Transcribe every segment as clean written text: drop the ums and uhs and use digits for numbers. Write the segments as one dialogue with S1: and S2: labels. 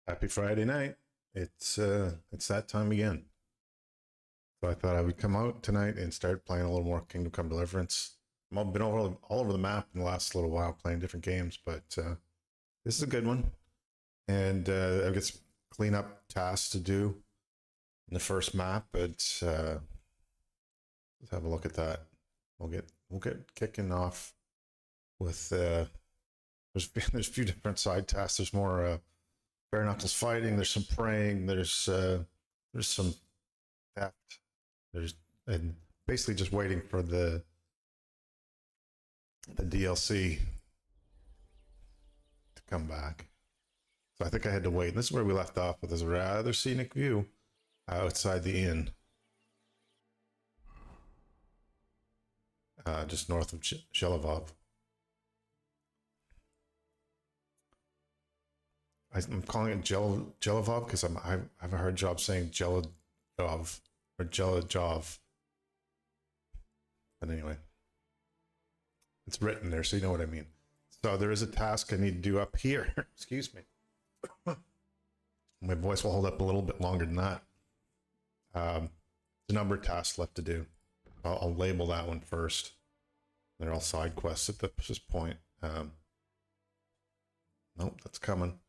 S1: Happy Friday night. It's that time again. So I thought I would come out tonight and start playing a little more Kingdom Come Deliverance. I've been all over the map in the last little while playing different games, but this is a good one. And I've got some cleanup tasks to do in the first map, but let's have a look at that. We'll get kicking off with there's a few different side tasks. There's more bare knuckles fighting. There's some praying. There's some theft. And basically just waiting for the DLC to come back. So I think I had to wait. And this is where we left off with this rather scenic view outside the inn, just north of Zhelevov. I'm calling it Zhelevov because I have a hard job saying Jelajov or Jelajov. But anyway, it's written there, so you know what I mean. So there is a task I need to do up here. Excuse me. My voice will hold up a little bit longer than that. There's a number of tasks left to do. I'll label that one first. They're all side quests at this point. Nope, that's coming.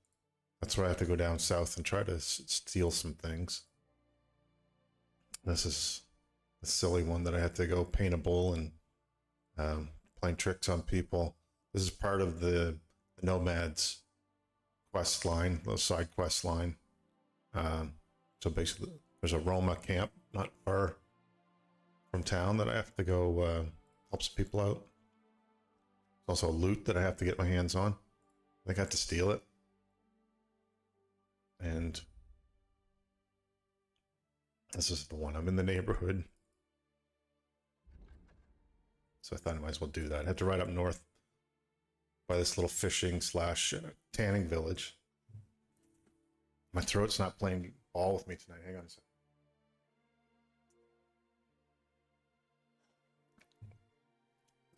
S1: That's where I have to go down south and try to steal some things. This is a silly one that I have to go paint a bull and playing tricks on people. This is part of the Nomads quest line, the side quest line. So basically, there's a Roma camp not far from town that I have to go help some people out. There's also loot that I have to get my hands on. I think I have to steal it. And this is the one. I'm in the neighborhood. So I thought I might as well do that. I had to ride up north by this little fishing / tanning village. My throat's not playing ball with me tonight. Hang on a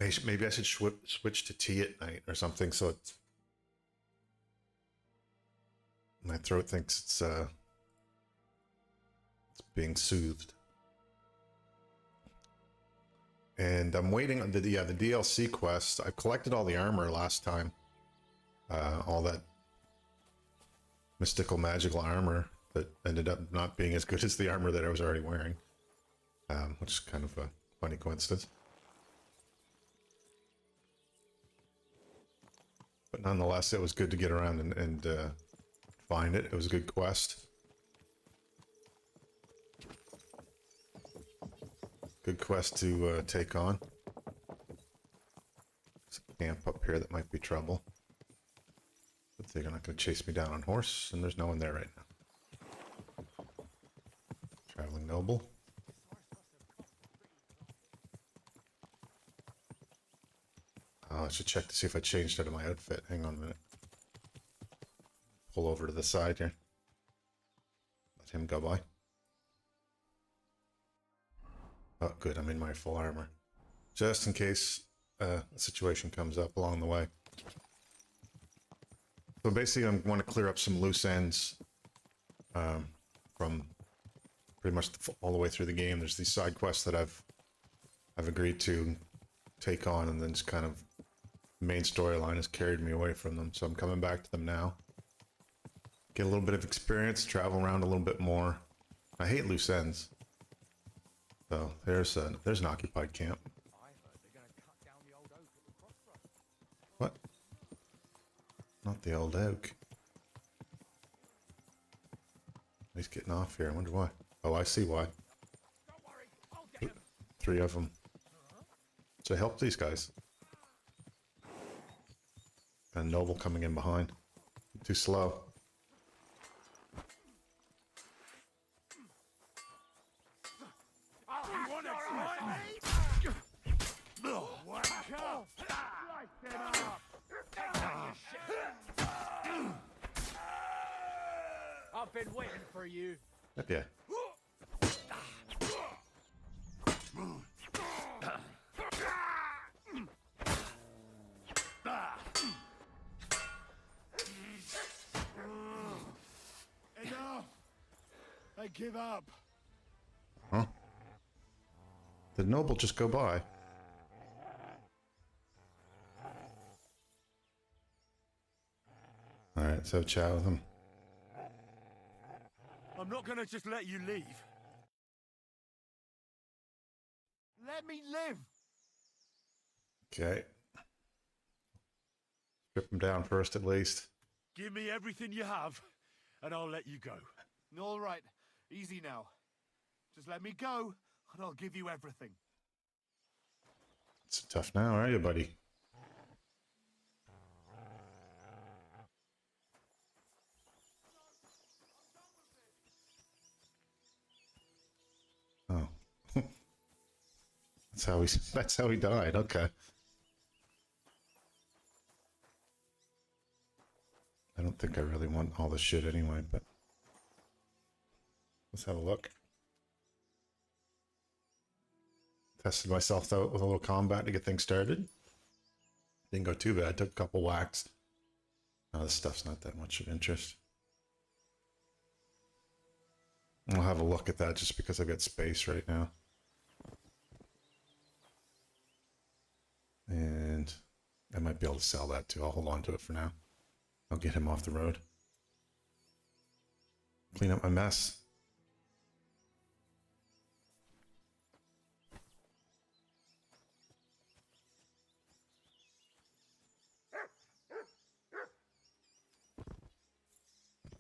S1: second. Maybe I should switch to tea at night or something, so it's my throat thinks it's being soothed. And I'm waiting on the DLC quest. I collected all the armor last time. All that mystical magical armor that ended up not being as good as the armor that I was already wearing. Which is kind of a funny coincidence. But nonetheless, it was good to get around and find it. It was a good quest. Good quest to take on. There's a camp up here that might be trouble. But they're not going to chase me down on horse, and there's no one there right now. Traveling noble. Oh, I should check to see if I changed out of my outfit. Hang on a minute. Pull over to the side here. Let him go by. Oh, good. I'm in my full armor. Just in case a situation comes up along the way. So basically, I want to clear up some loose ends from pretty much all the way through the game. There's these side quests that I've agreed to take on, and then just kind of the main storyline has carried me away from them. So I'm coming back to them now. Get a little bit of experience, travel around a little bit more. I hate loose ends. So there's an occupied camp. What? Not the old oak. He's getting off here. I wonder why. Oh, I see why. 3 of them. So help these guys. And Noble coming in behind. Too slow.
S2: I've been waiting for you.
S1: Yeah.
S2: give up.
S1: Huh? Did Noble just go by? Alright, let's have a chat with him.
S2: I'm not gonna just let you leave. Let me live.
S1: Okay. Strip him down first, at least.
S2: Give me everything you have, and I'll let you go.
S3: All right, easy now. Just let me go, and I'll give you everything.
S1: It's tough now, are you, buddy? Oh. That's how he died, okay. I don't think I really want all this shit anyway, but let's have a look. Tested myself out with a little combat to get things started. Didn't go too bad, took a couple whacks. No, this stuff's not that much of interest. I'll have a look at that just because I've got space right now. And I might be able to sell that too. I'll hold on to it for now. I'll get him off the road. Clean up my mess.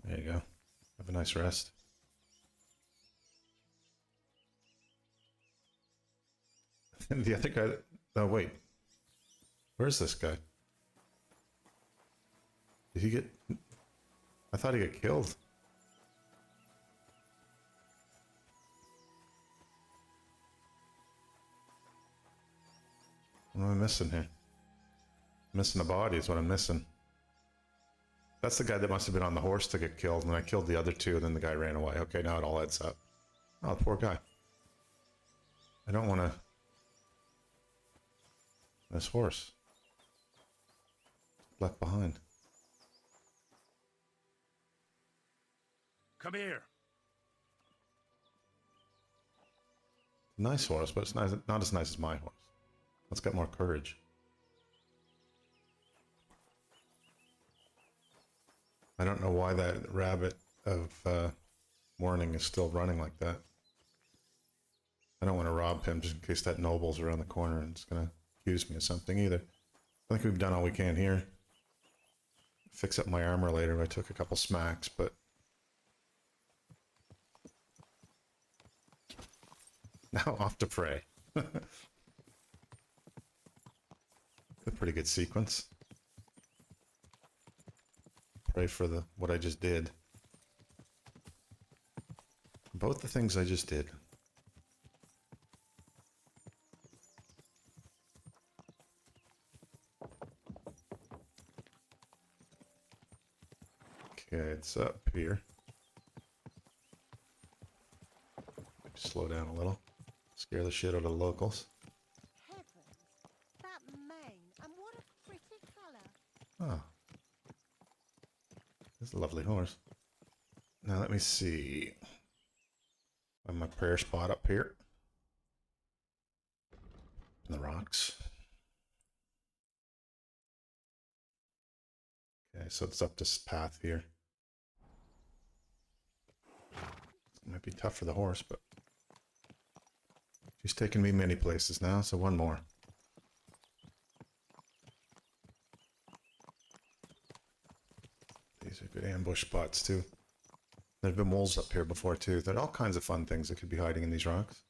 S1: There you go. Have a nice rest. The other guy... Oh, wait. Where's this guy? Did he get... I thought he got killed. What am I missing here? Missing a body is what I'm missing. That's the guy that must have been on the horse to get killed, and I killed the other two, and then the guy ran away. Okay, now it all adds up. Oh, the poor guy. I don't want to... This horse. Left behind.
S2: Come here.
S1: Nice horse, but it's nice, not as nice as my horse. It's got more courage. I don't know why that rabbit of morning is still running like that. I don't want to rob him just in case that noble's around the corner and it's going to accuse me of something either. I think we've done all we can here. Fix up my armor later. I took a couple smacks, but... Now off to pray. A pretty good sequence. Pray for what I just did. Both the things I just did. Okay, it's up here. Maybe slow down a little. Scare the shit out of the locals.
S4: Heavens, that mane, and what a pretty colour.
S1: Oh. This is a lovely horse. Now let me see. On my prayer spot up here. In the rocks. Okay, so it's up this path here. It might be tough for the horse, but she's taken me many places now, so one more. These are good ambush spots too. There've been wolves up here before too. There are all kinds of fun things that could be hiding in these rocks.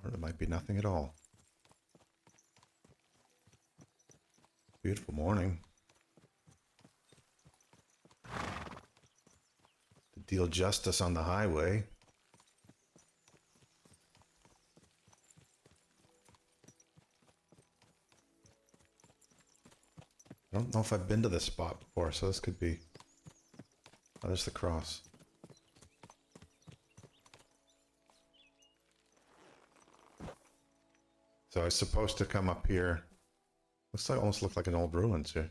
S1: Or there might be nothing at all. Beautiful morning. To deal justice on the highway. I don't know if I've been to this spot before, so this could be... Oh, there's the cross. So I was supposed to come up here. Looks like almost look like an old ruins here.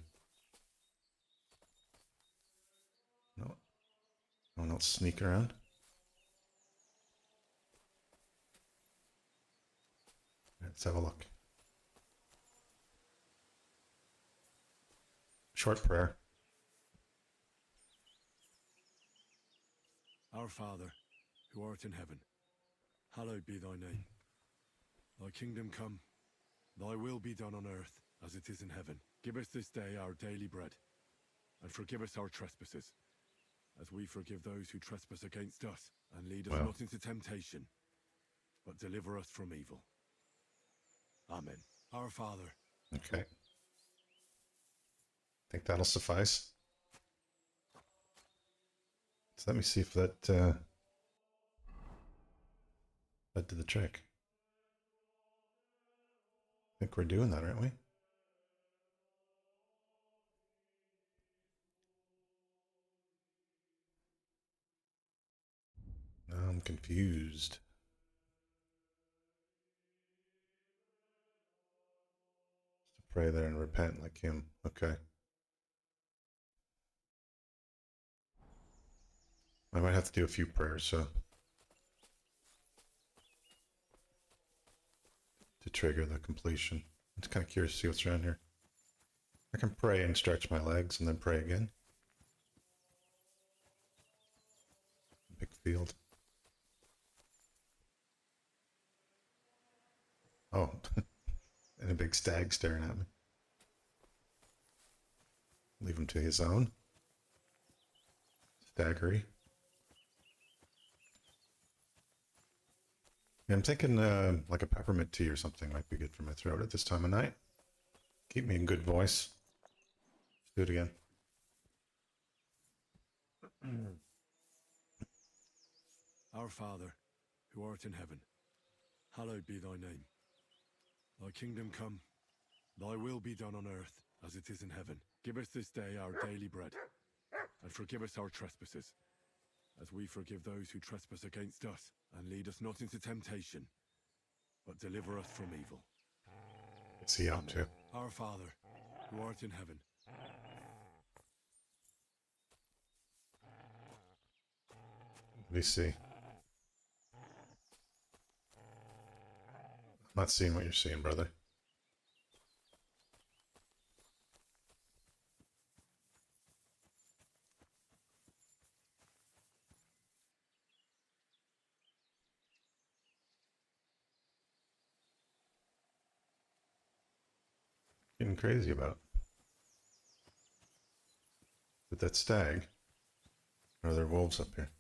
S1: No one else sneaking around? Let's have a look. Short prayer.
S2: Our Father, who art in heaven, hallowed be thy name. Thy kingdom come, thy will be done on earth as it is in heaven. Give us this day our daily bread, and forgive us our trespasses, as we forgive those who trespass against us. And lead us
S1: Well.
S2: not into temptation, but deliver us from evil. Amen. Our Father.
S1: Okay. Think that'll suffice. So let me see if that did the trick. I think we're doing that, aren't we? Now I'm confused. Just to pray there and repent like him. Okay. I might have to do a few prayers, so to trigger the completion. I'm just kind of curious to see what's around here. I can pray and stretch my legs and then pray again. Big field. Oh, and a big stag staring at me. Leave him to his own. Staggery. Yeah, I'm thinking like a peppermint tea or something might be good for my throat at this time of night. Keep me in good voice. Let's do it again.
S2: Our Father, who art in heaven, hallowed be thy name. Thy kingdom come, thy will be done on earth as it is in heaven. Give us this day our daily bread, and forgive us our trespasses, as we forgive those who trespass against us. And lead us not into temptation, but deliver us from evil.
S1: What's he up to?
S2: Our Father, who art in heaven.
S1: Let me see. I'm not seeing what you're seeing, brother. Getting crazy about. With that stag. Or are there wolves up here?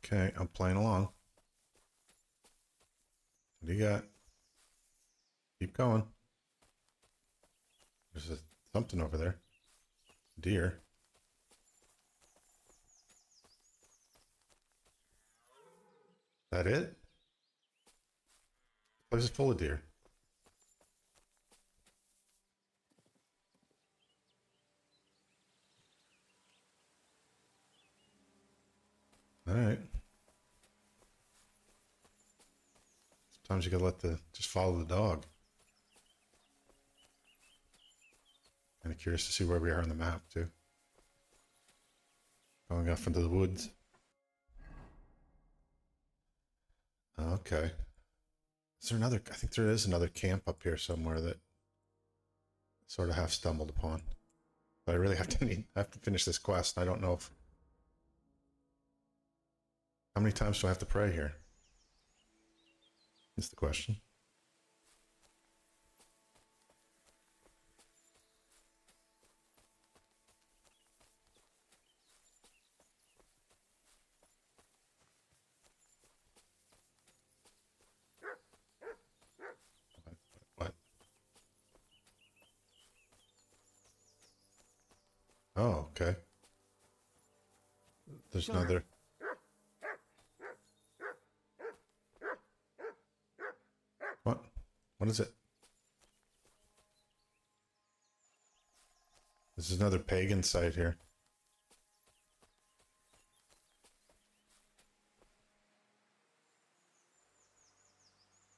S1: Okay, I'm playing along. What do you got? Keep going. There's something over there. Deer. That it? The place is full of deer. All right. Sometimes you gotta just follow the dog. Kind of curious to see where we are on the map too. Going off into the woods. Okay. Is there another? I think there is another camp up here somewhere that sort of half stumbled upon. But I really have to finish this quest. I don't know if. How many times do I have to pray here? Is the question. What? Oh, okay. There's another. What? What is it? This is another pagan site here.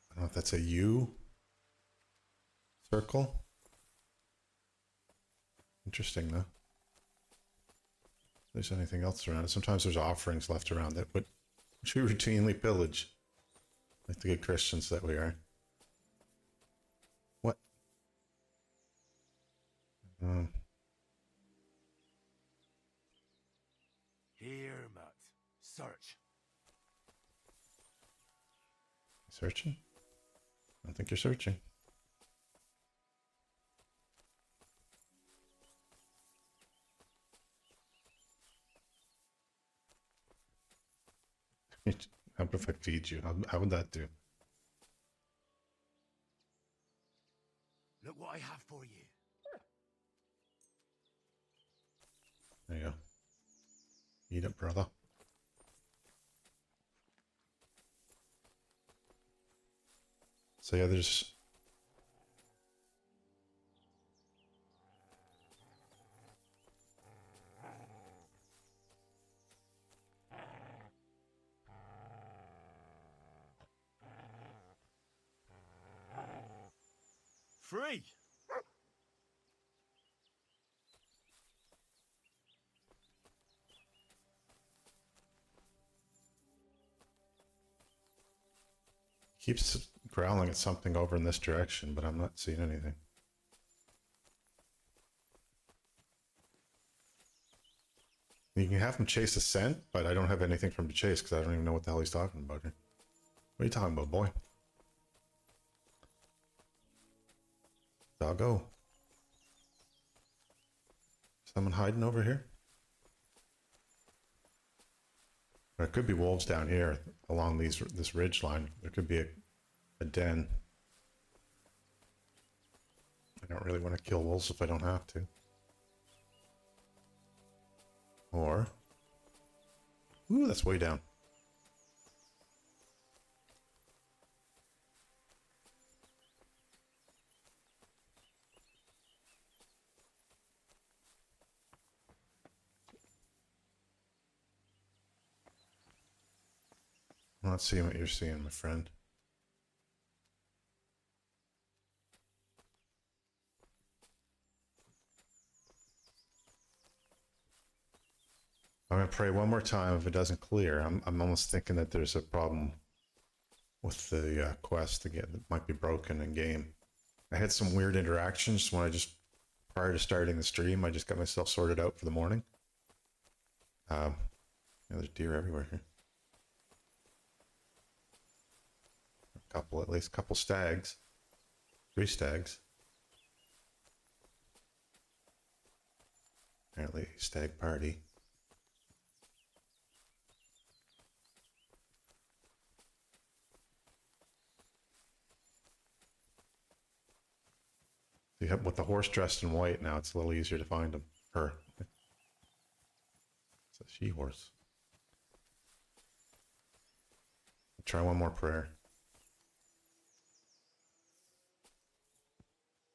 S1: I don't know if that's a U circle. Interesting, though. If there's anything else around it. Sometimes there's offerings left around it, which we routinely pillage. Like the good Christians that we are. What?
S3: Here, Mutt. Search.
S1: Searching? I don't think you're searching. How about if I feed you? How would that do?
S3: Look what I have for you.
S1: There you go. Eat it, brother. So yeah, there's...
S3: Free!
S1: Keeps growling at something over in this direction, but I'm not seeing anything. You can have him chase a scent, but I don't have anything for him to chase because I don't even know what the hell he's talking about here. What are you talking about, boy? Doggo. Someone hiding over here? Or it could be wolves down here along this ridge line. There could be a den. I don't really want to kill wolves if I don't have to. Or... Ooh, that's way down. I'm not seeing what you're seeing, my friend. I'm gonna pray one more time. If it doesn't clear, I'm almost thinking that there's a problem with the quest to get that might be broken in game. I had some weird interactions when prior to starting the stream. I just got myself sorted out for the morning. Yeah, there's deer everywhere here. A couple, at least a couple stags. 3 stags. Apparently, stag party. You have with the horse dressed in white now, it's a little easier to find him. Her. It's a she-horse. Try one more prayer.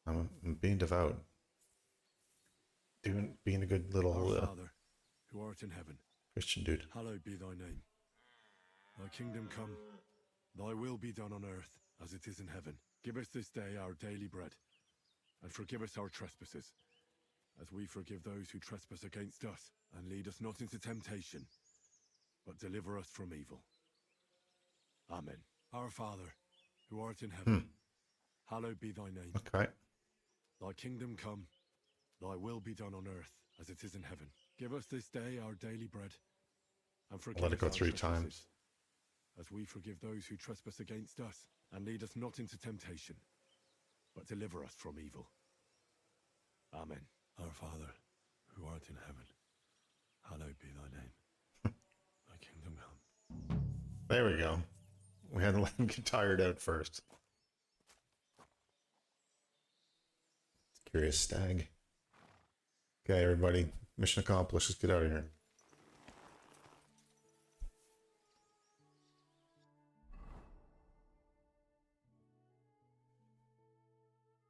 S1: I'm being devout. Being a good little
S2: Our Father, who art in heaven,
S1: Christian dude.
S2: hallowed be thy name. Thy kingdom come, thy will be done on earth as it is in heaven. Give us this day our daily bread, and forgive us our trespasses, as we forgive those who trespass against us. And lead us not into temptation, but deliver us from evil. Amen. Our Father, who art in heaven, hallowed be thy name.
S1: Okay.
S2: Thy kingdom come, thy will be done on earth as it is in heaven. Give us this day our daily bread, and forgive
S1: Let it
S2: us
S1: go
S2: our
S1: 3
S2: trespasses,
S1: times.
S2: as we forgive those who trespass against us. And lead us not into temptation, but deliver us from evil. Amen. Our Father, who art in heaven, hallowed be thy name. Thy kingdom come.
S1: There we go. We had to let him get tired out first. Curious stag. Okay, everybody. Mission accomplished. Let's get out of here.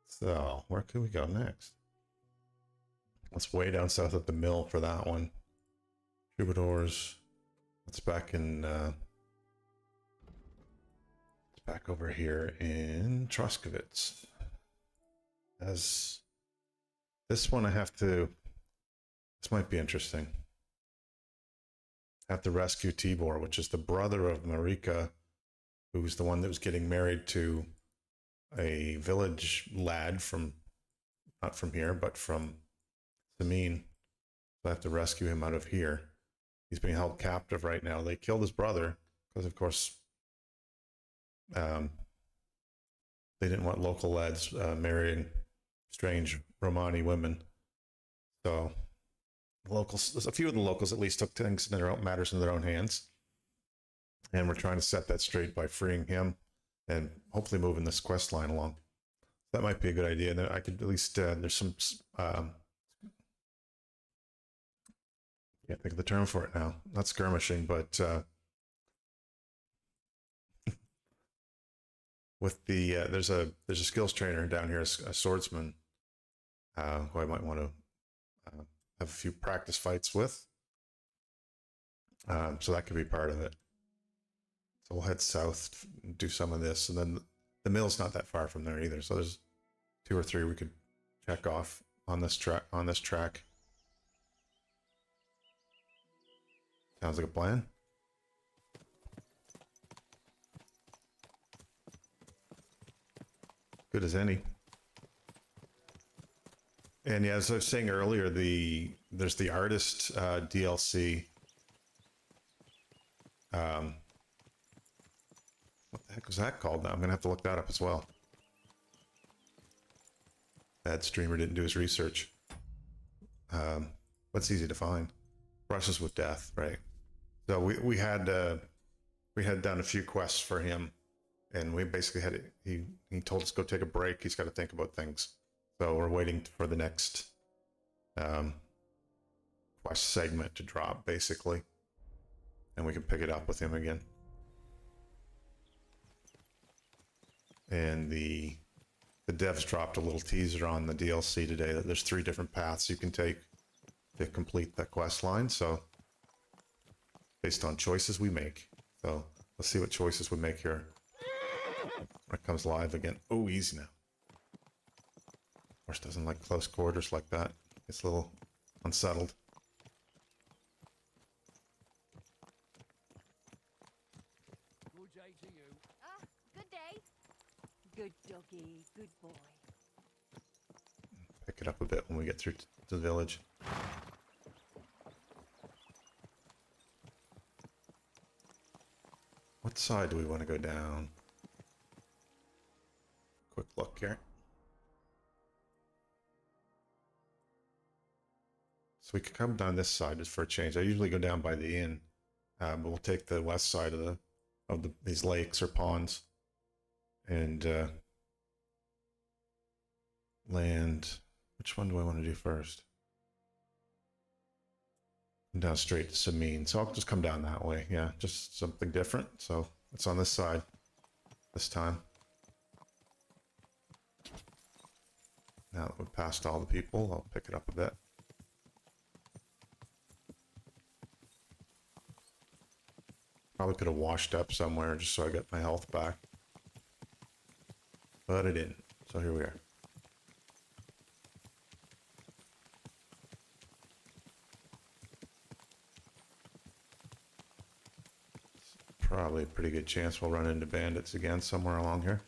S1: So, where could we go next? Let's way down south at the mill for that one. Troubadours. It's back in, it's back over here in Troskovitz. As This one I have to. This might be interesting. I have to rescue Tibor, which is the brother of Marika, who's the one that was getting married to a village lad from, not from here, but from Samin. So I have to rescue him out of here. He's being held captive right now. They killed his brother because, of course, they didn't want local lads marrying strange Romani women. So locals, a few of the locals at least, took things in their own matters in their own hands, and we're trying to set that straight by freeing him and hopefully moving this quest line along. That might be a good idea. Then I could at least there's some can't think of the term for it now. Not skirmishing, but with the there's a skills trainer down here, a swordsman, who I might want to have a few practice fights with. So that could be part of it. So we'll head south, do some of this, and then the mill's not that far from there either. So there's 2 or 3 we could check off on this track. Sounds like a plan. Good as any. And yeah, as I was saying earlier, there's the artist DLC. What the heck was that called now? I'm gonna have to look that up as well. Bad streamer didn't do his research. What's easy to find? Brushes with Death, right? So we had done a few quests for him, and we basically had it. He told us to go take a break. He's got to think about things. So we're waiting for the next quest segment to drop, basically, and we can pick it up with him again. And the devs dropped a little teaser on the DLC today that there's 3 different paths you can take to complete the quest line. So based on choices we make. So let's see what choices we make here. When it comes live again. Oh, easy now. Horse doesn't like close quarters like that. It's a little unsettled.
S5: Good day to you.
S4: Ah, good day. Good doggy, good boy.
S1: Pick it up a bit when we get through to the village. What side do we want to go down? Quick look here. So we could come down this side just for a change. I usually go down by the inn, but we'll take the west side of these lakes or ponds, and land. Which one do I want to do first? Come down straight to Samin. So I'll just come down that way. Yeah, just something different. So it's on this side this time. Now that we've passed all the people, I'll pick it up a bit. Probably could have washed up somewhere just so I get my health back. But I didn't. So here we are. Probably a pretty good chance we'll run into bandits again somewhere along here.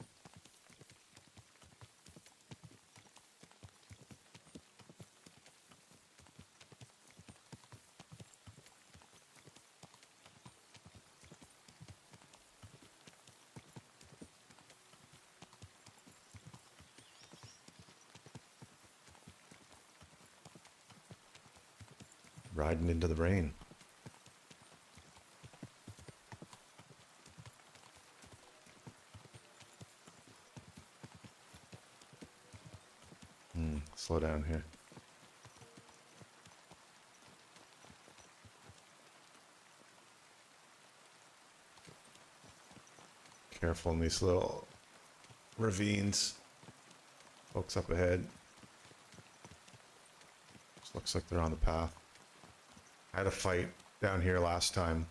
S1: Riding into the rain. Slow down here. Careful in these little ravines. Folks up ahead. Just looks like they're on the path. I had a fight down here last time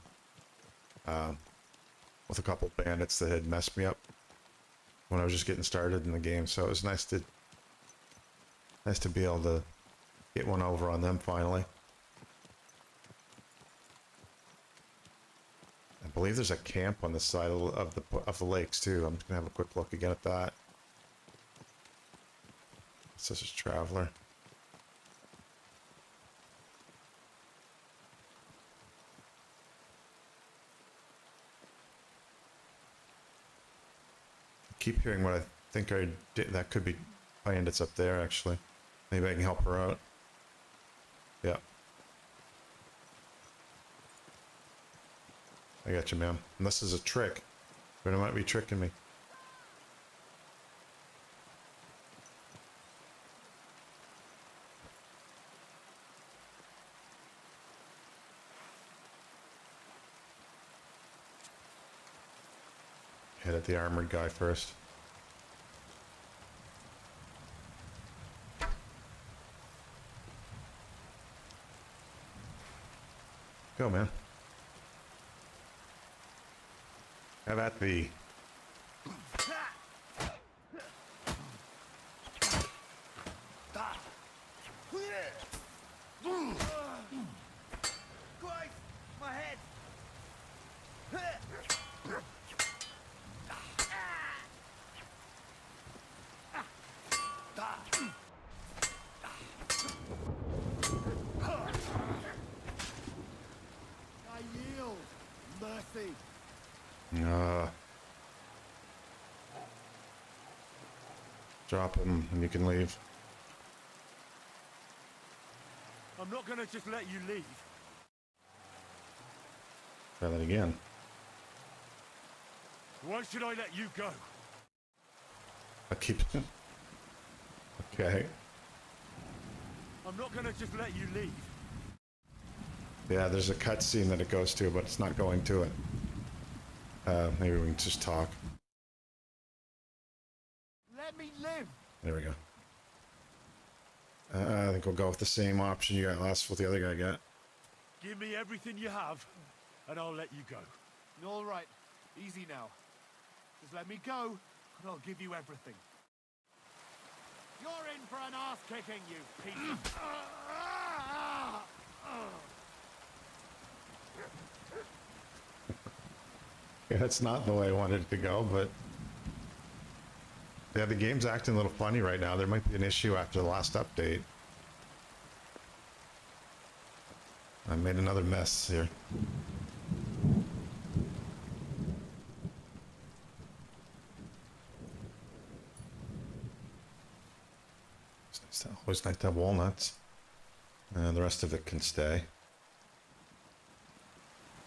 S1: with a couple bandits that had messed me up when I was just getting started in the game, so it was nice to be able to Get one over on them finally. I believe there's a camp on the side of the lakes too. I'm just gonna have a quick look again at that. This is Traveler. I keep hearing what I think I did. That could be Bandits up there actually. Maybe I can help her out. Yeah. I got you, ma'am. And this is a trick, but it might be tricking me. Hit at the armored guy first. Go, man. Have at thee.
S3: Christ, my head! I yield. Mercy.
S1: Drop him and you can leave.
S2: I'm not gonna just let you leave.
S1: Try that again.
S2: Why should I let you go?
S1: I keep. Okay.
S2: I'm not gonna just let you leave.
S1: Yeah, there's a cutscene that it goes to, but it's not going to it. Maybe we can just talk.
S3: Let me live.
S1: There we go. I think we'll go with the same option you got last. What the other guy got.
S2: Give me everything you have, and I'll let you go.
S3: All right. Easy now. Just let me go, and I'll give you everything. You're in for an ass kicking, you piece of...
S1: Yeah, that's not the way I wanted it to go, but yeah, the game's acting a little funny right now. There might be an issue after the last update. I made another mess here. It's always nice to have walnuts. And the rest of it can stay.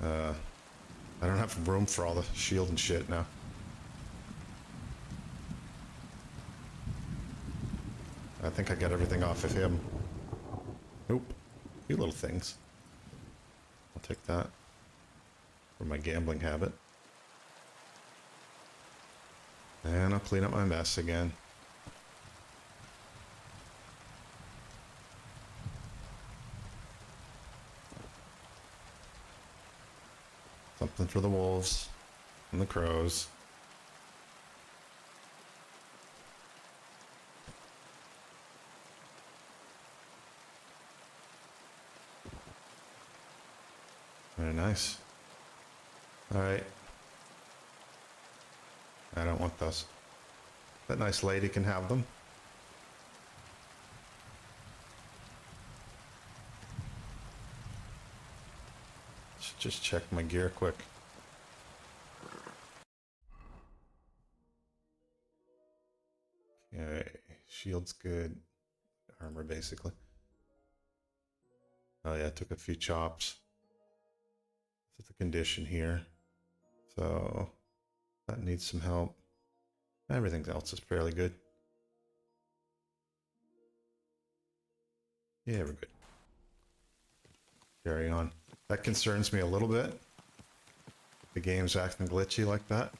S1: I don't have room for all the shield and shit now. I think I got everything off of him. Nope. You little things. I'll take that for my gambling habit. And I'll clean up my mess again. Something for the wolves and the crows. Very nice. All right. I don't want those. That nice lady can have them. Should just check my gear quick. Okay, shield's good. Armor basically. Oh yeah, took a few chops. That's the condition here. So that needs some help. Everything else is fairly good. Yeah, we're good. Carry on. That concerns me a little bit. The game's acting glitchy like that.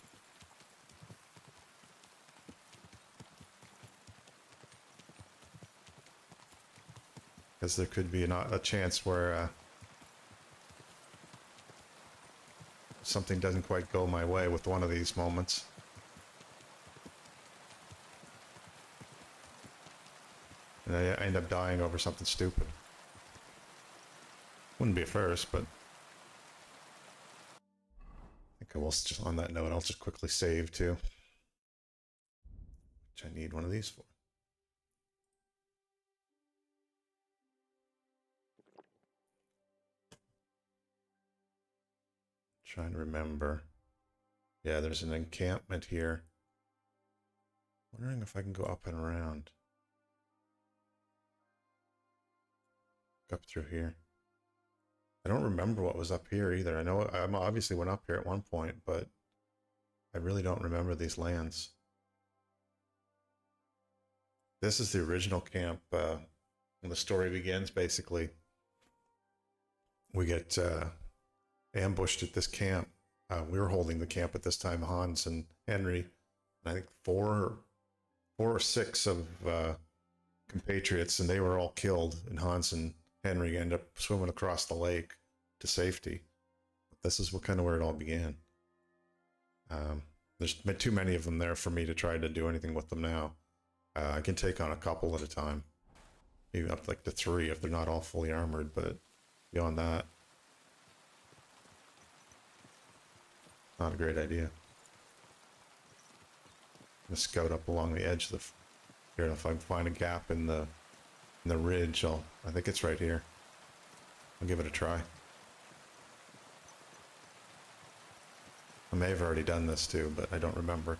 S1: Because there could be a chance where something doesn't quite go my way with one of these moments. And And I end up dying over something stupid. Wouldn't be a first, but I think I will just, on that note, I'll just quickly save too. Which I need one of these for. Trying to remember. Yeah, there's an encampment here. Wondering if I can go up and around. Up through here. I don't remember what was up here either. I know I obviously went up here at one point, but I really don't remember these lands. This is the original camp when the story begins, basically. We get ambushed at this camp. We were holding the camp at this time, Hans and Henry. And I think four or six of compatriots, and they were all killed. And Hans and Henry ended up swimming across the lake to safety. This is what kind of where it all began. There's been too many of them there for me to try to do anything with them now. I can take on a couple at a time, maybe up like to 3 if they're not all fully armored, but beyond that, not a great idea. I'm gonna scout up along the edge of the. Here, if I find a gap in the ridge, I think it's right here. I'll give it a try. I may have already done this too, but I don't remember.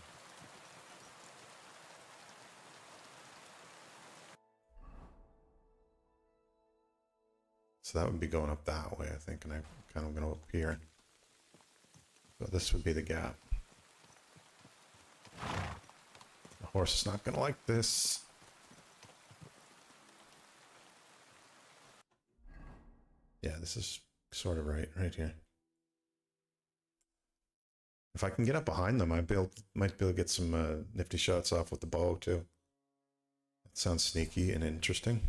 S1: So that would be going up that way, I think, and I'm kind of going to up here. So this would be the gap. The horse is not going to like this. Yeah, this is sort of right here. If I can get up behind them, might be able to get some nifty shots off with the bow too. That sounds sneaky and interesting.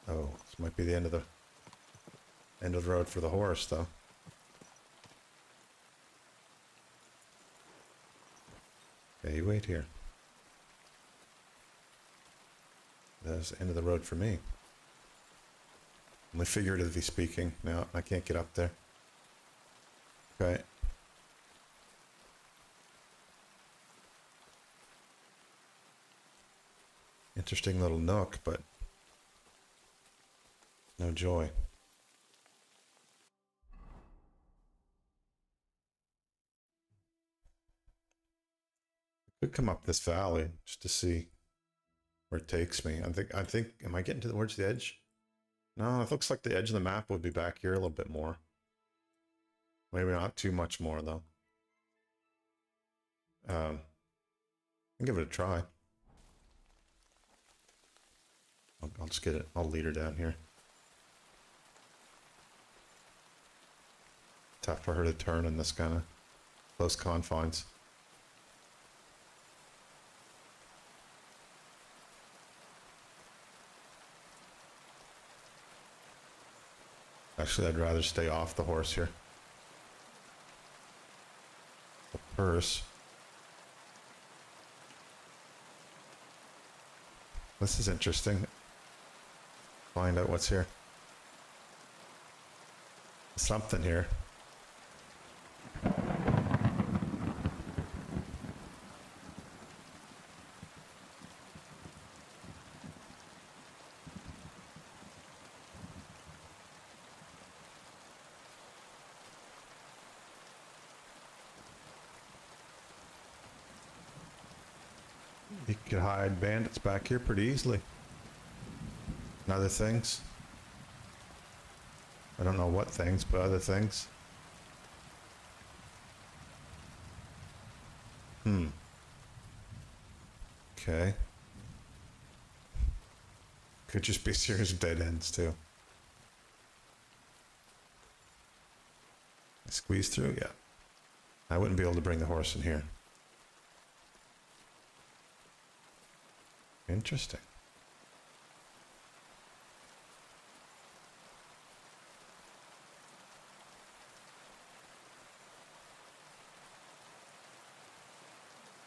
S1: Oh, this might be the end of the road for the horse, though. Okay, you wait here. That's the end of the road for me. Only figuratively speaking. No, I can't get up there. Okay. Interesting little nook, but no joy. I could come up this valley just to see where it takes me. I think, am I getting towards the edge? No, it looks like the edge of the map would be back here a little bit more. Maybe not too much more, though. I'll give it a try. I'll just get it. I'll lead her down here. Tough for her to turn in this kind of close confines. Actually, I'd rather stay off the horse here. The purse. This is interesting. Find out what's here. Something here. You could hide bandits back here pretty easily. And other things. I don't know what things, but other things. Okay. Could just be a series of dead ends too. Squeeze through? Yeah. I wouldn't be able to bring the horse in here. Interesting.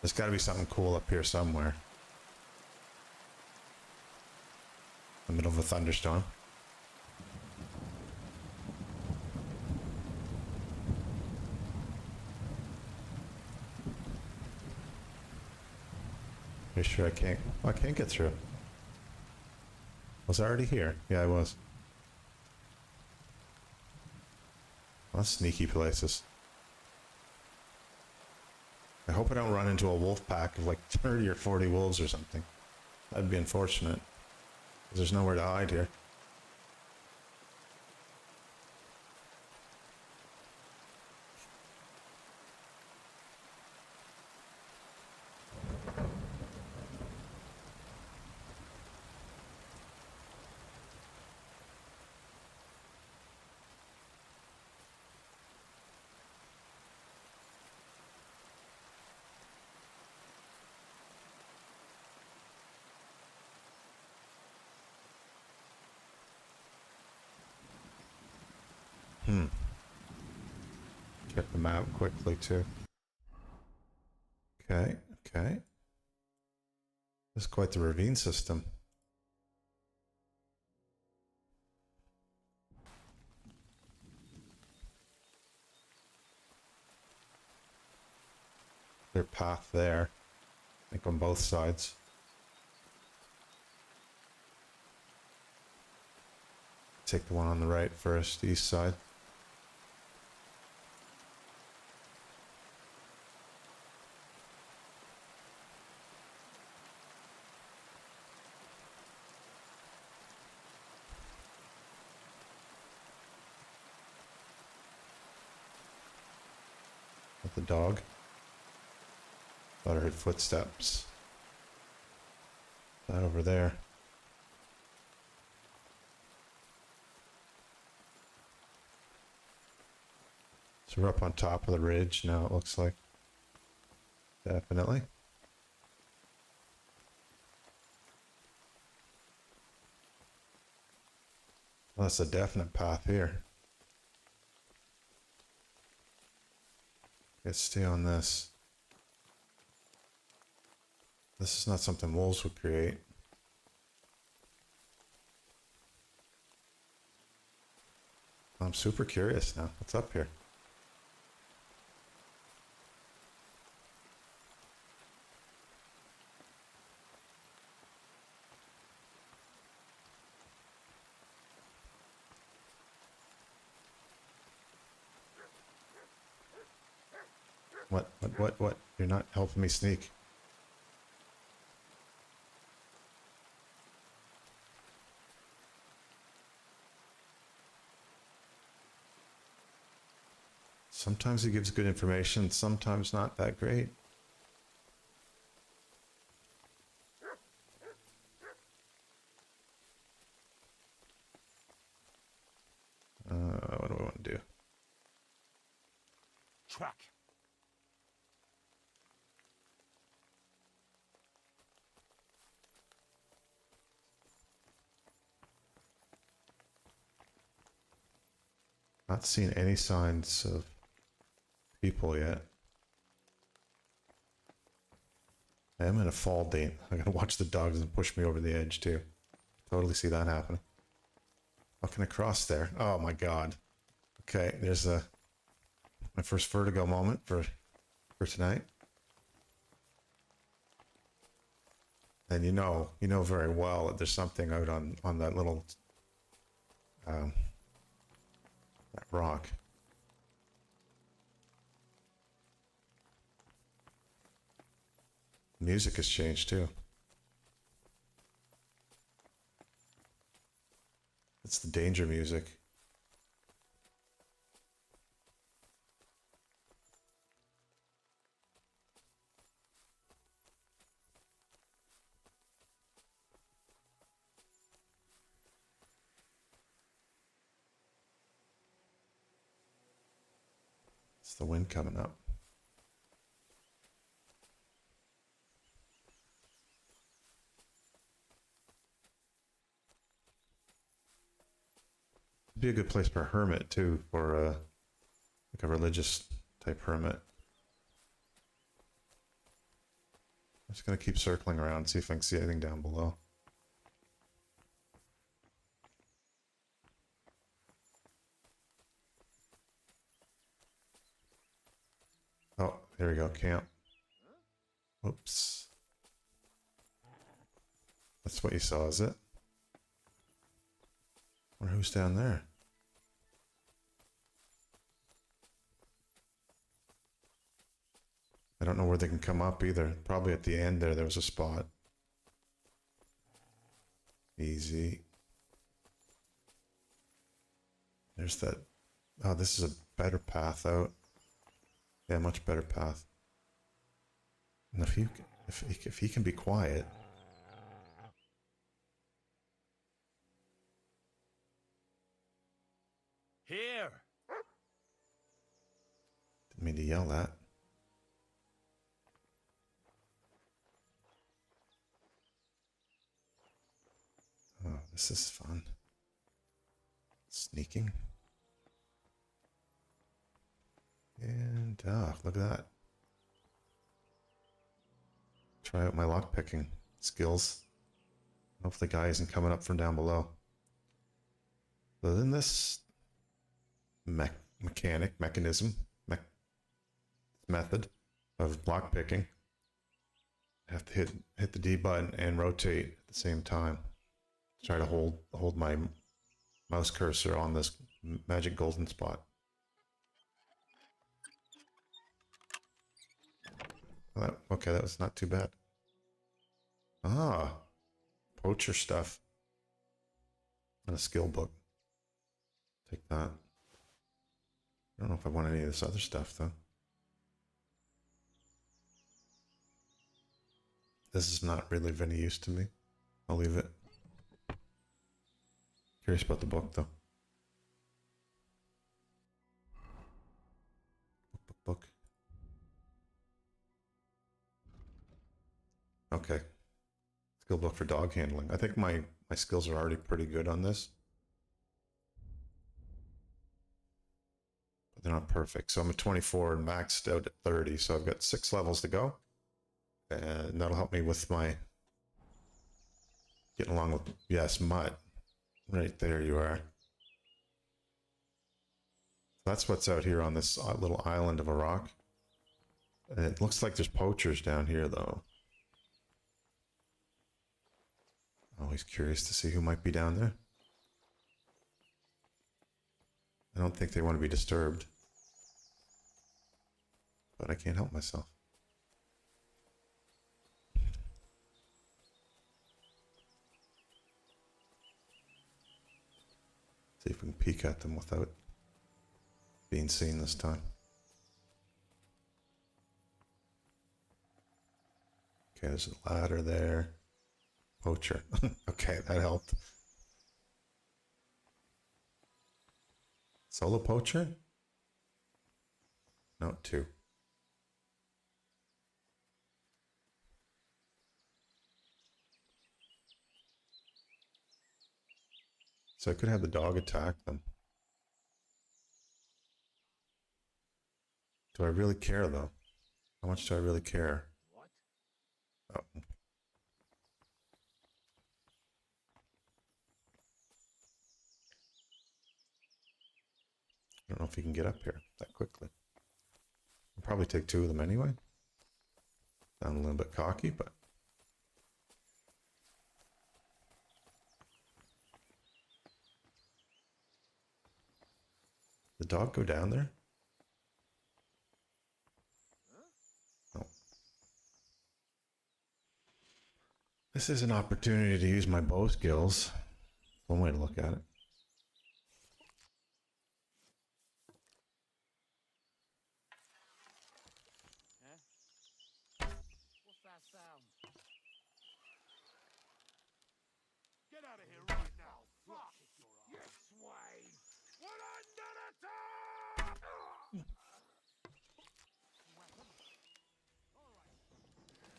S1: There's got to be something cool up here somewhere. In the middle of a thunderstorm. Pretty sure I can't. Oh, I can't get through. Was I already here? Yeah, I was. Well, that's sneaky places. I hope I don't run into a wolf pack of like 30 or 40 wolves or something. That'd be unfortunate. 'Cause there's nowhere to hide here. Get the map quickly too. Okay, okay. This is quite the ravine system. Their path there. I think on both sides. Take the one on the right first, east side. With the dog. Thought I heard footsteps. That over there. So we're up on top of the ridge now, it looks like. Definitely. Well, that's a definite path here. Let's stay on this. This is not something wolves would create. I'm super curious now. What's up here? What? You're not helping me sneak. Sometimes he gives good information, sometimes not that great. What do I want to do?
S3: Track.
S1: Not seen any signs of people yet. I am in a fall date. I gotta watch the dogs and push me over the edge too. Totally see that happening. How can I cross there? Oh my god. Okay, there's my first vertigo moment for tonight. And you know very well that there's something out on that little that rock. Music has changed too. It's the danger music. It's the wind coming up. Be a good place for a hermit too, for like a religious type hermit. I'm just gonna keep circling around, see if I can see anything down below. Oh, there we go, camp. Whoops. That's what you saw, is it? Wonder who's down there. I don't know where they can come up either. Probably at the end there was a spot. Easy. There's that. Oh, this is a better path out. Yeah, much better path. And if he can be quiet.
S3: Here.
S1: Didn't mean to yell that. Oh, this is fun. Sneaking. And look at that. Try out my lockpicking skills. Hopefully the guy isn't coming up from down below. But then this mechanism method of lockpicking, I have to hit the D button and rotate at the same time. Try to hold my mouse cursor on this magic golden spot. Well, okay, that was not too bad. Ah, poacher stuff. And a skill book. Take that. I don't know if I want any of this other stuff, though. This is not really of any use to me. I'll leave it. Curious about the book, though. Book. Okay. Skill book for dog handling. I think my skills are already pretty good on this. But they're not perfect. So I'm at 24 and maxed out at 30. So I've got 6 levels to go. And that'll help me with my getting along with, yes, Mutt. Right there you are. That's what's out here on this little island of a rock. And it looks like there's poachers down here, though. Always curious to see who might be down there. I don't think they want to be disturbed. But I can't help myself. See if we can peek at them without being seen this time. Okay, there's a ladder there. Poacher. Okay, that helped. Solo poacher? No, 2. So I could have the dog attack them. Do I really care, though? How much do I really care?
S5: What?
S1: Oh. I don't know if you can get up here that quickly. I'll probably take 2 of them anyway. Sound a little bit cocky, but... The dog go down there? No. This is an opportunity to use my bow skills. One way to look at it.
S5: What's that sound?
S3: Get out of here right now. Fuck.
S5: You swine!
S3: We're under attack!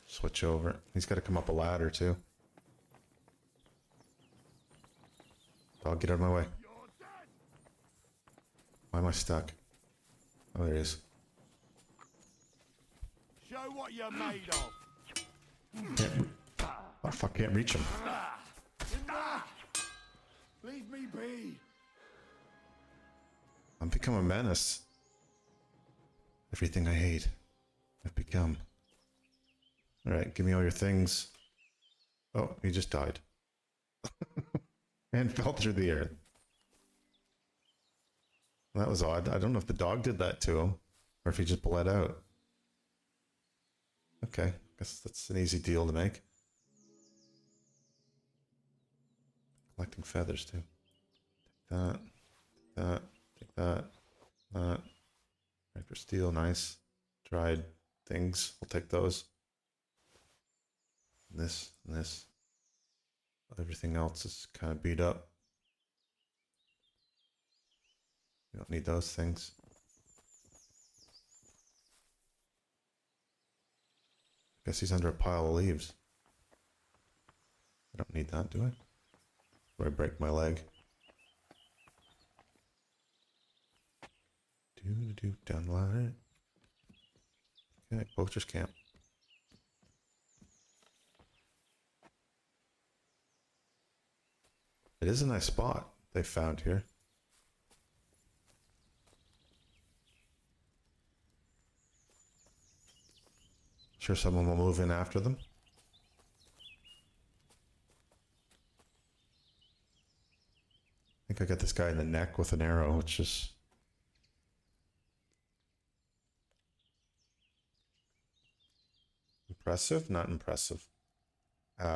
S1: Switch over. He's got to come up a ladder too. Dog, get out of my way.
S3: You're dead!
S1: Why am I stuck? Oh, there he is.
S3: Show what you're made of.
S1: Oh, fuck, can't reach him.
S3: Leave me be.
S1: I've become a menace. Everything I hate, I've become. Alright, give me all your things. Oh, he just died. And fell through the air. That was odd. I don't know if the dog did that to him, or if he just bled out. Okay, guess that's an easy deal to make. Collecting feathers too. Take that, take that, that. Hyper steel, nice. Dried things, we'll take those. This and this. Everything else is kind of beat up. We don't need those things. I guess he's under a pile of leaves. I don't need that, do I? Or I break my leg. Down the line. Okay, poacher's camp. It is a nice spot they found here. Sure someone will move in after them. I think I got this guy in the neck with an arrow, which is... impressive? Not impressive. Take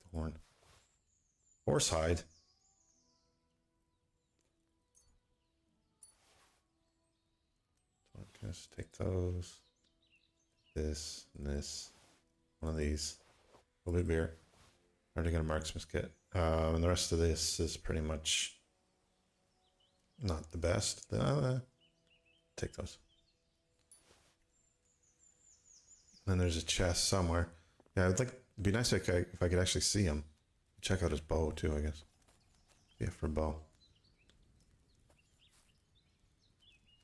S1: the horn. Horsehide. So I guess take those. This and this. One of these. A little bit beer. Already got a marksman's kit. And the rest of this is pretty much not the best. Take those. And then there's a chest somewhere. Yeah, it'd be nice if I could actually see him. Check out his bow too, I guess. Yeah, for bow.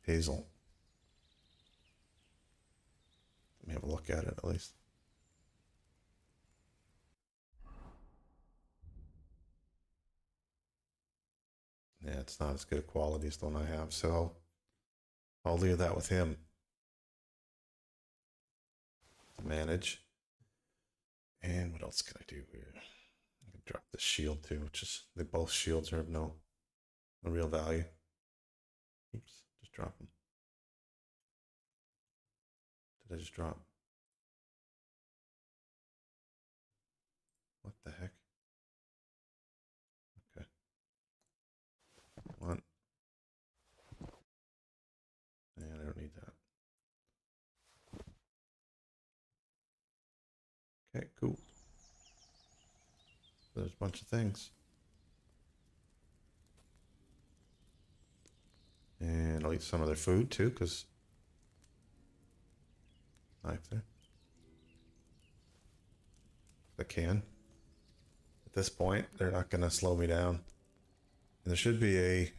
S1: Hazel. Let me have a look at it at least. Yeah, it's not as good a quality as the one I have, so I'll leave that with him. Manage. And what else can I do here? I can drop the shield too, which is, both shields are of no real value. Oops, just drop them. Did I just drop? What the heck? Okay. One. And I don't need that. Okay, cool. There's a bunch of things. And I'll eat some of their food too, because knife there. If I can. At this point, they're not going to slow me down. And there should be a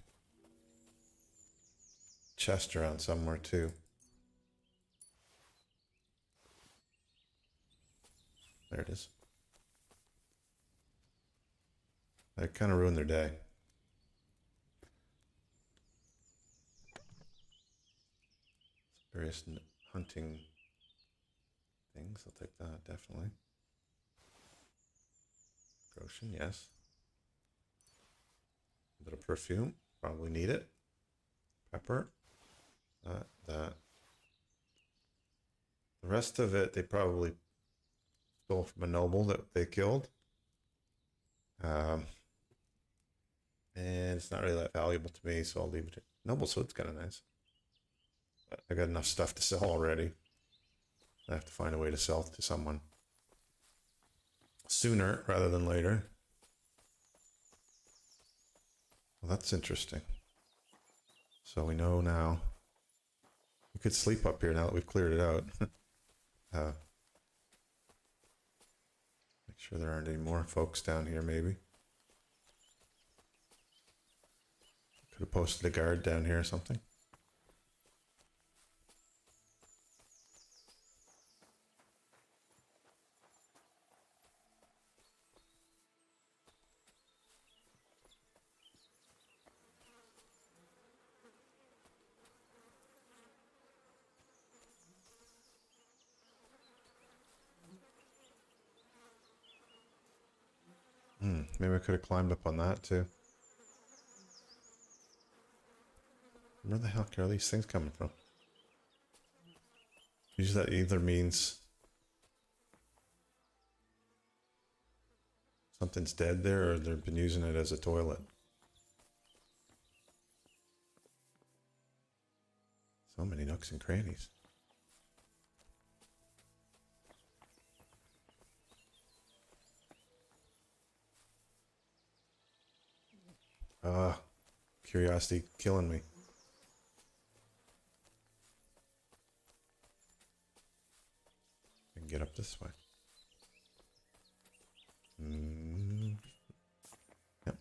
S1: chest around somewhere too. There it is. That kind of ruined their day. Various hunting things. I'll take that, definitely. Groschen, yes. A bit of perfume. Probably need it. Pepper. That. The rest of it, they probably stole from a noble that they killed. And it's not really that valuable to me, so I'll leave it. Noble's hood's kind of nice. But I got enough stuff to sell already. I have to find a way to sell to someone sooner rather than later. Well, that's interesting. So we know now. We could sleep up here now that we've cleared it out. Make sure there aren't any more folks down here, maybe. Could have posted a guard down here or something. Maybe I could have climbed up on that too. Where the heck are these things coming from? Usually that either means something's dead there or they've been using it as a toilet. So many nooks and crannies. Curiosity killing me. I can get up this way. Yep.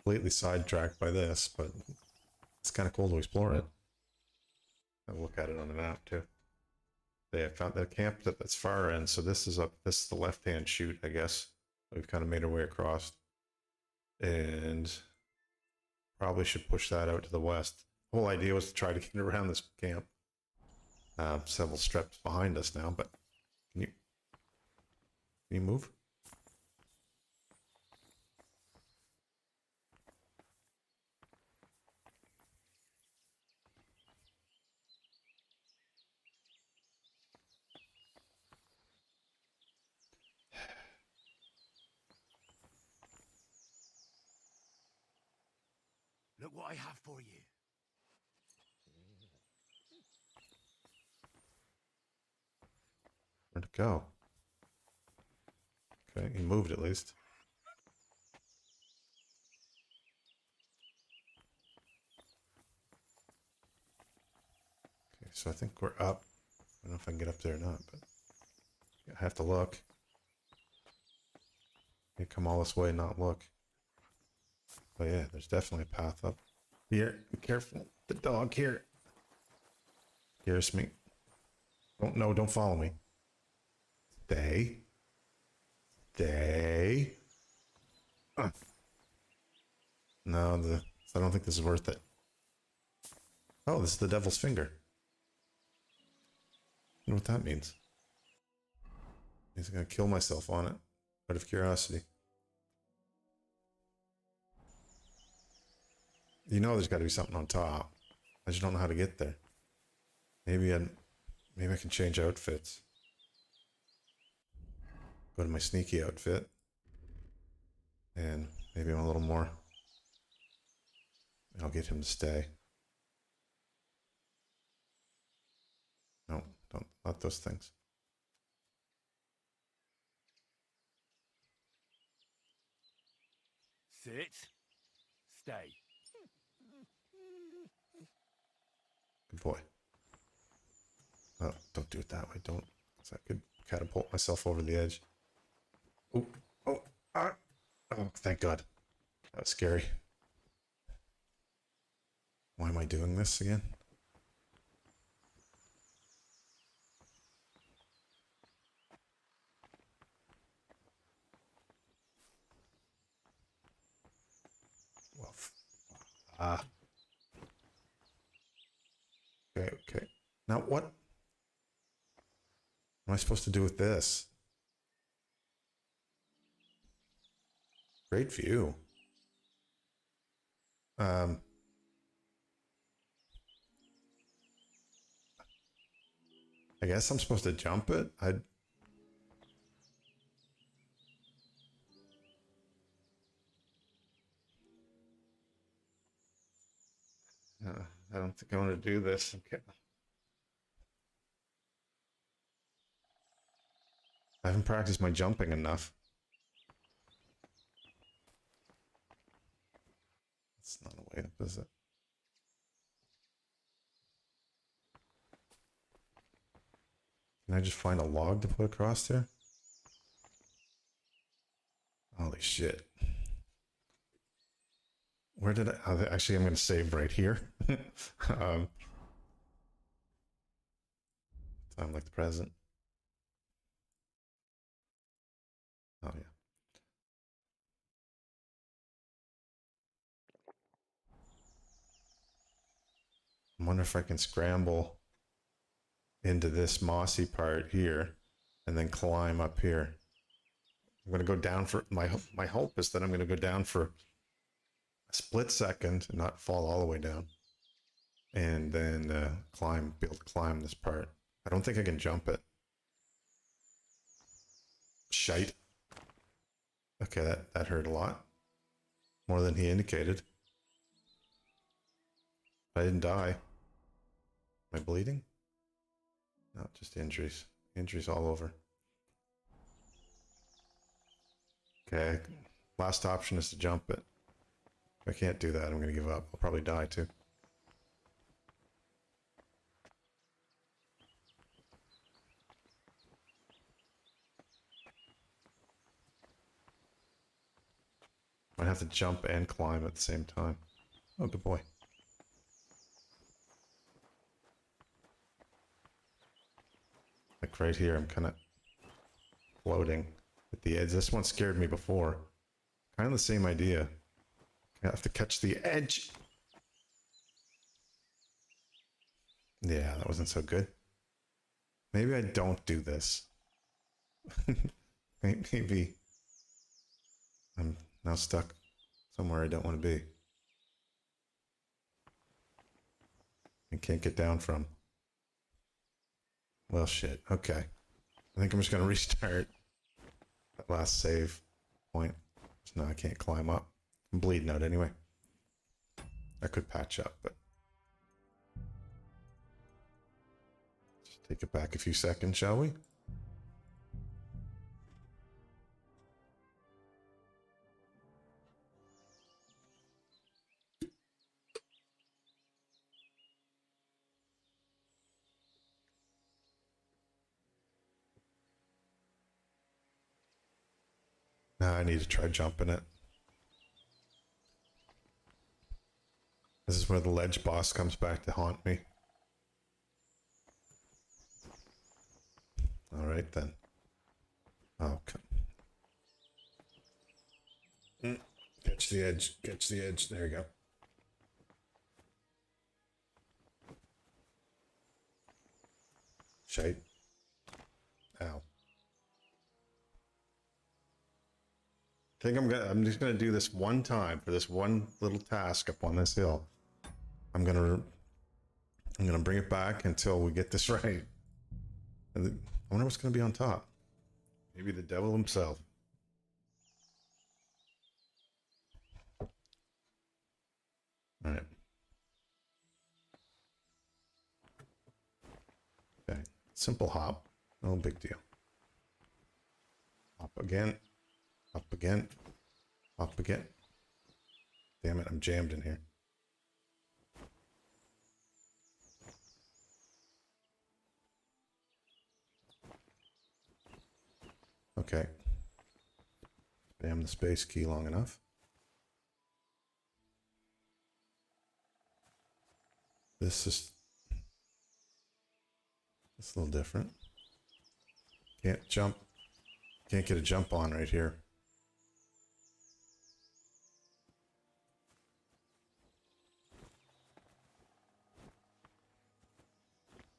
S1: Completely sidetracked by this, but it's kind of cool to explore it. I'll look at it on the map too. They have found the camp that's far end, so this is up. This is the left-hand chute, I guess. We've kind of made our way across, and probably should push that out to the west. The whole idea was to try to get around this camp. Several steps behind us now, but can you move?
S3: Look what I have for you.
S1: Where'd it go? Okay, he moved at least. Okay, so I think we're up. I don't know if I can get up there or not, but I have to look. You come all this way and not look. But yeah, there's definitely a path up. Here, be careful. The dog here. Scares me. Don't follow me. Stay. Stay. No, I don't think this is worth it. Oh, this is the devil's finger. I don't know what that means. He's gonna kill myself on it, out of curiosity. You know there's got to be something on top. I just don't know how to get there. Maybe I can change outfits. Go to my sneaky outfit. And maybe I'm a little more. I'll get him to stay. No, not those things.
S3: Sit. Stay.
S1: Good boy. Oh, don't do it that way. Don't. So I could catapult myself over the edge. Oh, oh, thank God. That was scary. Why am I doing this again? Well, Okay. Now what am I supposed to do with this? Great view. I guess I'm supposed to jump it. I don't think I want to do this. Okay. I haven't practiced my jumping enough. It's not a way up, is it? Can I just find a log to put across there? shit. Where did I? Actually, I'm going to save right here. Time like the present. Oh, yeah. I wonder if I can scramble into this mossy part here and then climb up here. I'm going to go down for my hope is that I'm going to go down for a split second and not fall all the way down, and then be able to climb this part. I don't think I can jump it. Shite. Okay, that hurt a lot. More than he indicated. I didn't die. Am I bleeding? No, just injuries. Injuries all over. Okay, last option is to jump it. If I can't do that, I'm going to give up. I'll probably die too. Might have to jump and climb at the same time. Oh, good boy. Like right here, I'm kind of floating at the edge. This one scared me before. Kind of the same idea. I have to catch the edge. Yeah, that wasn't so good. Maybe I don't do this. Maybe I'm now stuck somewhere I don't want to be. And can't get down from. Well, shit. Okay. I think I'm just going to restart that last save point. No, I can't climb up. I'm bleeding out anyway. I could patch up, but just take it back a few seconds, shall we? Now I need to try jumping it. This is where the ledge boss comes back to haunt me. All right then. Oh, come. Catch the edge. Catch the edge. There you go. Shite. Ow. I think I'm just gonna do this one time for this one little task up on this hill. I'm gonna bring it back until we get this right. And I wonder what's gonna be on top. Maybe the devil himself. All right. Okay. Simple hop. No big deal. Hop again. Up again. Up again. Damn it, I'm jammed in here. Okay. Spam the space key long enough. This is... It's a little different. Can't jump. Can't get a jump on right here.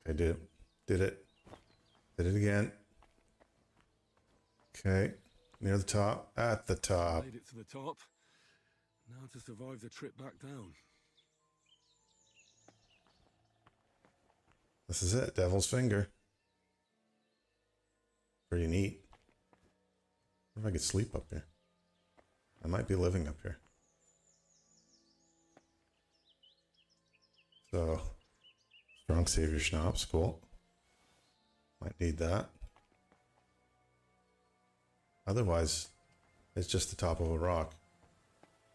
S1: I did it. Did it again. Okay. Near the top. At the top.
S2: Made it to the top. Now to survive the trip back down.
S1: This is it. Devil's Finger. Pretty neat. I wonder if I could sleep up here. I might be living up here. So, strong savior schnapps, cool. Might need that. Otherwise, it's just the top of a rock.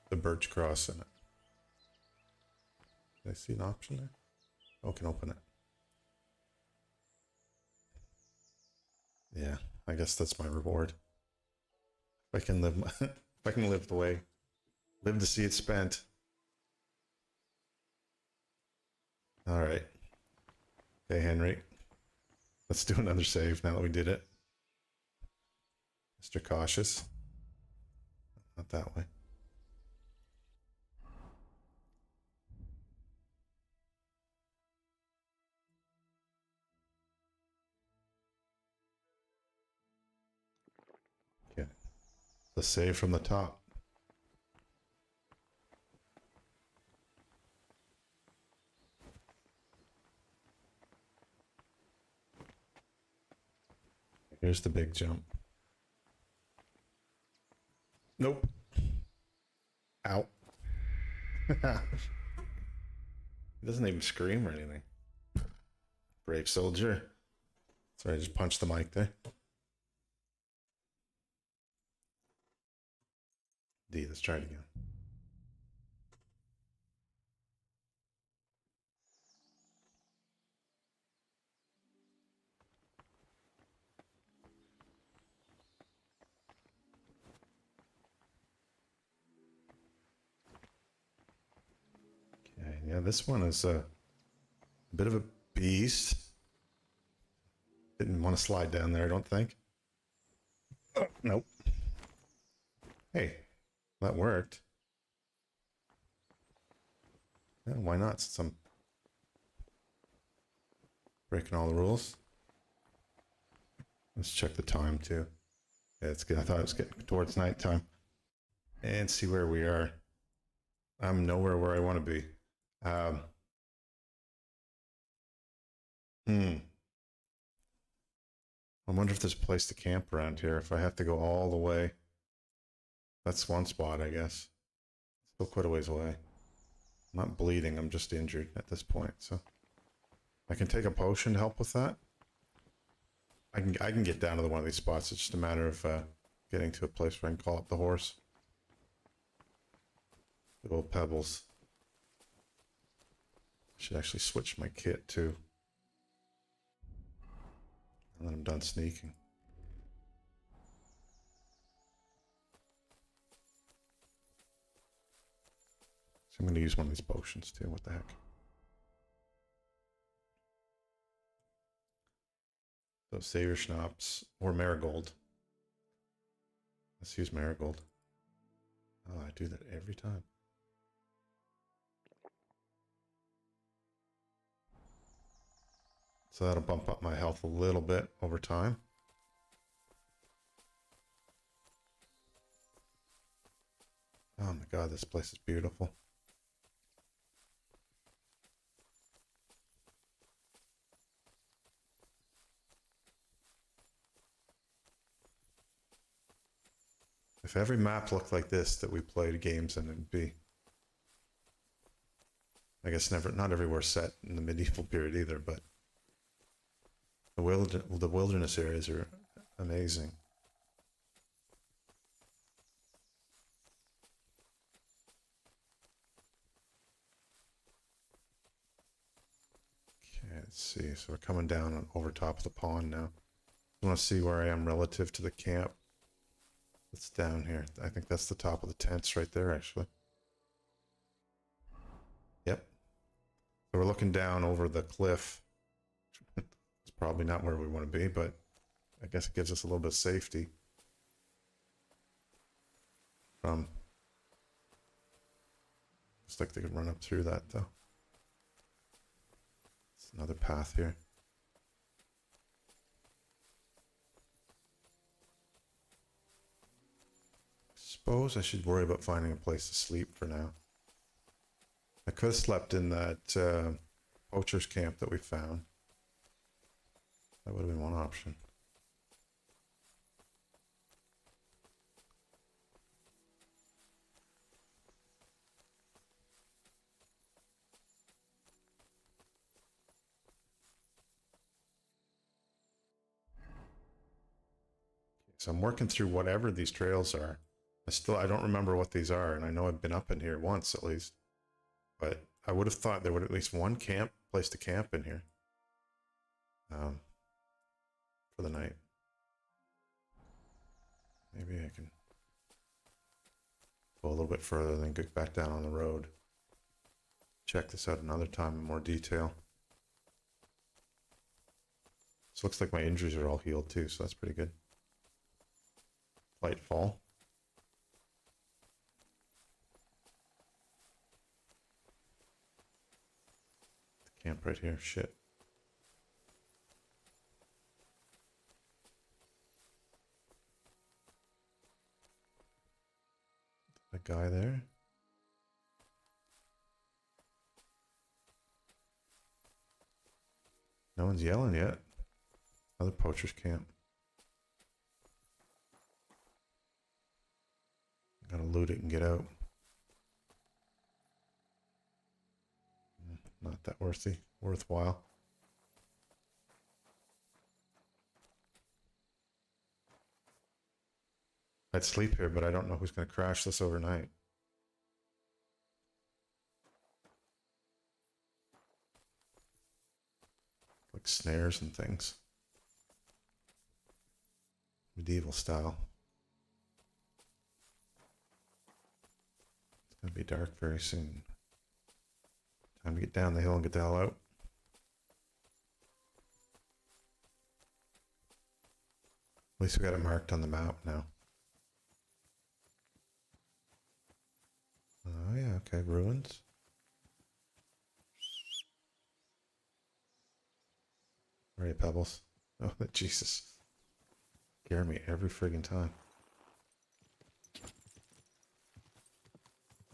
S1: The birch cross in it. Did I see an option there? Oh, I can open it. Yeah, I guess that's my reward. If I can live If I can live to see it spent. All right. Okay, Henry. Let's do another save now that we did it. Mr. Cautious. Not that way. Okay. The save from the top. Here's the big jump. Nope. Ow. He doesn't even scream or anything. Brave soldier. Sorry, I just punched the mic there. D, let's try it again. Okay, yeah, this one is a bit of a beast. Didn't want to slide down there, I don't think. Oh, nope. Hey, that worked. Yeah, why not? Since I'm breaking all the rules. Let's check the time too. Yeah, it's good. I thought it was getting towards nighttime. And see where we are. I'm nowhere where I want to be. I wonder if there's a place to camp around here. If I have to go all the way. That's one spot, I guess. Still quite a ways away. I'm not bleeding. I'm just injured at this point. So I can take a potion to help with that. I can get down to one of these spots. It's just a matter of getting to a place where I can call up the horse. Good old Pebbles. Should actually switch my kit too. And then I'm done sneaking. So I'm going to use one of these potions too. What the heck? So Savior Schnapps or Marigold. Let's use Marigold. Oh, I do that every time. So that'll bump up my health a little bit over time. Oh my god, this place is beautiful. If every map looked like this that we played games in, it'd be... I guess not everywhere set in the medieval period either, but the wilderness areas are amazing. Okay, let's see. So we're coming down over top of the pond now. I want to see where I am relative to the camp. It's down here. I think that's the top of the tents right there, actually. Yep. So we're looking down over the cliff. It's probably not where we want to be, but I guess it gives us a little bit of safety. Looks like they could run up through that, though. It's another path here. Suppose I should worry about finding a place to sleep for now. I could have slept in that poacher's camp that we found. That would have been one option. So I'm working through whatever these trails are. I don't remember what these are, and I know I've been up in here once at least. But I would have thought there would at least one place to camp in here. For the night. Maybe I can Go a little bit further, then get back down on the road. Check this out another time in more detail. This looks like my injuries are all healed too, so that's pretty good. Light fall. The camp right here, shit. A guy there. No one's yelling yet. Another poacher's camp. Gotta loot it and get out. Not that worthwhile. I'd sleep here, but I don't know who's gonna crash this overnight. Like snares and things. Medieval style. It's gonna be dark very soon. Time to get down the hill and get the hell out. At least we got it marked on the map now. Oh yeah, okay, ruins. Where are you, Pebbles? Oh, Jesus. Scare me every friggin' time.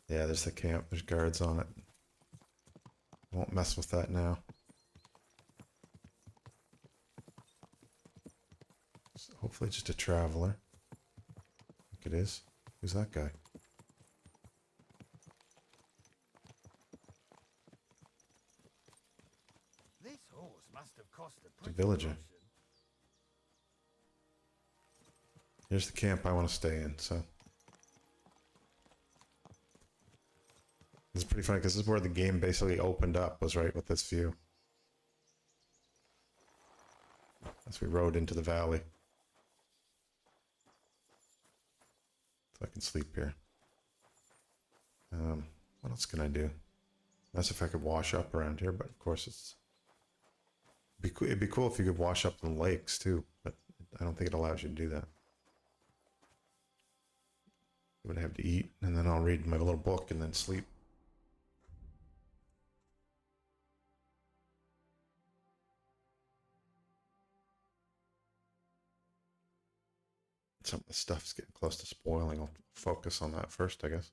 S1: Yeah, there's the camp. There's guards on it. Won't mess with that now. So hopefully just a traveler. I think it is. Who's that guy?
S3: This horse must have cost a
S1: It's a
S3: pretty
S1: villager.
S3: fortune.
S1: Here's the camp I want to stay in, so. This is pretty funny because this is where the game basically opened up, was right with this view. As we rode into the valley. So I can sleep here. What else can I do? That's if I could wash up around here, but of course it'd be cool if you could wash up in lakes too, but I don't think it allows you to do that. I would have to eat, and then I'll read my little book and then sleep. Some of the stuff's getting close to spoiling. I'll focus on that first, I guess.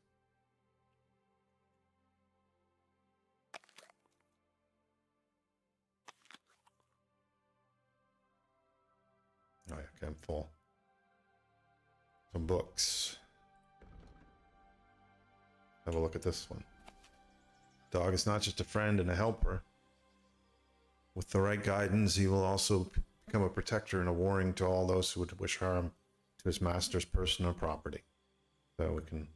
S1: Oh yeah, okay, I'm full. Some books. Have a look at this one. Dog is not just a friend and a helper. With the right guidance, he will also become a protector and a warning to all those who would wish harm to his master's person or property. So we can,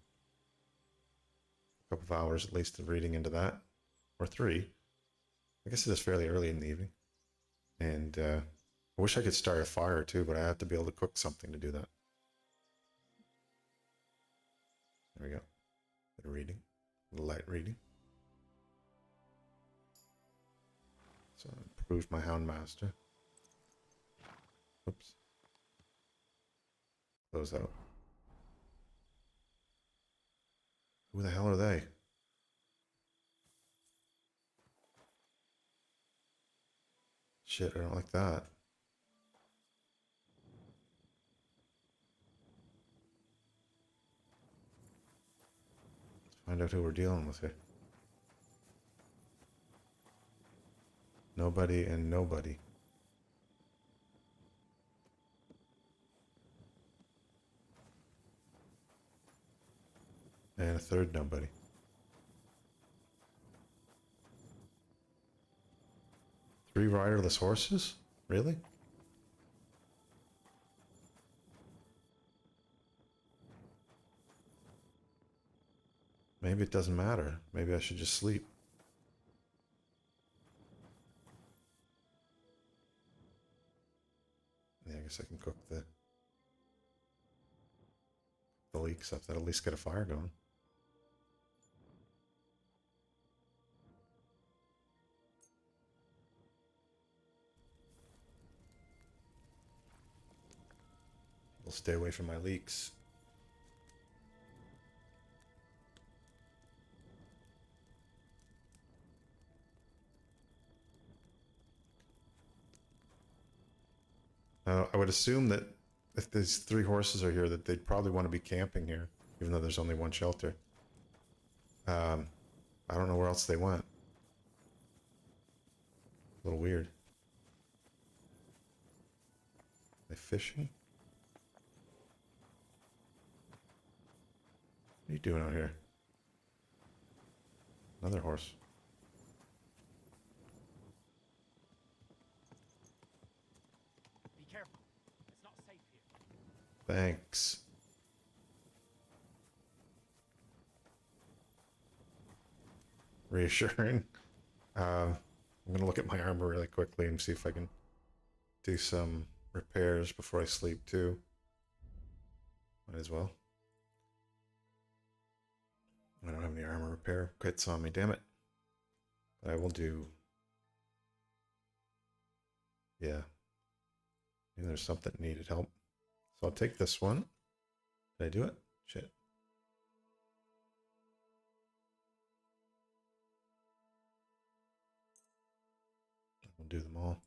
S1: a couple of hours at least of reading into that, or 3. I guess it is fairly early in the evening. And I wish I could start a fire too, but I have to be able to cook something to do that. There we go. Bit of reading, a little light reading. So I improved my Hound Master. Oops. Close out. Who the hell are they? Shit, I don't like that. Let's find out who we're dealing with here. Nobody and nobody. And a third nobody. Three riderless horses? Really? Maybe it doesn't matter. Maybe I should just sleep. Yeah, I guess I can cook the leeks up. That'll at least get a fire going. stay away from my leaks. I would assume that if these 3 horses are here, that they'd probably want to be camping here, even though there's only 1 shelter. I don't know where else they went. A little weird. They fishing? What are you doing out here? Another horse.
S5: Be careful. It's not safe here.
S1: Thanks. Reassuring. I'm gonna look at my armor really quickly and see if I can do some repairs before I sleep too. Might as well. I don't have any armor repair kits on me, damn it. But I will do. Yeah. Maybe there's something that needed help. So I'll take this one. Did I do it? Shit. I'll do them all.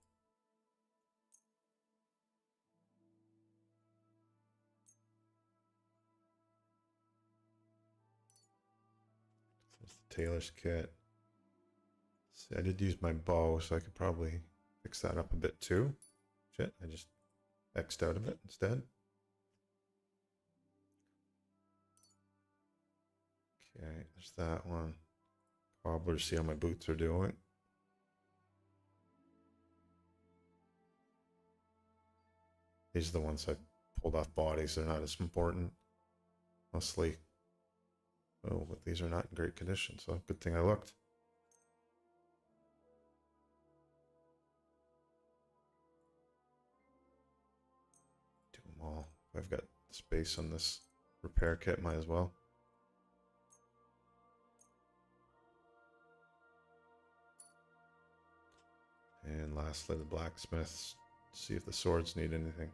S1: There's the tailor's kit. See, I did use my bow, so I could probably fix that up a bit too. Shit, I just X'd out of it instead. Okay, there's that one. Cobbler, see how my boots are doing. These are the ones I pulled off bodies. They're not as important. Mostly. Oh, but these are not in great condition, so good thing I looked. Do them all. If I've got space on this repair kit, might as well. And lastly, the blacksmiths. See if the swords need anything.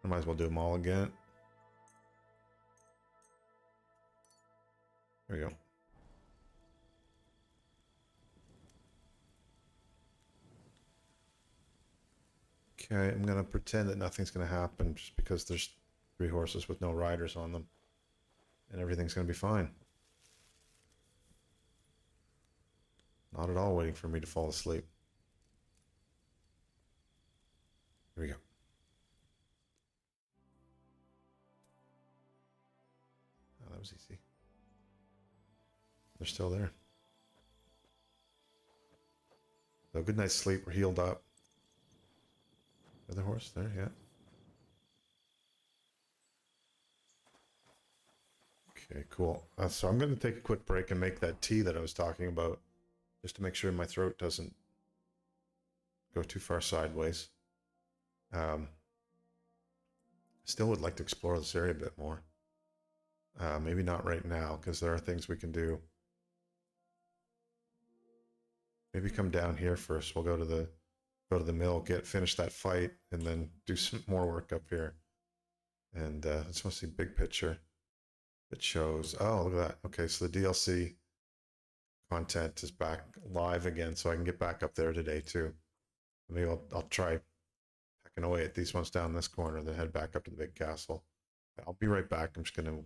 S1: I might as well do them all again. There we go. Okay, I'm gonna pretend that nothing's gonna happen just because there's 3 horses with no riders on them. And everything's gonna be fine. Not at all waiting for me to fall asleep. Here we go. Oh, that was easy. They're still there. So good night's sleep. We're healed up. Other horse there, yeah. Okay, cool. So I'm going to take a quick break and make that tea that I was talking about, just to make sure my throat doesn't go too far sideways. Still would like to explore this area a bit more. Maybe not right now, because there are things we can do. Maybe come down here first. We'll go to the mill, finish that fight, and then do some more work up here. And it's mostly big picture. It shows. Oh, look at that. Okay, so the DLC content is back live again, so I can get back up there today too. Maybe I'll try hacking away at these ones down this corner, then head back up to the big castle. I'll be right back. I'm just gonna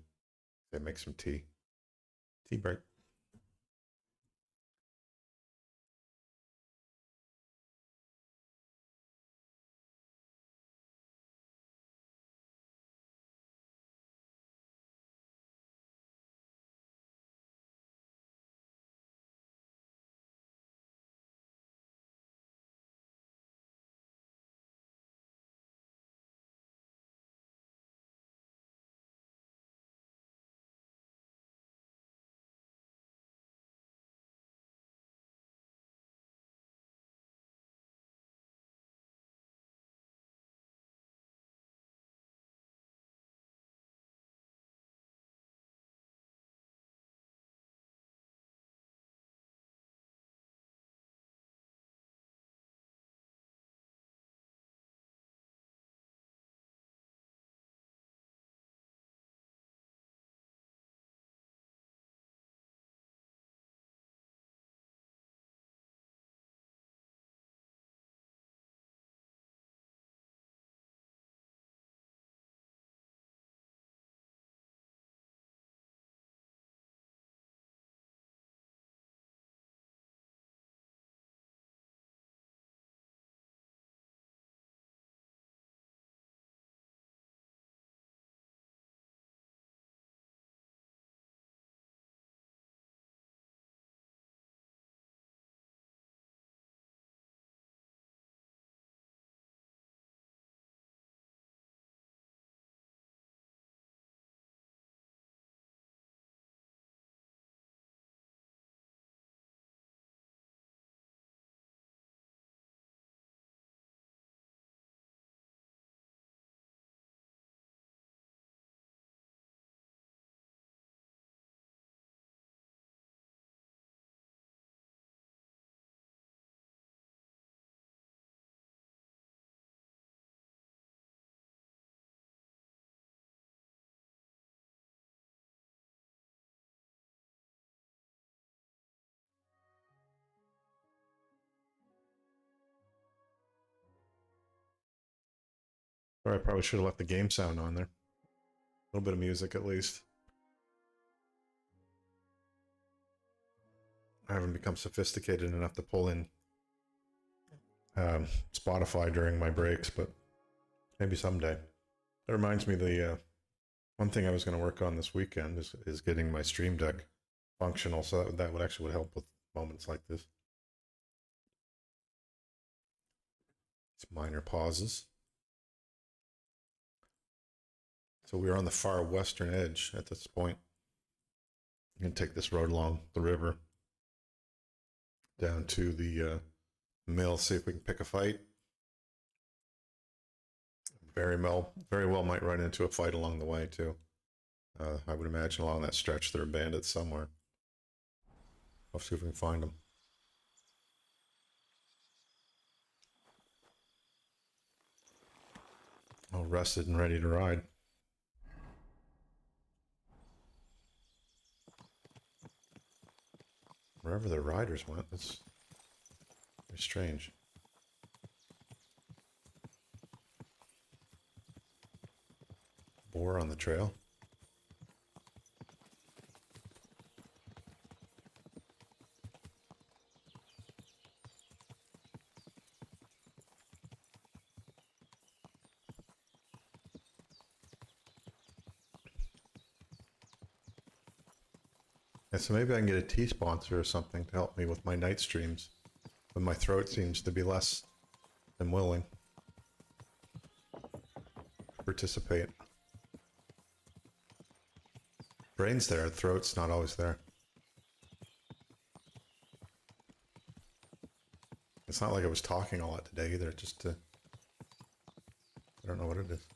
S1: make some tea. Tea break. Or I probably should have left the game sound on there. A little bit of music at least. I haven't become sophisticated enough to pull in Spotify during my breaks, but maybe someday. That reminds me, the one thing I was going to work on this weekend is getting my Stream Deck functional, so that would actually help with moments like this. It's minor pauses. So we're on the far western edge at this point. You can take this road along the river down to the mill, see if we can pick a fight. Very well might run into a fight along the way too. I would imagine along that stretch there are bandits somewhere. I'll see if we can find them. All rested and ready to ride. Wherever the riders went, that's very strange. Boar on the trail. Yeah, so maybe I can get a tea sponsor or something to help me with my night streams, when my throat seems to be less than willing to participate. Brain's there, throat's not always there. It's not like I was talking a lot today either, just I don't know what it is.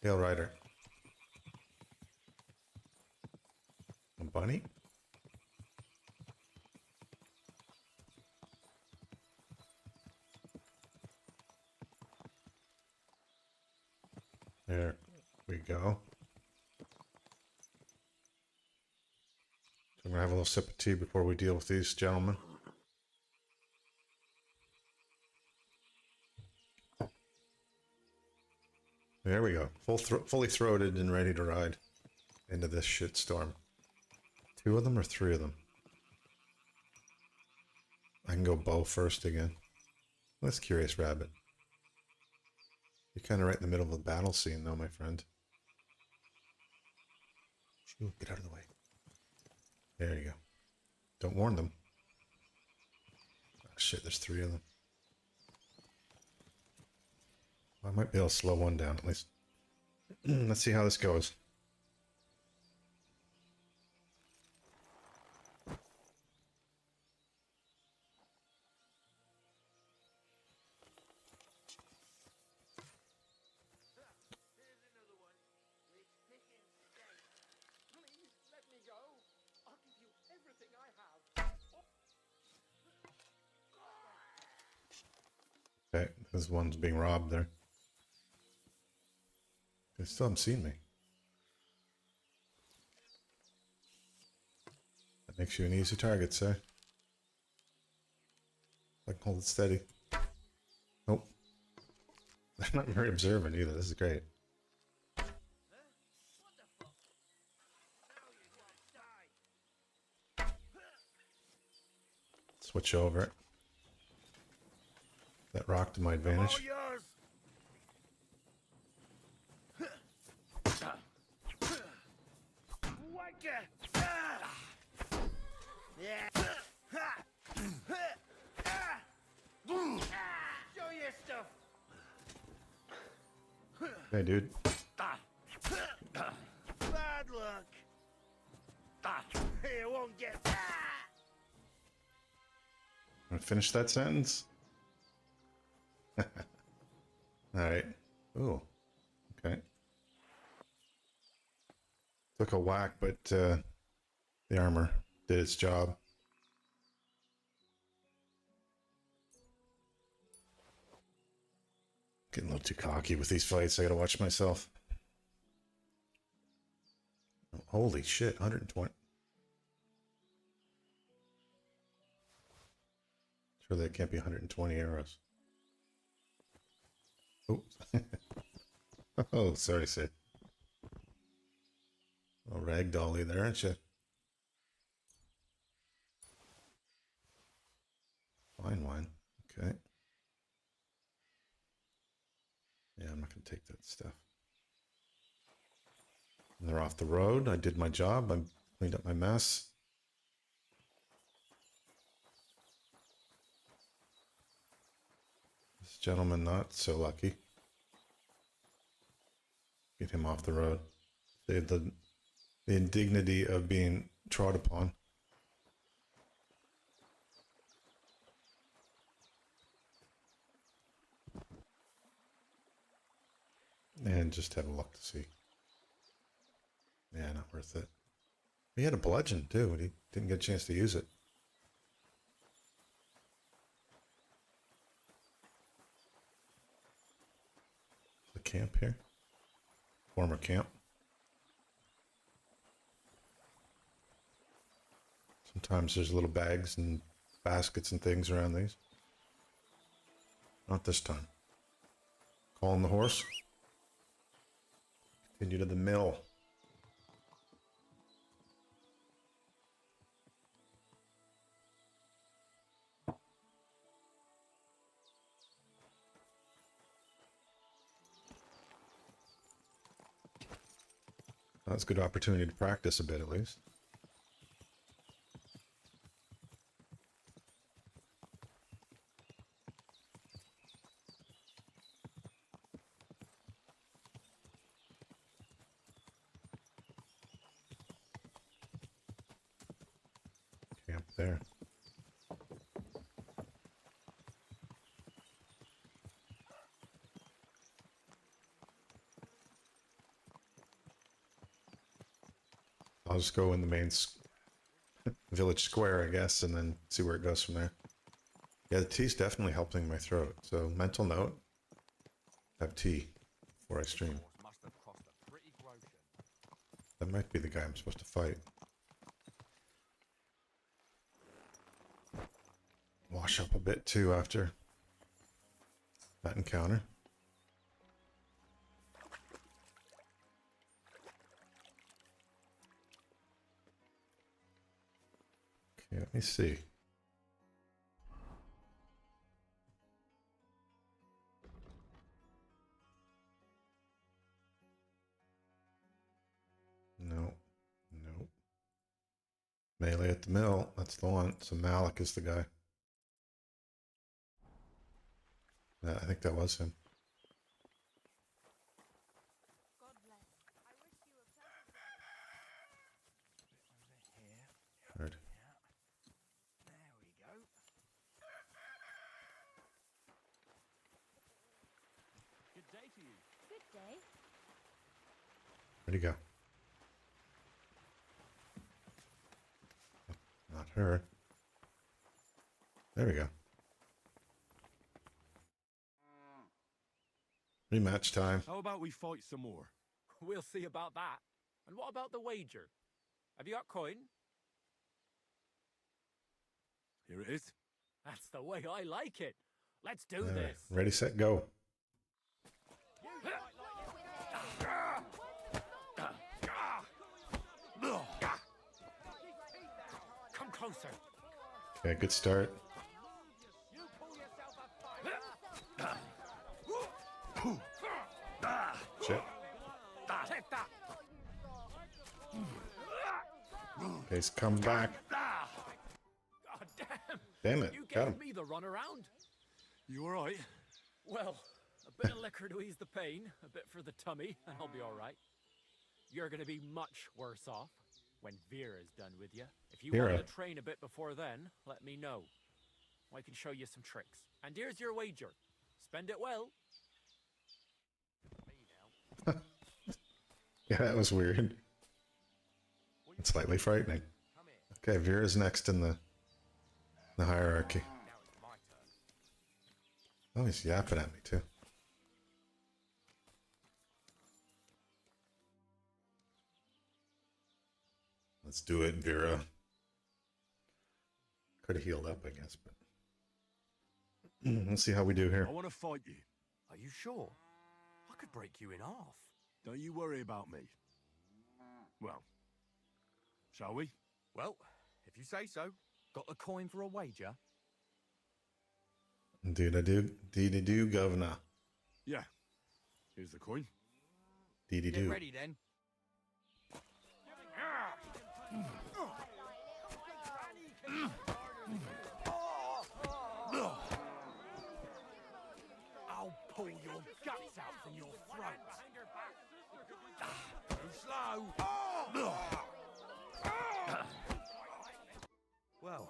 S1: Hail Rider. A bunny? There we go. So I'm gonna have a little sip of tea before we deal with these gentlemen. There we go. Fully throated and ready to ride into this shitstorm. 2 of them or 3 of them? I can go bow first again. That's Curious Rabbit. You're kind of right in the middle of the battle scene though, my friend. Shoo, get out of the way. There you go. Don't warn them. Oh, shit, there's 3 of them. I might be able to slow one down at least. Let's see how this goes. Okay, this one's being robbed there. They still haven't seen me. That makes you an easy target, sir. I can hold it steady. Nope. They're not very observant either. This is great. Switch over. That rock to my advantage. Hey, dude.
S3: Bad luck. You won't get.
S1: Want to finish that sentence? All right. Ooh. Okay. Took a whack, but the armor did its job. Getting a little too cocky with these fights. I gotta watch myself. Oh, holy shit, 120. Surely it can't be 120 arrows. Oh, oh, sorry, sir. Oh, ragdolly there, aren't you? Fine wine. Okay. Yeah, I'm not gonna take that stuff. And they're off the road. I did my job. I cleaned up my mess. This gentleman not so lucky. Get him off the road. Save the indignity of being trod upon. And just have a look to see. Yeah, not worth it. He had a bludgeon too, and he didn't get a chance to use it. The camp here? Former camp. Sometimes there's little bags and baskets and things around these. Not this time. Calling the horse. Continue to the mill. That's a good opportunity to practice a bit at least. Camp there. I'll just go in the main village square, I guess, and then see where it goes from there. Yeah, the tea's definitely helping my throat. So, mental note, have tea before I stream.
S5: Must have cost a pretty groschen.
S1: That might be the guy I'm supposed to fight. Wash up a bit too after that encounter. Okay, let me see. No, no. Melee at the mill, that's the one. So Malik is the guy. Yeah, I think that was him.
S4: God bless. I wish you a pleasant
S5: Here.
S1: Heard.
S5: There we go. Good day to you.
S4: good day.
S1: Where'd he go? Not her. There we go. Rematch time.
S2: How about we fight some more?
S5: We'll see about that. And what about the wager? Have you got coin?
S2: Here it is.
S5: That's the way I like it. Let's do
S1: Alright,
S5: this.
S1: ready, set, go.
S5: Come closer.
S1: Okay, good start.
S5: You pull yourself up.
S1: Shit.
S5: Take that.
S1: Okay, he's come back.
S5: God damn.
S1: Damn it,
S5: You
S1: got
S5: gave
S1: him.
S5: me the runaround.
S2: You alright?
S5: Well, a bit of liquor to ease the pain, a bit for the tummy, and I'll be all right. You're going to be much worse off when Vera's done with you. If you
S1: Vera.
S5: want to train a bit before then, let me know. I can show you some tricks. And here's your wager. Spend it well. Me now.
S1: Yeah, that was weird. It's slightly frightening.
S5: Come here.
S1: Okay, Vera's next in the hierarchy.
S5: Now it's my turn.
S1: Oh, he's yapping at me too. Let's do it, Vera. Could have healed up, I guess, but let's see how we do here.
S2: I want to fight you.
S6: Are you sure? I could break you in half.
S2: Don't you worry about me. Well, shall we?
S6: Well, if you say so. Got the coin for a wager?
S1: Indeed, I do. Indeed, I do, Governor.
S2: Yeah. Here's the coin.
S1: Indeed, I
S6: Get
S1: do.
S6: ready then. I'll pull your guts out from your throat. Too slow. Well,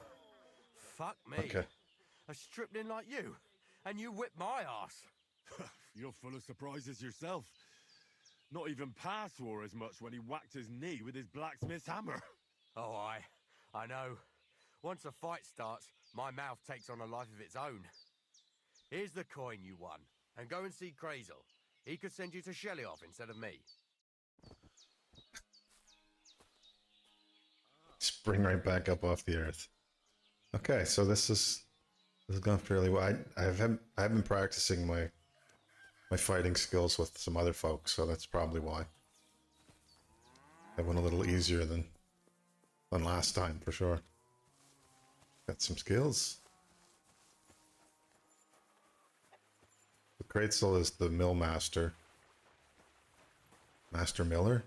S6: fuck me.
S1: Okay.
S6: A stripling like you, and you whip my ass.
S2: You're full of surprises yourself. Not even Pa swore as much when he whacked his knee with his blacksmith's hammer.
S6: Oh, I know. Once a fight starts, my mouth takes on a life of its own. Here's the coin you won, and go and see Crazel. He could send you to Shelly-off instead of me.
S1: Spring right back up off the earth. Okay, so this is gone fairly well. I've been practicing my fighting skills with some other folks, so that's probably why. That went a little easier than last time for sure. Got some skills. The Kratzel is the mill master. Master Miller?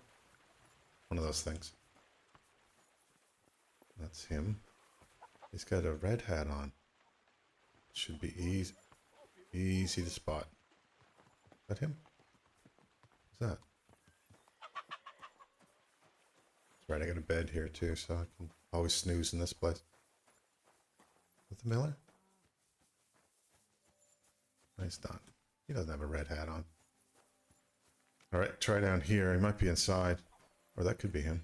S1: One of those things. That's him. He's got a red hat on. Should be easy to spot. Is that him? What's that? That's right, I got a bed here too, so I can always snooze in this place. With the Miller? Nice done. He doesn't have a red hat on. Alright, try down here. He might be inside. Or that could be him.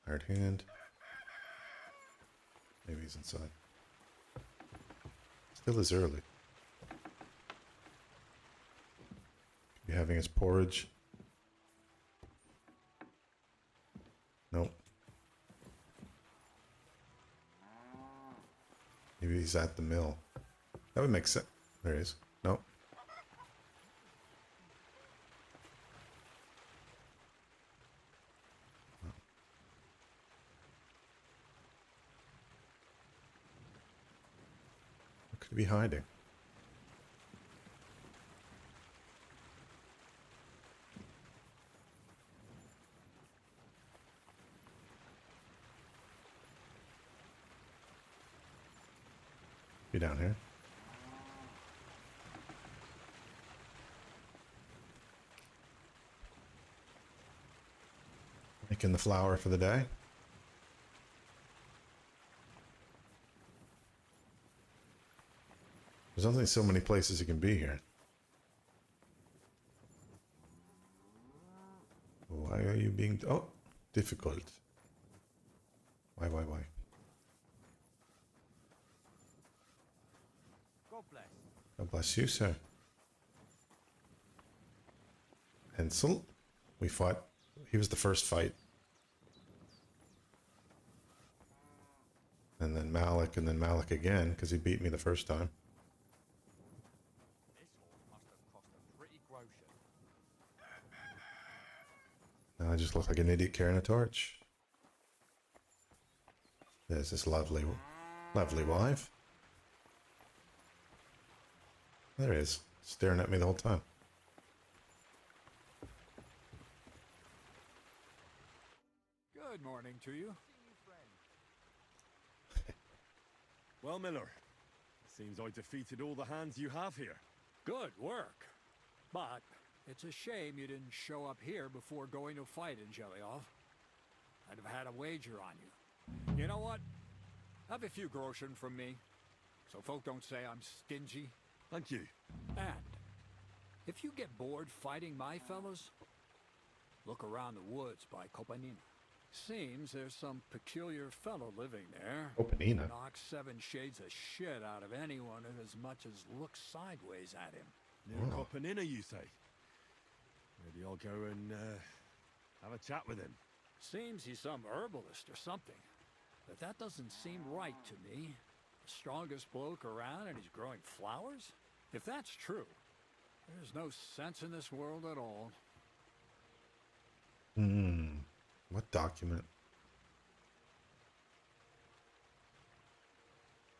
S1: Hard hand. Maybe he's inside. Still is early. Could be having his porridge. Nope. Maybe he's at the mill. That would make sense. There he is. Nope. Where could he be hiding? Be down here. Making the flour for the day. There's only so many places you can be here. Why are you being... Oh, difficult. Why?
S6: God bless.
S1: God bless you, sir. Hensel. We fought. He was the first fight. And then Malik again, because he beat me the first time.
S6: This horse must have cost a pretty groschen.
S1: Now I just look like an idiot carrying a torch. There's this lovely wife. There he is, staring at me the whole time.
S7: Good morning to you.
S2: Well, Miller, seems I defeated all the hands you have here.
S7: Good work. But it's a shame you didn't show up here before going to fight in Jelioff. I'd have had a wager on you. You know what? Have a few groschen from me, so folk don't say I'm stingy.
S2: Thank you.
S7: And if you get bored fighting my fellows, look around the woods by Kopanina. Seems there's some peculiar fellow living there.
S1: Kopanina?
S7: Knocks 7 shades of shit out of anyone who as much as looks sideways at him.
S2: Near Kopanina, you say? Maybe I'll go and have a chat with him.
S7: Seems he's some herbalist or something. But that doesn't seem right to me. The strongest bloke around and he's growing flowers? If that's true, there's no sense in this world at all.
S1: What document?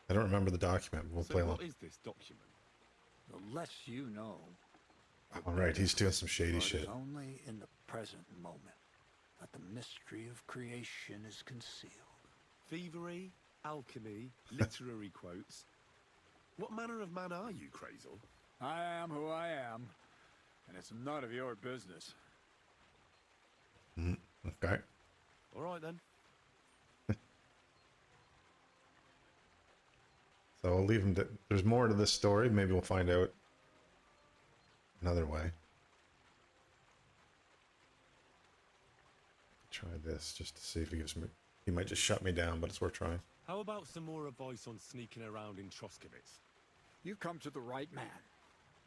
S1: I don't remember the document. We'll play
S2: So
S1: along.
S2: what is this document?
S7: The less you know.
S1: All right, he's doing some shady
S7: But
S1: shit.
S7: it's only in the present moment that the mystery of creation is concealed.
S2: Thievery, alchemy, literary quotes. What manner of man are you, Crazel?
S7: I am who I am, and it's none of your business.
S1: Okay.
S2: All right then.
S1: So I'll leave him to. There's more to this story. Maybe we'll find out another way. Try this just to see if he gives me. He might just shut me down, but it's worth trying.
S2: How about some more advice on sneaking around in Troskowitz?
S7: You've come to the right man.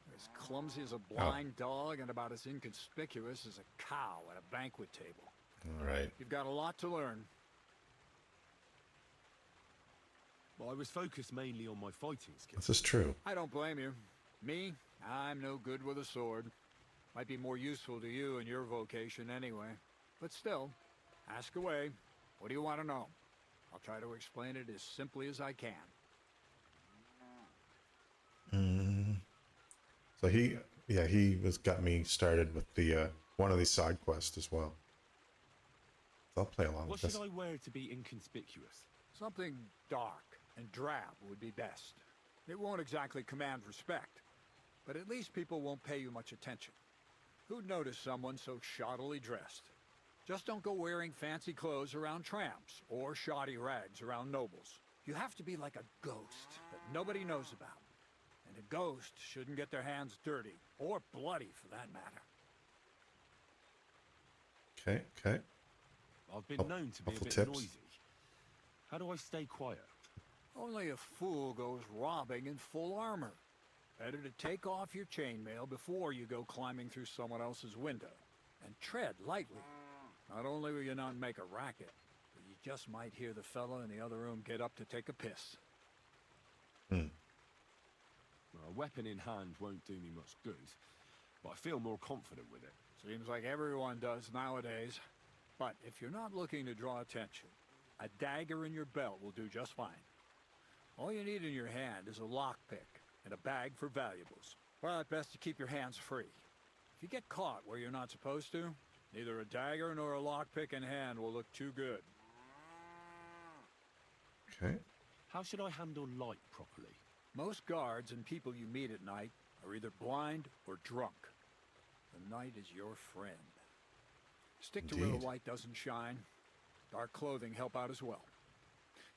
S7: You're as clumsy as a blind dog and about as inconspicuous as a cow at a banquet table.
S1: All right.
S7: You've got a lot to learn.
S2: Well, I was focused mainly on my fighting skills.
S1: This is true.
S7: I don't blame you. Me, I'm no good with a sword. Might be more useful to you in your vocation anyway. But still, ask away. What do you want to know? I'll try to explain it as simply as I can.
S1: So he got me started with the one of these side quests as well. So I'll play along
S2: What
S1: with this.
S2: should I wear to be inconspicuous?
S7: Something dark and drab would be best. It won't exactly command respect, but at least people won't pay you much attention. Who'd notice someone so shoddily dressed? Just don't go wearing fancy clothes around tramps or shoddy rags around nobles. You have to be like a ghost that nobody knows about. And a ghost shouldn't get their hands dirty, or bloody for that matter.
S1: Okay, okay.
S2: I've been known to be a
S1: helpful
S2: bit
S1: tips.
S2: noisy. How do I stay quiet?
S7: Only a fool goes robbing in full armor. Better to take off your chainmail before you go climbing through someone else's window. And tread lightly. Not only will you not make a racket, but you just might hear the fella in the other room get up to take a piss.
S2: Well, a weapon in hand won't do me much good, but I feel more confident with it.
S7: Seems like everyone does nowadays. But if you're not looking to draw attention, a dagger in your belt will do just fine. All you need in your hand is a lockpick and a bag for valuables. But best to keep your hands free. If you get caught where you're not supposed to, neither a dagger nor a lockpick in hand will look too good.
S1: Okay.
S2: How should I handle light properly?
S7: Most guards and people you meet at night are either blind or drunk. The night is your friend. Stick to where the
S1: Indeed.
S7: light doesn't shine. Dark clothing help out as well.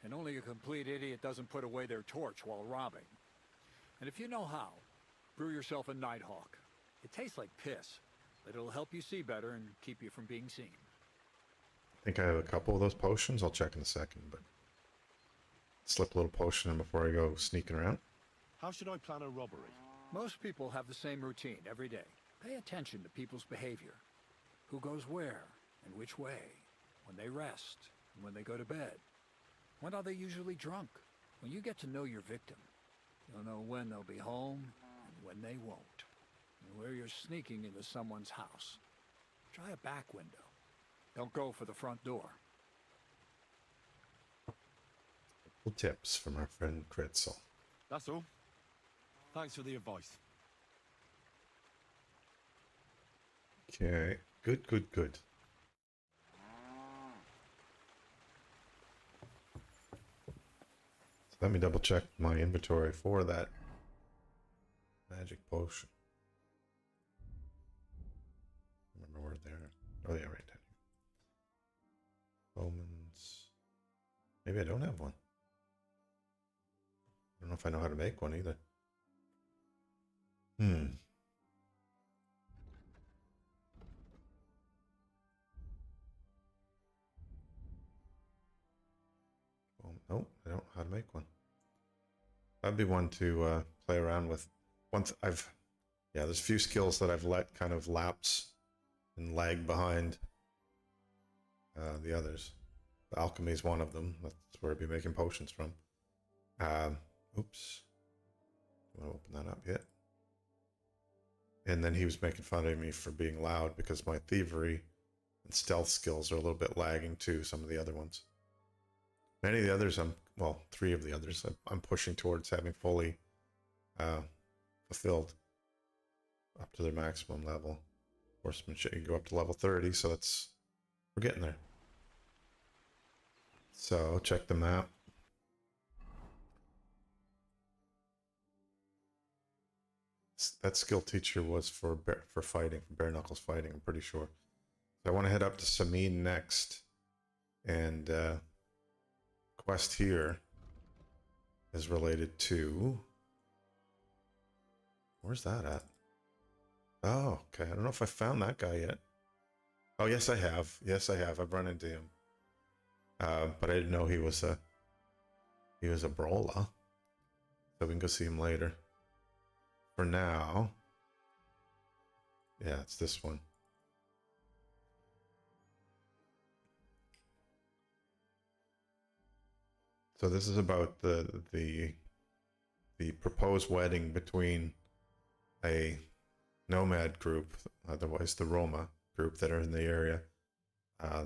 S7: And only a complete idiot doesn't put away their torch while robbing. And if you know how, brew yourself a Nighthawk. It tastes like piss, but it'll help you see better and keep you from being seen.
S1: I think I have a couple of those potions. I'll check in a second, but slip a little potion in before I go sneaking around.
S2: How should I plan a robbery?
S7: Most people have the same routine every day. Pay attention to people's behavior. Who goes where and which way, when they rest and when they go to bed. When are they usually drunk? When you get to know your victim, you'll know when they'll be home and when they won't. And where you're sneaking into someone's house. Try a back window. Don't go for the front door.
S1: Little tips from our friend Kritzel.
S2: That's all. Thanks for the advice.
S1: Okay. Good, good, good. So let me double check my inventory for that magic potion. Remember where they're. Oh yeah, right down here. Bowman's. Maybe I don't have one. I don't know if I know how to make one either. Well, nope, I don't know how to make one. That'd be one to play around with. Once there's a few skills that I've let kind of lapse and lag behind the others. Alchemy is one of them. That's where I'd be making potions from. Oops. Don't want to open that up yet. And then he was making fun of me for being loud because my thievery and stealth skills are a little bit lagging too, some of the other ones. Many of the others, well, 3 of the others, I'm pushing towards having fully fulfilled up to their maximum level. Horsemanship, you can go up to level 30, so we're getting there. So check the map. That skill teacher was for fighting, for bare knuckles fighting, I'm pretty sure. So I want to head up to Samin next, and quest here is related to, where's that at? Oh, okay. I don't know if I found that guy yet. Oh, yes, I have. Yes, I have. I've run into him. But I didn't know he was a brawler. So we can go see him later. For now, yeah, it's this one. So this is about the proposed wedding between a nomad group, otherwise the Roma group that are in the area.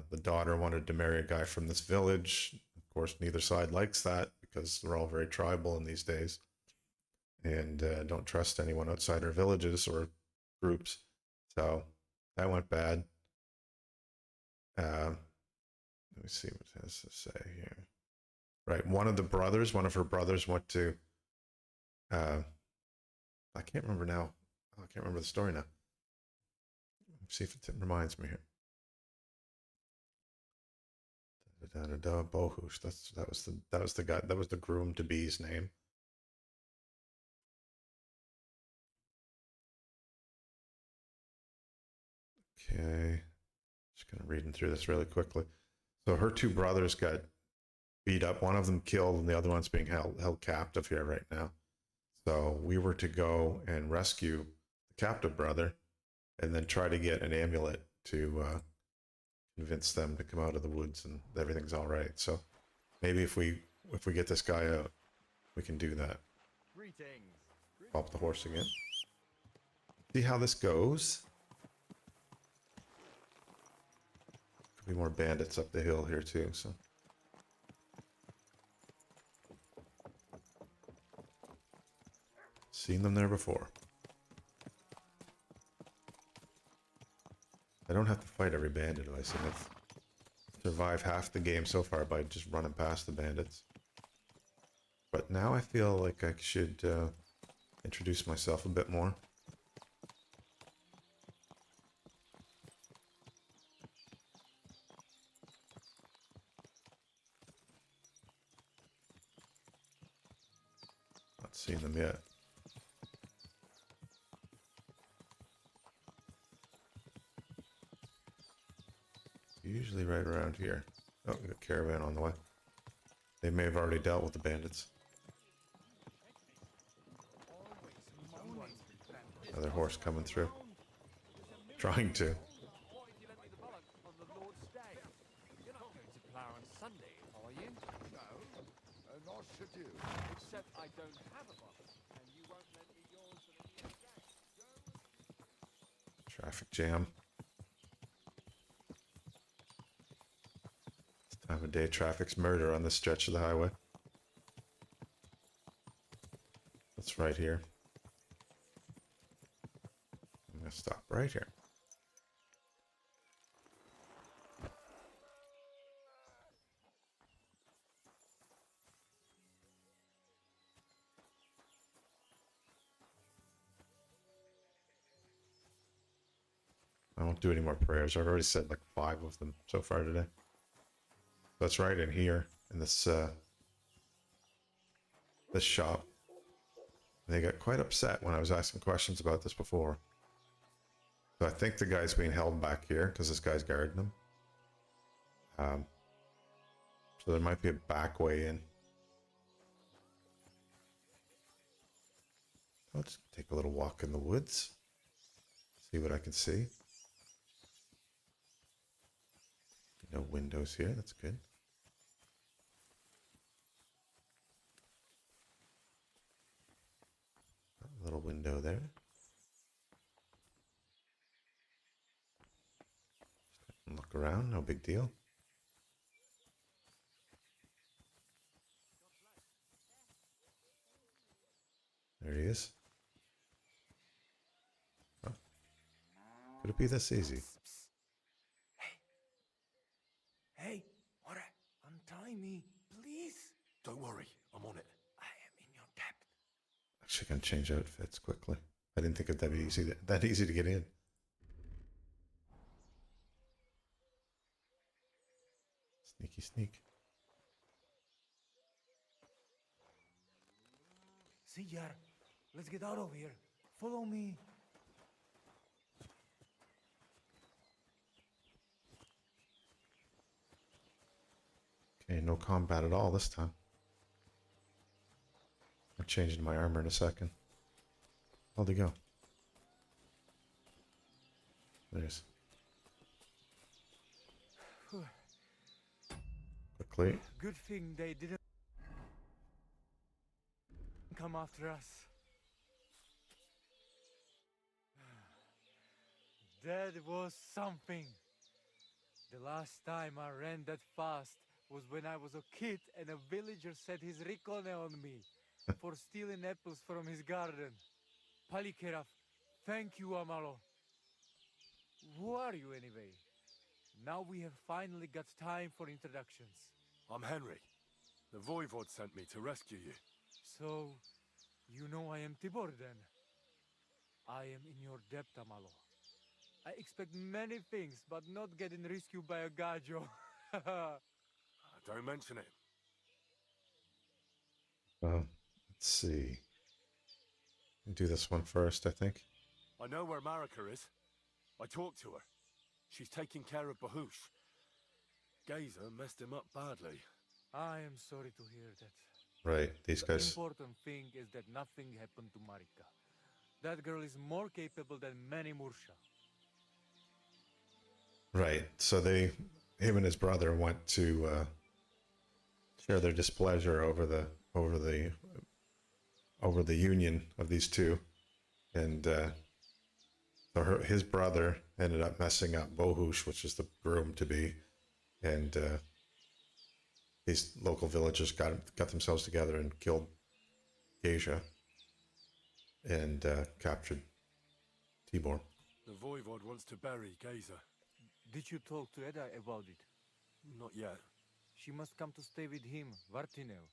S1: The daughter wanted to marry a guy from this village. Of course, neither side likes that because they're all very tribal in these days and don't trust anyone outside their villages or groups. So that went bad. Let me see what it has to say here. Right, one of her brothers went to, I can't remember now. I can't remember the story now. Let's see if it reminds me here. Bohush. That was the guy. That was the groom to be's name. Okay, just kind of reading through this really quickly. So her 2 brothers got beat up. One of them killed, and the other one's being held captive here right now. So we were to go and rescue the captive brother, and then try to get an amulet to convince them to come out of the woods and everything's all right. So maybe if we get this guy out, we can do that.
S6: Greetings.
S1: Pop the horse again. See how this goes. Could be more bandits up the hill here too. So. Seen them there before. I don't have to fight every bandit. I think I've survived half the game so far by just running past the bandits. But now I feel like I should introduce myself a bit more. Not seen them yet. Usually right around here. Oh, we got a caravan on the way. They may have already dealt with the bandits. Another horse coming through. Trying to.
S5: You're not going to plough on Sunday, are you?
S3: No, nor should you.
S5: Except I don't have a bottle, and you won't lend me yours for the next day.
S1: Traffic jam. This time of day, traffic's murder on this stretch of the highway. That's right here. I'm gonna stop right here. I won't do any more prayers. I've already said like 5 of them so far today. That's right in here, in this this shop. They got quite upset when I was asking questions about this before. So I think the guy's being held back here because this guy's guarding him. So there might be a back way in. Let's take a little walk in the woods. See what I can see. No windows here, that's good. window there. Look around, no big deal. There he is. Oh. Could it be this easy?
S6: Hey, what? Untie me, please.
S2: Don't worry, I'm on it.
S6: I am in your debt.
S1: Actually, gonna change outfits quickly. I didn't think it'd be easy. That easy to get in. Sneaky sneak.
S6: Sijar, let's get out of here. Follow me.
S1: Okay, no combat at all this time. I'm changing my armor in a second. Where'd he go? There's. Quickly.
S6: Good thing they didn't come after us. That was something. The last time I ran that fast was when I was a kid and a villager set his ricone on me for stealing apples from his garden. Palikeraf, thank you, Amalo. Who are you anyway? Now we have finally got time for introductions.
S2: I'm Henry. The Voivod sent me to rescue you.
S6: So, you know I am Tibor then? I am in your debt, Amalo. I expect many things, but not getting rescued by a gajo.
S2: Don't mention it.
S1: Let's see. Do this one first, I think.
S2: I know where Marika is. I talked to her. She's taking care of Bahush. Gazer messed him up badly.
S6: I am sorry to hear that.
S1: Right, these
S6: The
S1: guys.
S6: important thing is that nothing happened to Marika. That girl is more capable than many Mursha.
S1: Right, so him and his brother went to share their displeasure over the union of these two, and so his brother ended up messing up Bohush, which is the groom to be, and these local villagers got themselves together and killed Geisha and captured Tibor.
S2: The Voivod wants to bury Gazer.
S6: Did you talk to Edda about it?
S2: Not yet.
S6: She must come to stay with him, Vartinel.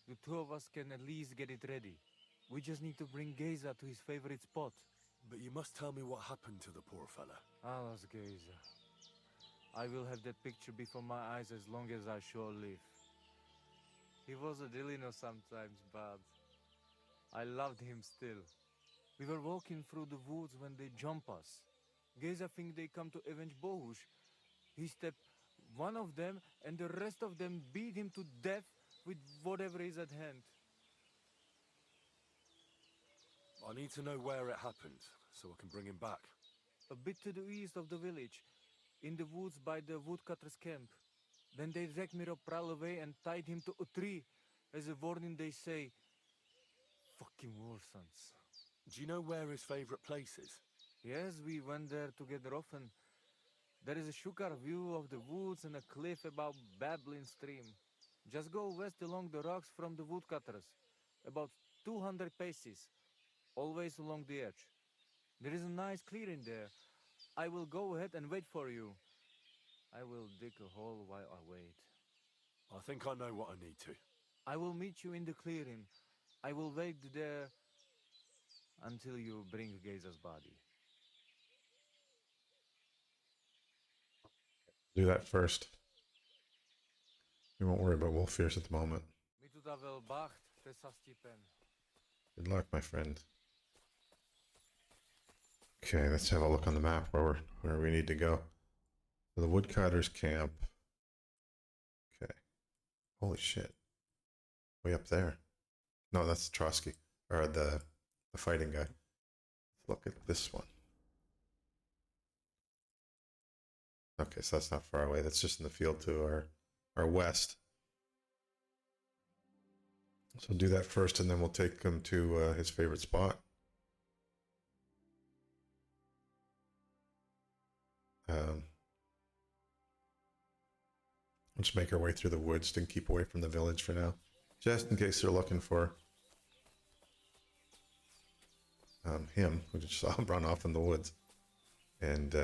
S6: The two of us can at least get it ready. We just need to bring Geza to his favorite spot.
S2: But you must tell me what happened to the poor fella.
S6: Alas, Geza. I will have that picture before my eyes as long as I shall live. He was a Delino sometimes, but I loved him still. We were walking through the woods when they jump us. Geza think they come to avenge Bohush. He stepped one of them, and the rest of them beat him to death with whatever is at hand.
S2: I need to know where it happened, so I can bring him back.
S6: A bit to the east of the village, in the woods by the woodcutter's camp. Then they dragged Miropral away and tied him to a tree. As a warning, they say, fucking war sons.
S2: Do you know where his favorite place is?
S6: Yes, we went there together often. There is a Shukar view of the woods and a cliff above Babbling Stream. Just go west along the rocks from the woodcutters. About 200 paces. Always along the edge. There is a nice clearing there. I will go ahead and wait for you. I will dig a hole while I wait.
S2: I think I know what I need to.
S6: I will meet you in the clearing. I will wait there until you bring Geza's body.
S1: Do that first. We won't worry about Wolfears at the moment. Good luck, my friend. Okay, let's have a look on the map where we need to go. So the woodcutters camp. Okay. Holy shit. Way up there. No, that's Trotsky. Or the fighting guy. Let's look at this one. Okay, so that's not far away. That's just in the field to our west. So do that first, and then we'll take him to his favorite spot. Let's make our way through the woods and keep away from the village for now, just in case they're looking for him. We just saw him run off in the woods, and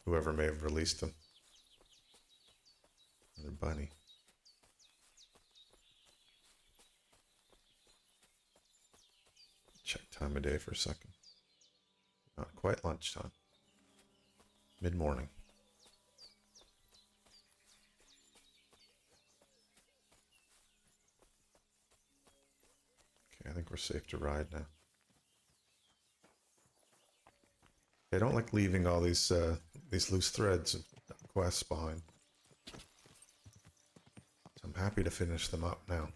S1: whoever may have released him. Another bunny. Check time of day for a second. Not quite lunchtime. Mid-morning. Okay, I think we're safe to ride now. I don't like leaving all these loose threads of quests behind. So I'm happy to finish them up now.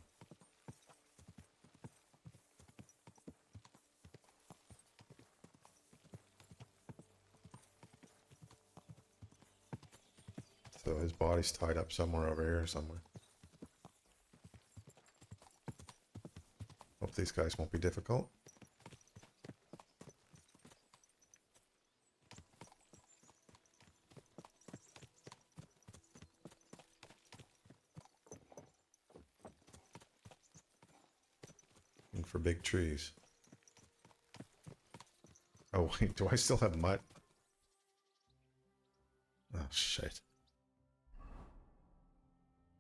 S1: So his body's tied up somewhere over here somewhere. Hope these guys won't be difficult. Looking for big trees. Oh wait, do I still have mud? Oh shit.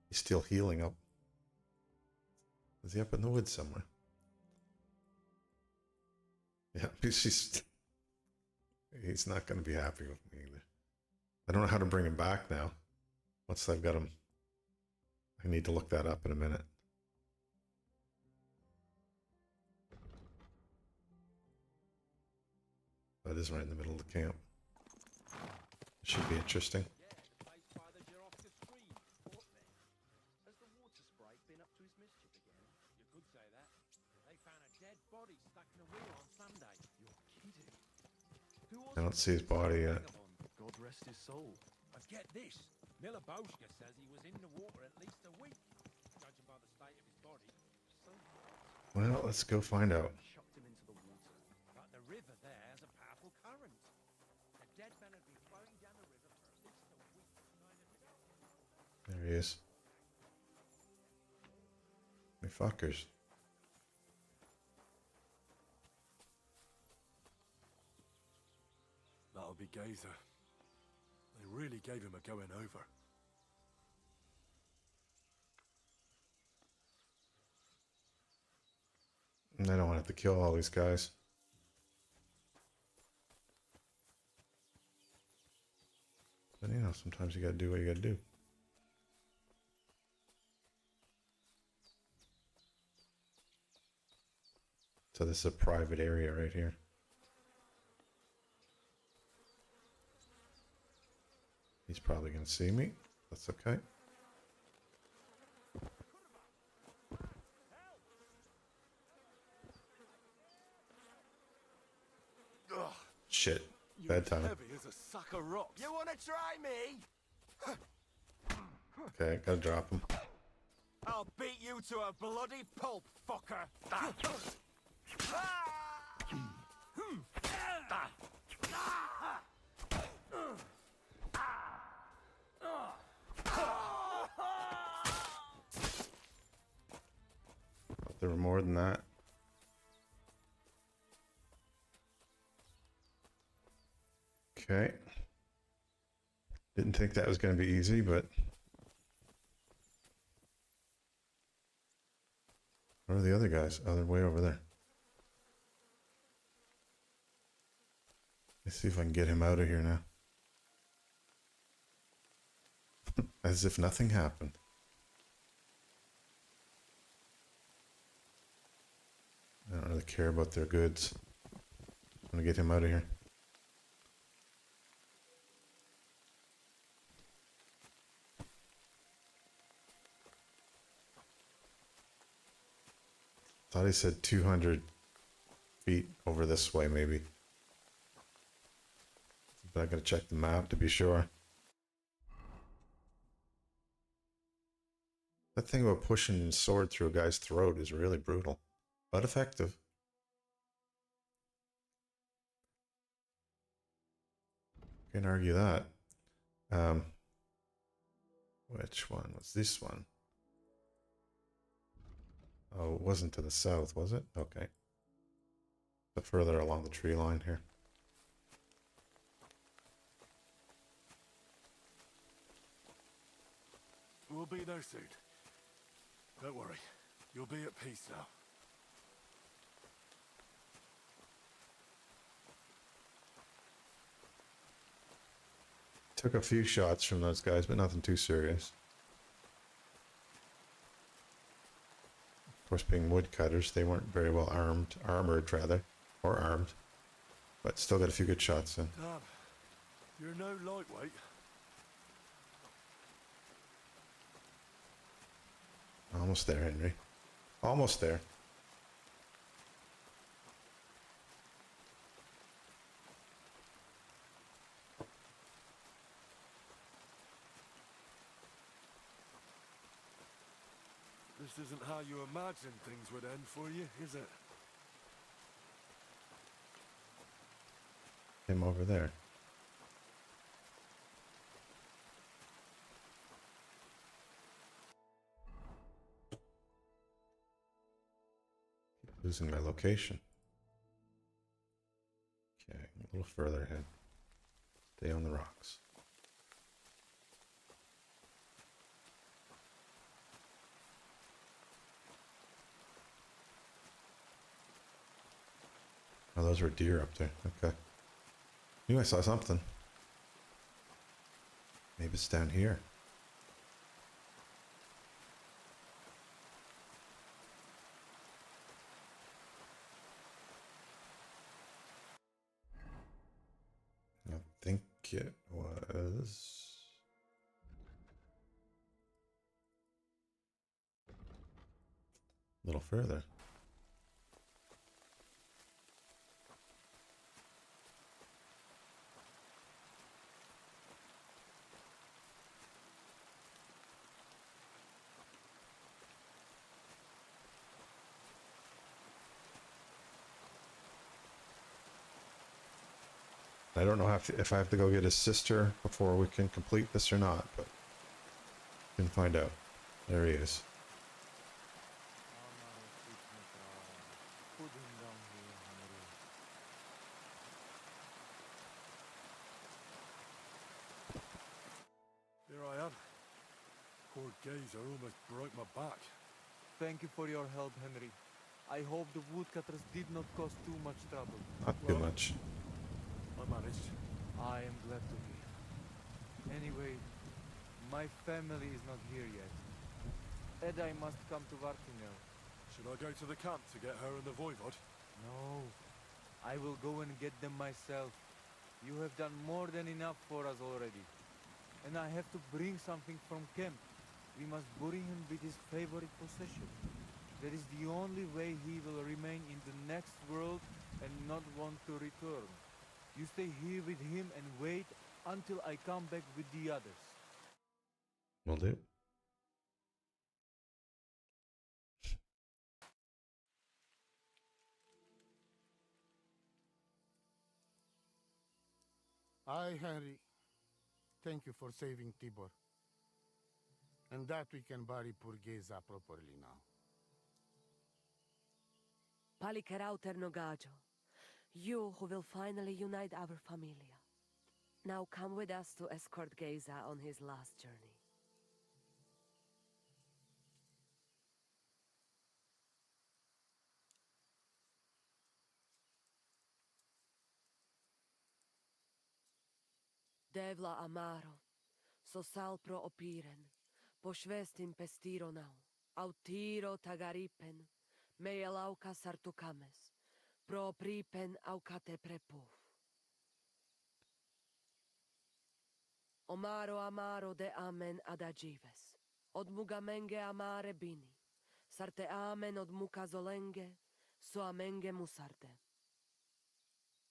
S1: He's still healing up. Is he up in the woods somewhere? Yeah, he's not going to be happy with me either. I don't know how to bring him back now. Once I've got him, I need to look that up in a minute. That is right in the middle of the camp. It should be interesting. I don't see his body yet.
S6: God rest his soul.
S5: But get this, Milaboshka says he was in the water at least a week, judging by the state of his body. So
S1: Well, let's go find out.
S5: shocked him into the water. But the river there has a powerful current. The dead man had been flowing down the river for at least a week.
S1: There he is. Me fuckers.
S2: That'll be Gazer. They really gave him a going over.
S1: And I don't want to have to kill all these guys. But you know, sometimes you gotta do what you gotta do. So this is a private area right here. He's probably gonna see me. That's okay. Shit. Bad time.
S3: Heavy as a sack of rocks.
S6: You wanna try me?
S1: Okay, gotta drop him.
S3: I'll beat you to a bloody pulp, fucker.
S1: There were more than that. Okay. Didn't think that was going to be easy, but... Where are the other guys? Oh, they're way over there. Let's see if I can get him out of here now. As if nothing happened. I don't really care about their goods. I'm gonna get him out of here. Thought he said 200 feet over this way, maybe. But I gotta check the map to be sure. That thing about pushing a sword through a guy's throat is really brutal, but effective. Can't argue that. Which one was this one? Oh, it wasn't to the south, was it? Okay. So further along the tree line here.
S2: We'll be there soon. Don't worry. You'll be at peace now.
S1: Took a few shots from those guys, but nothing too serious. Of course, being woodcutters, they weren't very well armored rather, or armed. But still got a few good shots in.
S2: Damn. You're no lightweight.
S1: Almost there, Henry. Almost there.
S2: This isn't how you imagined things would end for you, is it?
S1: Him over there. Keep losing my location. Okay, a little further ahead. Stay on the rocks. Oh, those were deer up there. Okay. Knew I saw something. Maybe it's down here. I think it was... a little further. I don't know if I have to go get his sister before we can complete this or not, but we can find out. There he is.
S2: Here I am. Poor Gazer almost broke my back.
S8: Thank you for your help, Henry. I hope the woodcutters did not cause too much trouble.
S1: Not too much.
S2: I managed.
S8: I am glad to hear. Anyway, my family is not here yet. Edai must come to Vartinel.
S2: Should I go to the camp to get her and the Voivod?
S8: No, I will go and get them myself. You have done more than enough for us already. And I have to bring something from camp. We must bury him with his favorite possession. That is the only way he will remain in the next world and not want to return. You stay here with him and wait until I come back with the others.
S1: Will do.
S9: Aye, Henry. Thank you for saving Tibor. And that we can bury poor Geza properly now.
S10: Palikerauter Nogajo, you who will finally unite our familia. Now come with us to escort Geza on his last journey. Devla amaro, so sal pro opiren, pošvestin pestironau, autiro tagaripen, mejelauka sartukames, pro pripen aukate prepuf. Omaro amaro de amen adagives, od mugamenge amare bini, sarte amen od mukazolenge, so amenge musarte.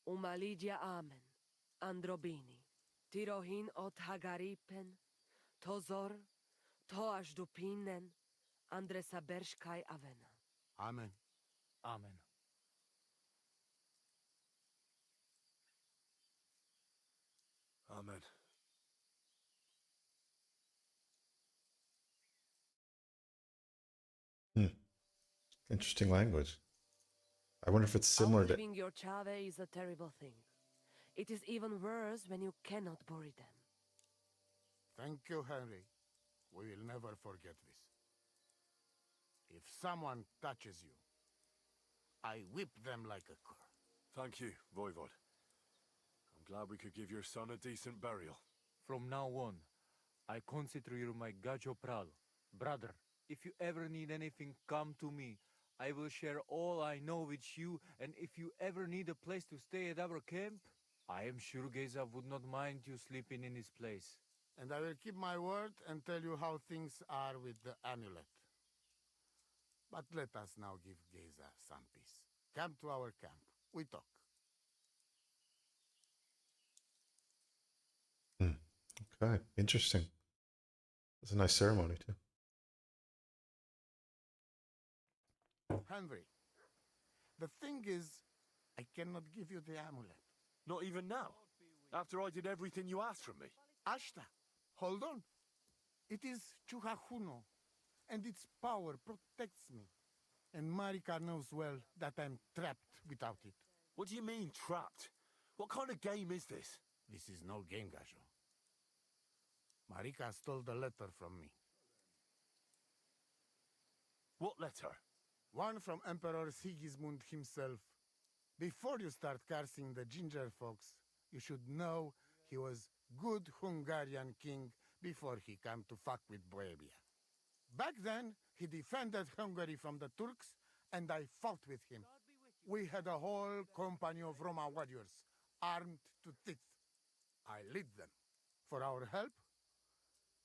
S10: Umalidia amen, androbini. Tirohin od Hagaripen, Tozor, Toash Dupinen, Andresa Bershkai Avena.
S9: Amen.
S8: Amen.
S2: Amen.
S1: Interesting language. I wonder if it's similar to.
S10: Outliving your Chave is a terrible thing. It is even worse when you cannot bury them.
S9: Thank you, Henry. We will never forget this. If someone touches you, I whip them like a cur.
S2: Thank you, Voivod. I'm glad we could give your son a decent burial.
S8: From now on, I consider you my Gajo Pral. Brother, if you ever need anything, come to me. I will share all I know with you, and if you ever need a place to stay at our camp, I am sure Geza would not mind you sleeping in his place.
S9: And I will keep my word and tell you how things are with the amulet. But let us now give Geza some peace. Come to our camp. We talk.
S1: Okay, interesting. It's a nice ceremony too.
S9: Henry, the thing is, I cannot give you the amulet.
S2: Not even now? After I did everything you asked from me?
S9: Ashta, hold on. It is Chuhajuno, and its power protects me. And Marika knows well that I'm trapped without it.
S2: What do you mean, trapped? What kind of game is this?
S9: This is no game, Gajo. Marika stole the letter from me.
S2: What letter?
S9: One from Emperor Sigismund himself. Before you start cursing the ginger folks, you should know he was good Hungarian king before he came to fuck with Bohemia. Back then, he defended Hungary from the Turks, and I fought with him. We had a whole company of Roma warriors, armed to teeth. I lead them. For our help,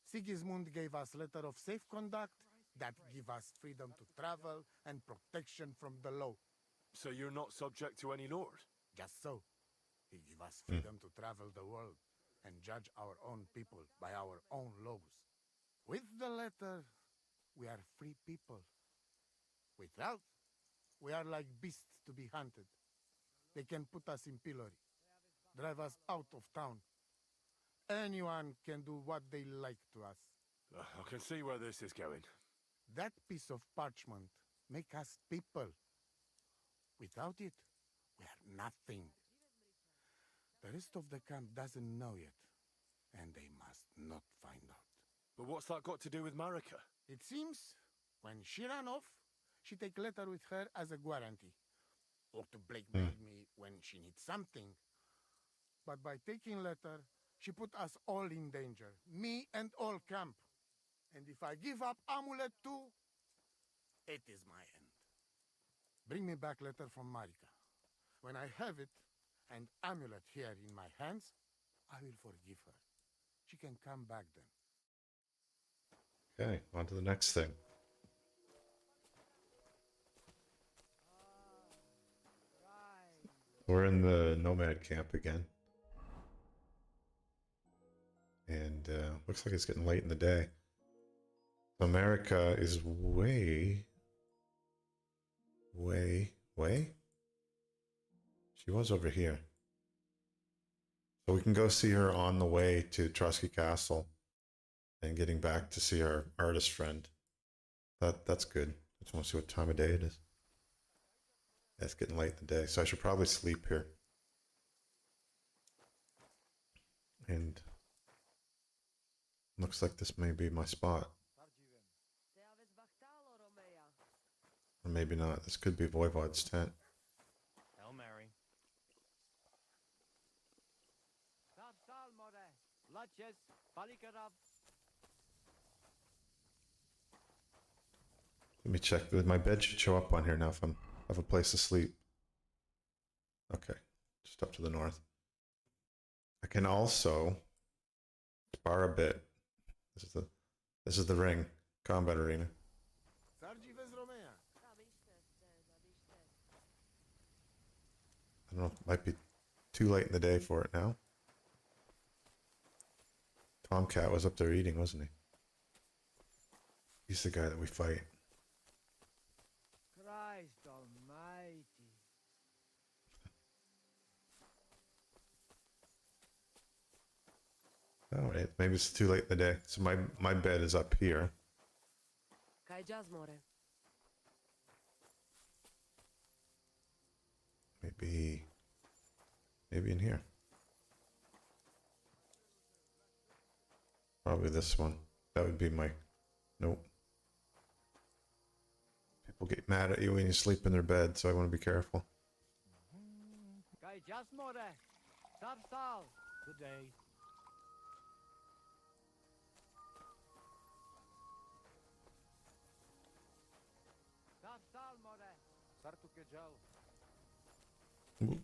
S9: Sigismund gave us letter of safe conduct that give us freedom to travel and protection from the law.
S2: So you're not subject to any lord?
S9: Just so. He give us freedom to travel the world and judge our own people by our own laws. With the letter, we are free people. Without, we are like beasts to be hunted. They can put us in pillory, drive us out of town. Anyone can do what they like to us.
S2: I can see where this is going.
S9: That piece of parchment make us people. Without it, we are nothing. The rest of the camp doesn't know yet, and they must not find out.
S2: But what's that got to do with Marika?
S9: It seems when she ran off, she take letter with her as a guarantee, or to blackmail me when she needs something. But by taking letter, she put us all in danger, me and all camp. And if I give up amulet too, it is my end. Bring me back letter from Marika. When I have it, and amulet here in my hands, I will forgive her. She can come back then.
S1: Okay, on to the next thing. We're in the nomad camp again. And looks like it's getting late in the day. America is way. She was over here. So we can go see her on the way to Trotsky Castle and getting back to see our artist friend. That's good. I just want to see what time of day it is. Yeah, it's getting late in the day, so I should probably sleep here. And looks like this may be my spot. Or maybe not. This could be Voivod's tent.
S5: Hail Mary.
S1: Let me check. My bed should show up on here now if I have a place to sleep. Okay, just up to the north. I can also spar a bit. This is the ring, combat arena. I don't know, it might be too late in the day for it now. Tomcat was up there eating, wasn't he? He's the guy that we fight.
S8: Christ almighty.
S1: Alright, maybe it's too late in the day. So my bed is up here. Maybe in here. Probably this one. That would be my... Nope. People get mad at you when you sleep in their bed, so I want to be careful.
S6: Good day.
S1: Ooh.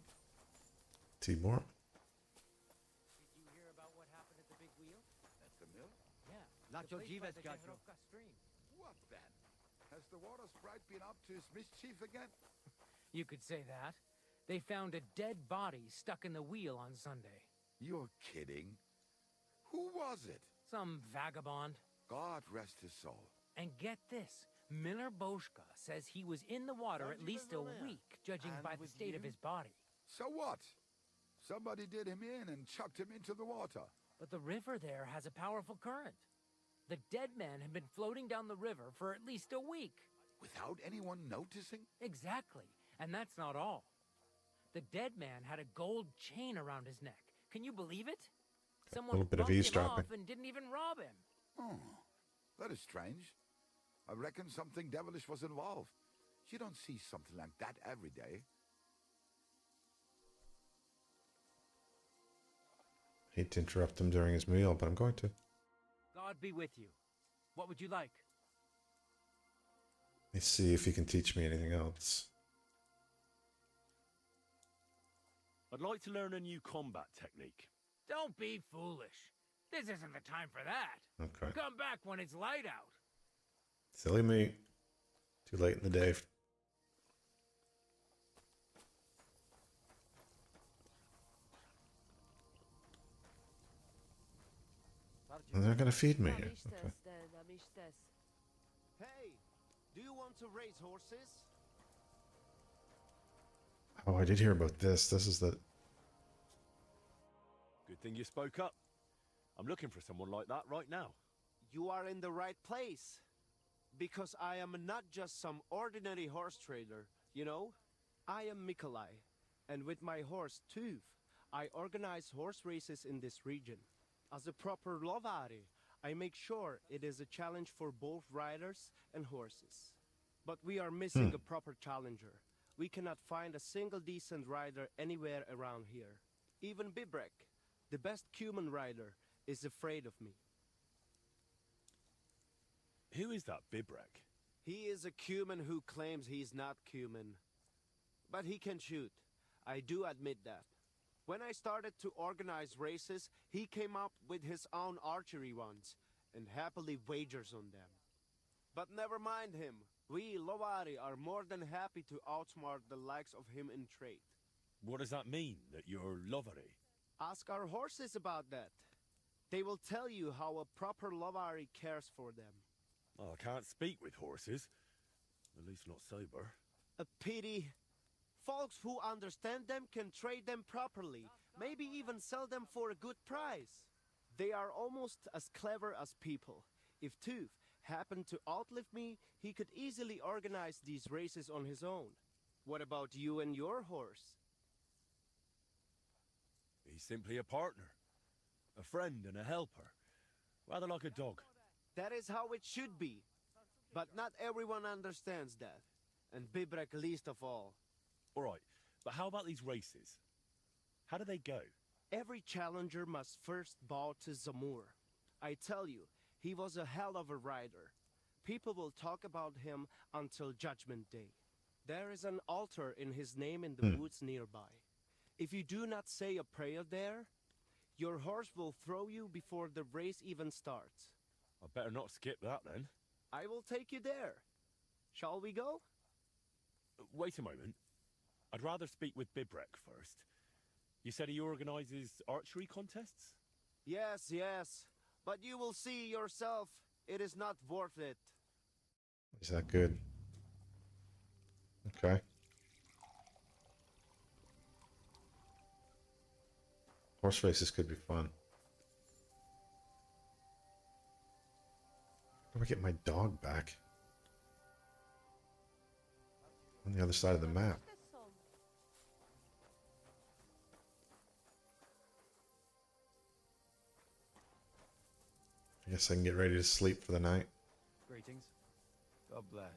S1: Tibor.
S5: Did you hear about what happened at the big wheel?
S6: At the mill?
S5: Yeah.
S6: Nacho Jiva's got you.
S5: Stream.
S3: What then? Has the water sprite been up to his mischief again?
S5: You could say that. They found a dead body stuck in the wheel on Sunday.
S3: You're kidding. Who was it?
S5: Some vagabond.
S3: God rest his soul.
S5: And get this, Miller Boschka says he was in the water at least a week, judging by the state of his body.
S3: So what? Somebody did him in and chucked him into the water.
S5: But the river there has a powerful current. The dead man had been floating down the river for at least a week.
S3: Without anyone noticing?
S5: Exactly. And that's not all. The dead man had a gold chain around his neck. Can you believe it? Someone
S1: little bit of
S5: bumped him
S1: eavesdropping.
S5: off and didn't even rob him.
S3: Oh, that is strange. I reckon something devilish was involved. You don't see something like that every day.
S1: Hate to interrupt him during his meal, but I'm going to.
S5: God be with you. What would you like?
S1: Let's see if he can teach me anything else.
S11: I'd like to learn a new combat technique.
S5: Don't be foolish. This isn't the time for that.
S1: Okay.
S5: Come back when it's light out.
S1: Silly me. Too late in the day. And they're gonna feed me here. Okay.
S12: Hey, do you want to raise horses?
S1: Oh, I did hear about this. This is the...
S11: Good thing you spoke up. I'm looking for someone like that right now.
S12: You are in the right place. Because I am not just some ordinary horse trader, you know? I am Mikolai, and with my horse Tuv, I organize horse races in this region. As a proper lovari, I make sure it is a challenge for both riders and horses. But we are missing a proper challenger. We cannot find a single decent rider anywhere around here. Even Bibrek, the best Cuman rider, is afraid of me.
S11: Who is that Bibrek?
S12: He is a Cuman who claims he's not Cuman. But he can shoot. I do admit that. When I started to organize races, he came up with his own archery ones, and happily wagers on them. But never mind him. We, Lovari, are more than happy to outsmart the likes of him in trade.
S11: What does that mean, that you're Lovari?
S12: Ask our horses about that. They will tell you how a proper Lovari cares for them.
S11: Oh, I can't speak with horses. At least not sober.
S12: A pity. Folks who understand them can trade them properly, maybe even sell them for a good price. They are almost as clever as people. If Tuv happened to outlive me, he could easily organize these races on his own. What about you and your horse?
S11: He's simply a partner. A friend and a helper. Rather like a dog.
S12: That is how it should be. But not everyone understands that. And Bibrek least of all.
S11: All right, but how about these races? How do they go?
S12: Every challenger must first bow to Zamur. I tell you, he was a hell of a rider. People will talk about him until Judgment Day. There is an altar in his name in the woods nearby. If you do not say a prayer there, your horse will throw you before the race even starts.
S11: I better not skip that then.
S12: I will take you there. Shall we go?
S11: Wait a moment. I'd rather speak with Bibrek first. You said he organizes archery contests?
S12: Yes, yes. But you will see yourself, it is not worth it.
S1: Is that good? Okay. Horse races could be fun. How do I get my dog back? On the other side of the map. I guess I can get ready to sleep for the night.
S12: Greetings. God bless.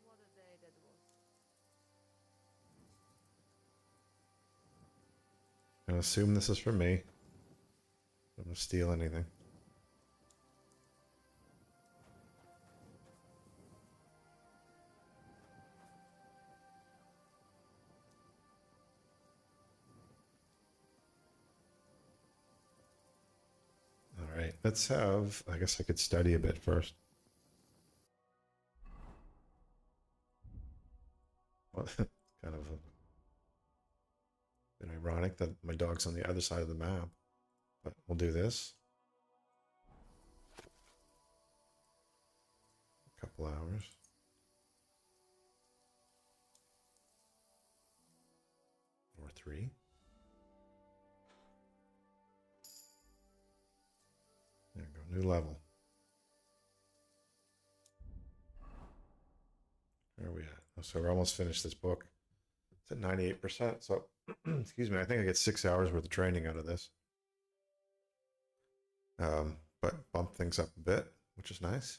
S10: What a day that was.
S1: I assume this is for me. I'm gonna steal anything. All right, let's have. I guess I could study a bit first. Well, kind of a bit ironic that my dog's on the other side of the map, but we'll do this. A couple hours. Or 3. There we go, new level. Where are we at? Oh, so we're almost finished this book. It's at 98%. So, excuse me, I think I get 6 hours worth of training out of this. But bump things up a bit, which is nice.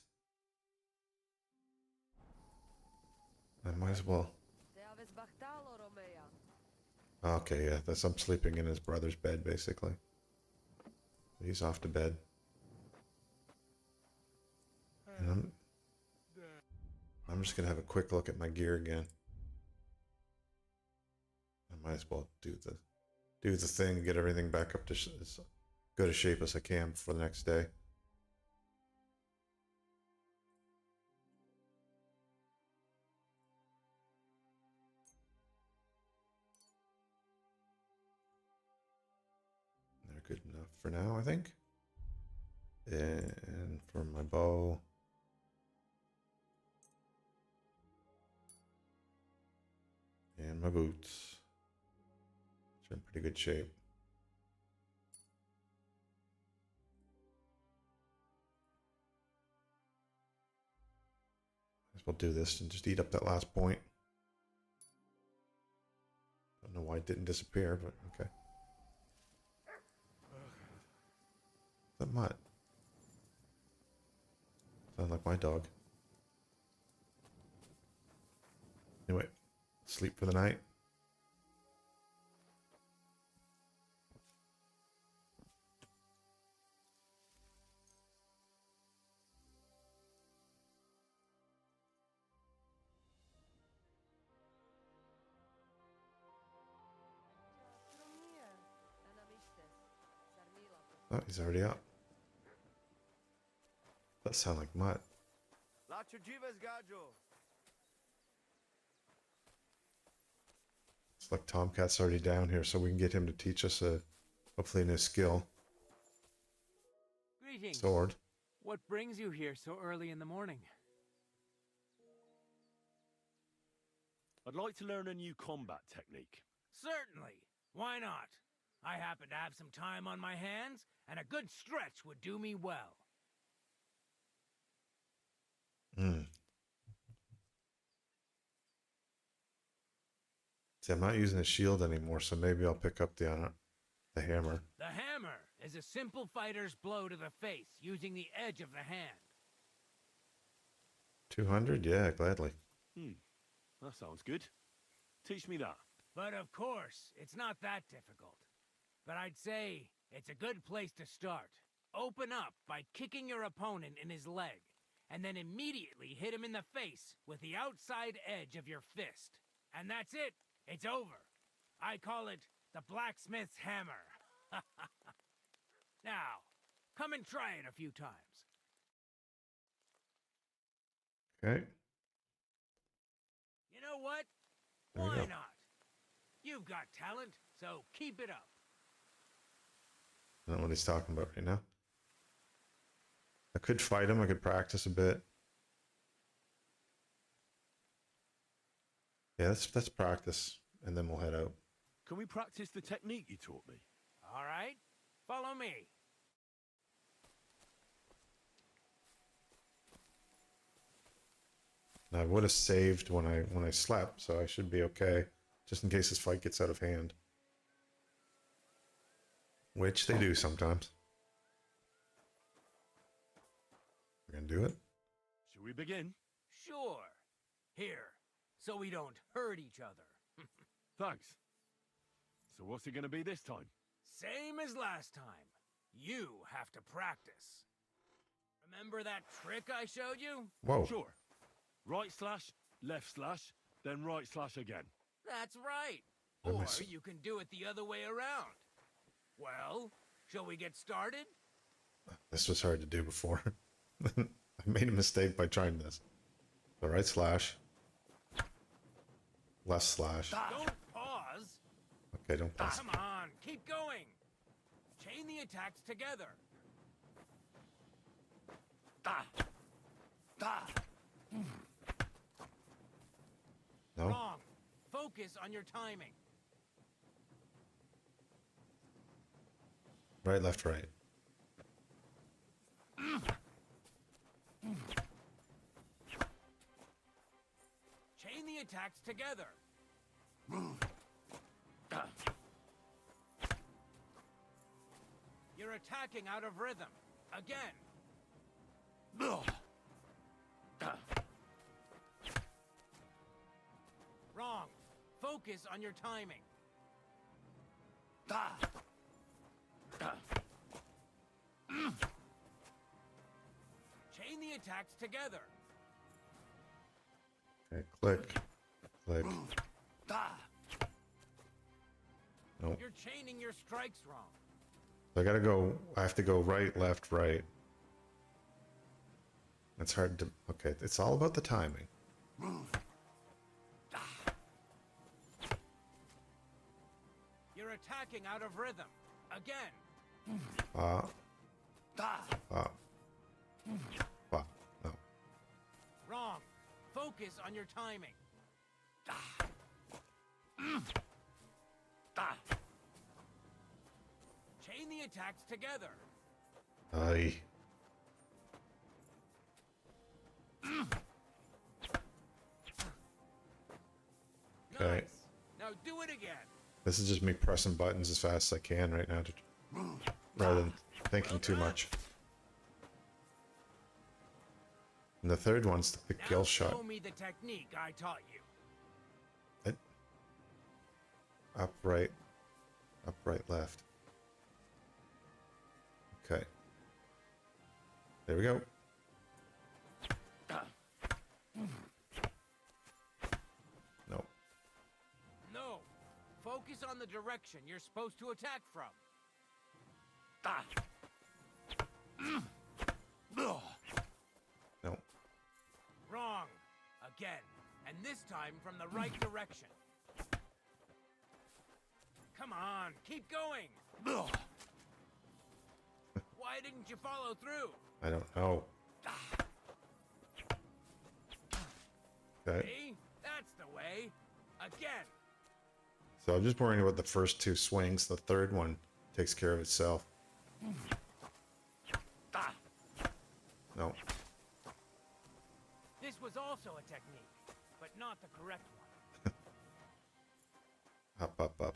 S1: I might as well. Okay, yeah, that's I'm sleeping in his brother's bed, basically. He's off to bed. And I'm just gonna have a quick look at my gear again. I might as well do the thing and get everything back up to as good a shape as I can for the next day. They're good enough for now, I think. And for my bow. And my boots. Which are in pretty good shape. Might as well do this and just eat up that last point. Don't know why it didn't disappear, but okay. Is that Mutt? Sounds like my dog. Anyway, sleep for the night. Oh, he's already up. That sounds like Mutt. It's like Tomcat's already down here, so we can get him to teach us hopefully a new skill.
S13: Greetings.
S1: Sword.
S13: What brings you here so early in the morning?
S11: I'd like to learn a new combat technique.
S13: Certainly. Why not? I happen to have some time on my hands, and a good stretch would do me well.
S1: See, I'm not using a shield anymore, so maybe I'll pick up the hammer.
S13: The hammer is a simple fighter's blow to the face using the edge of the hand.
S1: 200? Yeah, gladly.
S11: That sounds good. Teach me that.
S13: But of course, it's not that difficult. But I'd say it's a good place to start. Open up by kicking your opponent in his leg, and then immediately hit him in the face with the outside edge of your fist. And that's it. It's over. I call it the blacksmith's hammer. Now, come and try it a few times.
S1: Okay.
S13: You know what?
S1: There we
S13: Why
S1: go.
S13: not? You've got talent, so keep it up.
S1: I don't know what he's talking about right now. I could fight him. I could practice a bit. Yeah, let's practice, and then we'll head out.
S11: Can we practice the technique you taught me?
S13: All right? Follow me.
S1: I would have saved when I slept, so I should be okay, just in case this fight gets out of hand. Which they do sometimes. We're gonna do it.
S2: Shall we begin?
S13: Sure. Here, so we don't hurt each other.
S2: Thanks. So what's it gonna be this time?
S13: Same as last time. You have to practice. Remember that trick I showed you?
S1: Whoa.
S2: Sure. Right slash, left slash, then right slash again.
S13: That's right.
S1: Let me
S13: Or
S1: see.
S13: you can do it the other way around. Well, shall we get started?
S1: This was hard to do before. I made a mistake by trying this. The right slash. Left slash.
S13: Don't pause.
S1: Okay, don't pass.
S13: Come on, keep going. Chain the attacks together.
S1: No?
S13: Wrong. Focus on your timing.
S1: Right, left, right.
S13: Chain the attacks together. You're attacking out of rhythm. Again. Wrong. Focus on your timing. Chain the attacks together.
S1: Okay, click. Click. Nope.
S13: You're chaining your strikes wrong.
S1: So I have to go right, left, right. It's hard to, okay, it's all about the timing.
S13: You're attacking out of rhythm. Again.
S1: No.
S13: Wrong. Focus on your timing. Chain the attacks together.
S1: Aye. Okay.
S13: Nice. Now do it again.
S1: This is just me pressing buttons as fast as I can right now, rather than thinking too much. And the third one's the kill
S13: Now
S1: shot.
S13: show me the technique I taught you.
S1: Up, right, left. Okay. There we go. No.
S13: No. Focus on the direction you're supposed to attack from.
S1: No.
S13: Wrong. Again. And this time from the right direction. Come on, keep going. Why didn't you follow through?
S1: I don't know. Okay.
S13: See? That's the way. Again.
S1: So I'm just worrying about the first two swings. The third one takes care of itself. No.
S13: This was also a technique, but not the correct one.
S1: Up, up, up.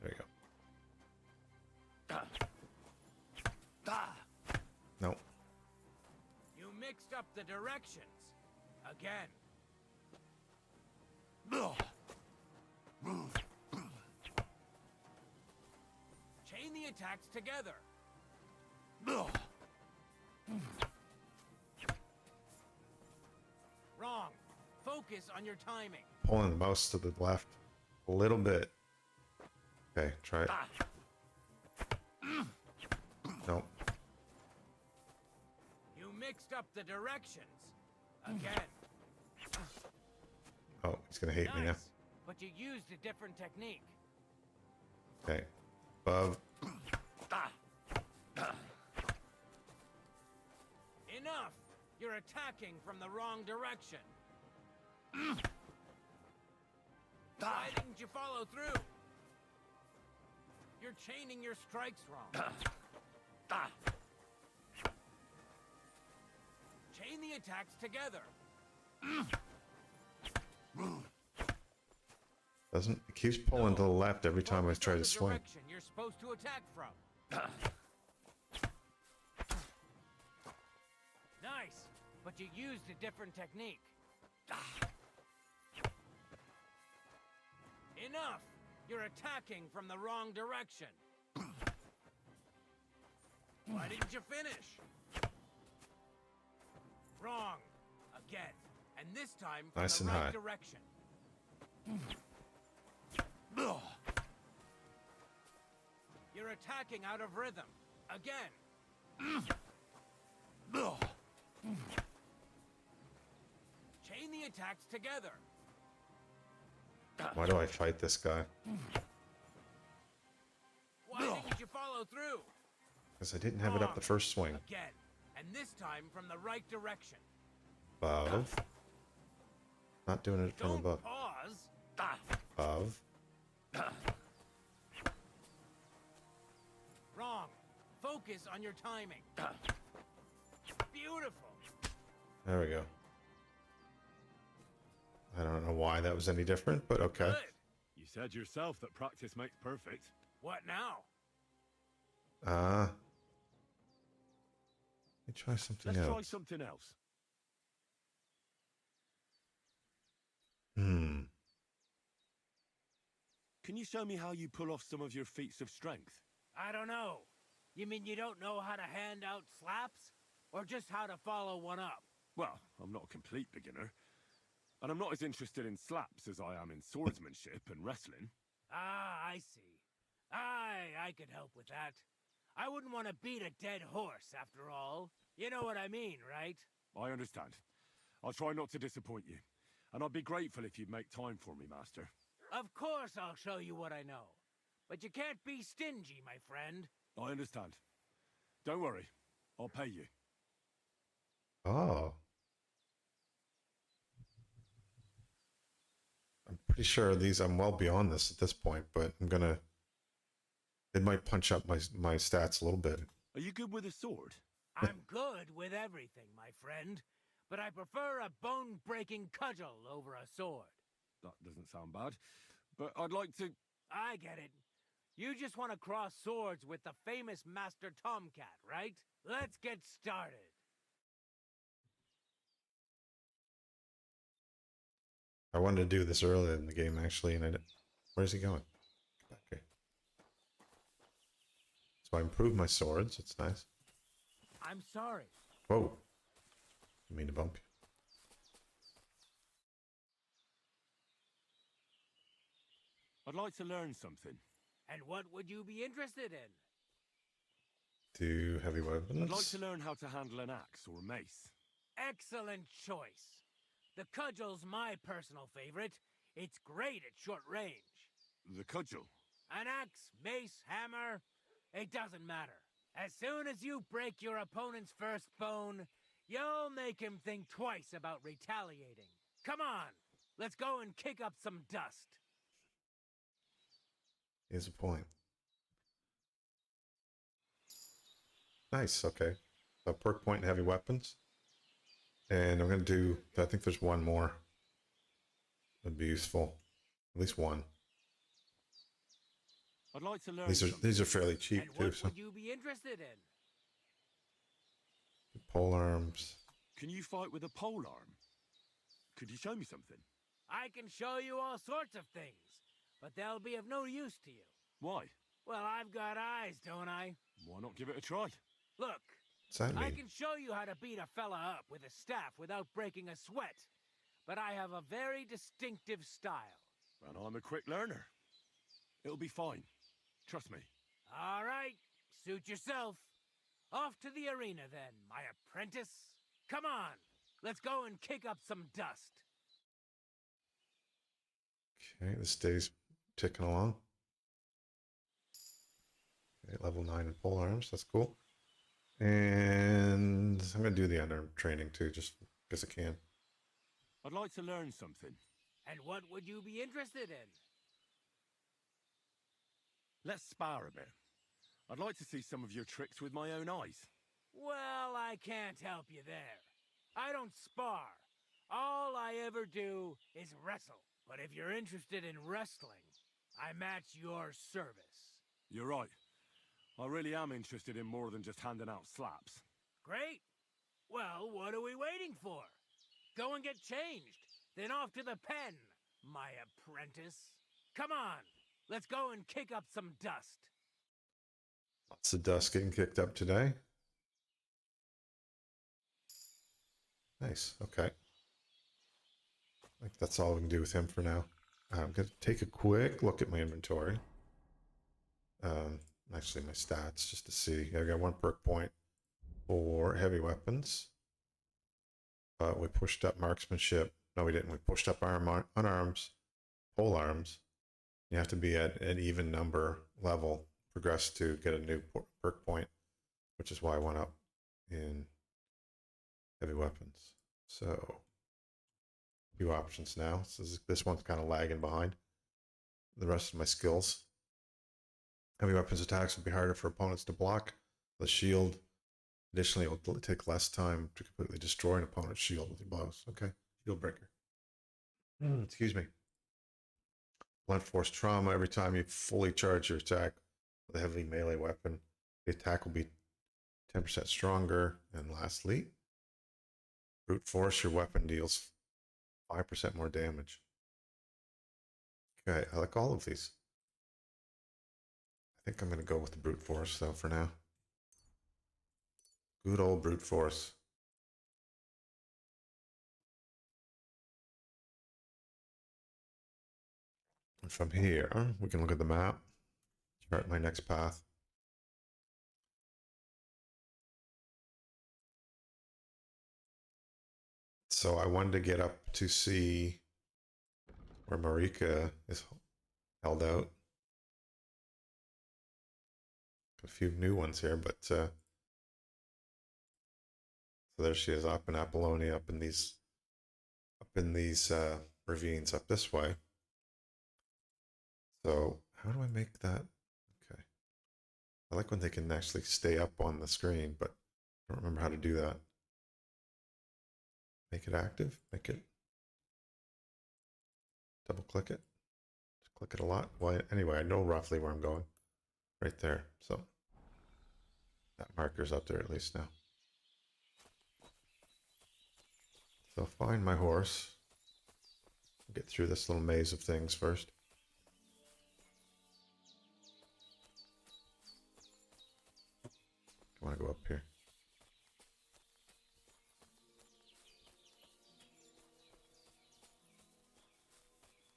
S1: There you go. No.
S13: You mixed up the directions. Again. Chain the attacks together. Wrong. Focus on your timing.
S1: Pulling the mouse to the left a little bit. Okay, try it. No.
S13: You mixed up the directions. Again.
S1: Oh, he's gonna hate me now.
S13: Nice, but you used a different technique.
S1: Okay. Above.
S13: Enough! You're attacking from the wrong direction. Why didn't you follow through? You're chaining your strikes wrong. Chain the attacks together.
S1: Doesn't it keeps pulling to the left every time I try to
S13: The
S1: swing.
S13: direction you're supposed to attack from. Nice, but you used a different technique. Enough! You're attacking from the wrong direction. Why didn't you finish? Wrong. Again. And this time from
S1: Nice
S13: the
S1: and
S13: right
S1: high.
S13: direction. You're attacking out of rhythm. Again. Chain the attacks together.
S1: Why do I fight this guy?
S13: Why didn't you follow through?
S1: Because I didn't have it up the first swing.
S13: Again. And this time from the right direction.
S1: Above. Not doing it from
S13: Don't
S1: above.
S13: pause.
S1: Above.
S13: Wrong. Focus on your timing. Beautiful.
S1: There we go. I don't know why that was any different, but okay.
S13: Good.
S2: You said yourself that practice makes perfect.
S13: What now?
S1: Let me try something
S2: Let's try
S1: else.
S2: something else. Can you show me how you pull off some of your feats of strength?
S13: I don't know. You mean you don't know how to hand out slaps? Or just how to follow one up?
S2: Well, I'm not a complete beginner. And I'm not as interested in slaps as I am in swordsmanship and wrestling.
S13: Ah, I see. I could help with that. I wouldn't want to beat a dead horse, after all. You know what I mean, right?
S2: I understand. I'll try not to disappoint you. And I'd be grateful if you'd make time for me, Master.
S13: Of course I'll show you what I know. But you can't be stingy, my friend.
S2: I understand. Don't worry. I'll pay you.
S1: Oh. I'm pretty sure these, I'm well beyond this at this point, but I'm gonna, it might punch up my stats a little bit.
S2: Are you good with a sword?
S13: I'm good with everything, my friend. But I prefer a bone-breaking cudgel over a sword.
S2: That doesn't sound bad. But I'd like to...
S13: I get it. You just want to cross swords with the famous Master Tomcat, right? Let's get started.
S1: I wanted to do this earlier in the game, actually, and I didn't. Where's he going? Back here. So I improved my swords. It's nice.
S13: I'm sorry.
S1: Whoa. Didn't mean to bump you.
S2: I'd like to learn something.
S13: And what would you be interested in?
S1: Do heavy weapons.
S2: I'd like to learn how to handle an axe or a mace.
S13: Excellent choice. The cudgel's my personal favorite. It's great at short range.
S2: The cudgel?
S13: An axe, mace, hammer, it doesn't matter. As soon as you break your opponent's first bone, you'll make him think twice about retaliating. Come on, let's go and kick up some dust.
S1: Here's a point. Nice, okay. So perk point and heavy weapons. And I'm going to do, I think there's one more. Would be useful. At least one.
S2: I'd like to learn
S1: These are fairly cheap
S13: And
S1: too.
S13: what
S1: So
S13: would you be interested in?
S1: pole arms.
S2: Can you fight with a pole arm? Could you show me something?
S13: I can show you all sorts of things, but they'll be of no use to you.
S2: Why?
S13: Well, I've got eyes, don't I?
S2: Why not give it a try?
S13: Look,
S1: What's that
S13: I
S1: mean?
S13: can show you how to beat a fella up with a staff without breaking a sweat, but I have a very distinctive style.
S2: And I'm a quick learner. It'll be fine. Trust me.
S13: All right, suit yourself. Off to the arena then, my apprentice. Come on, let's go and kick up some dust.
S1: Okay, this day's ticking along. Okay, level 9 in pole arms. That's cool. And I'm going to do the underarm training too, just because I can.
S2: I'd like to learn something.
S13: And what would you be interested in?
S2: Let's spar a bit. I'd like to see some of your tricks with my own eyes.
S13: Well, I can't help you there. I don't spar. All I ever do is wrestle. But if you're interested in wrestling, I match your service.
S2: You're right. I really am interested in more than just handing out slaps.
S13: Great. Well, what are we waiting for? Go and get changed. Then off to the pen, my apprentice. Come on, let's go and kick up some dust.
S1: Lots of dust getting kicked up today. Nice. Okay. I think that's all we can do with him for now. I'm going to take a quick look at my inventory. Actually, my stats, just to see. I got 1 perk point for heavy weapons. We pushed up marksmanship. No, we didn't. We pushed up unarms, pole arms. You have to be at an even number level, progress to get a new perk point, which is why I went up in heavy weapons. So, few options now. So this one's kind of lagging behind the rest of my skills. Heavy weapons attacks will be harder for opponents to block. The shield, additionally, it will take less time to completely destroy an opponent's shield with your blows. Okay, shield breaker. Excuse me. Blunt force trauma. Every time you fully charge your attack with a heavy melee weapon, the attack will be 10% stronger. And lastly, brute force. Your weapon deals 5% more damage. Okay, I like all of these. I think I'm going to go with the brute force though for now. Good old brute force. And from here, we can look at the map, chart my next path. So I wanted to get up to see where Marika is held out. A few new ones here, but so there she is up in Apollonia, up in these ravines up this way. So how do I make that? Okay, I like when they can actually stay up on the screen, but I don't remember how to do that. Make it active, make it, double click it, just click it a lot. Well, anyway, I know roughly where I'm going, right there. So that marker's up there at least now. So find my horse. Get through this little maze of things first. I want to go up here.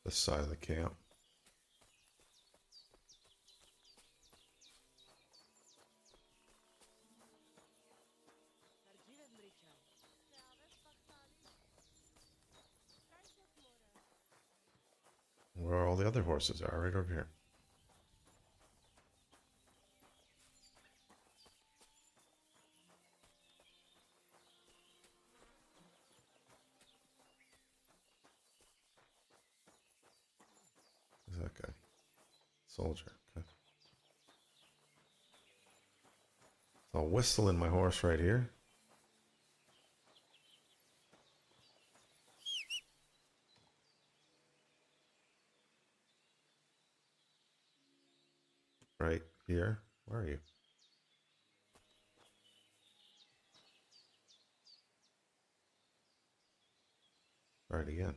S1: This side of the camp. Where all the other horses are, right over here. Who's that guy? Soldier. Okay. So I'll whistle in my horse right here. Right here. Where are you? Right again.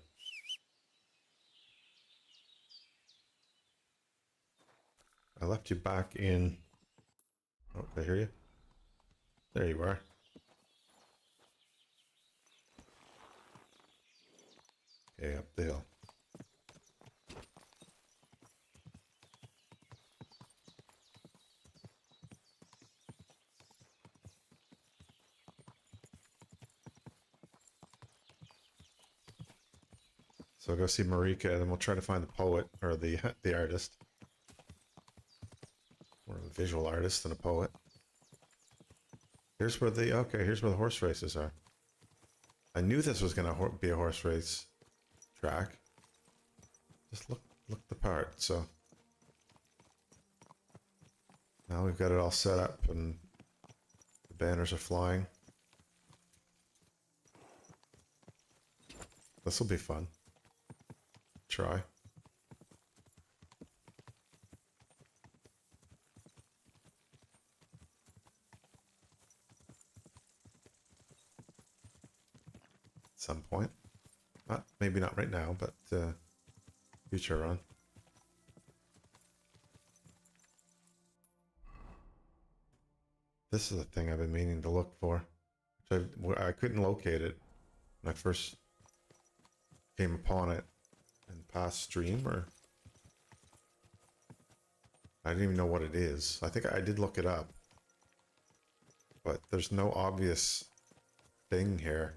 S1: I left you back in. Oh, did I hear you? There you are. Okay, up the hill. So go see Marika, and then we'll try to find the poet, or the artist. More of a visual artist than a poet. Here's where the, okay, here's where the horse races are. I knew this was going to be a horse race track. Just look the part, so. Now we've got it all set up and the banners are flying. This will be fun. Try. Some point. Maybe not right now, but future run. This is the thing I've been meaning to look for. I couldn't locate it when I first came upon it in the past stream, or I didn't even know what it is. I think I did look it up, but there's no obvious thing here.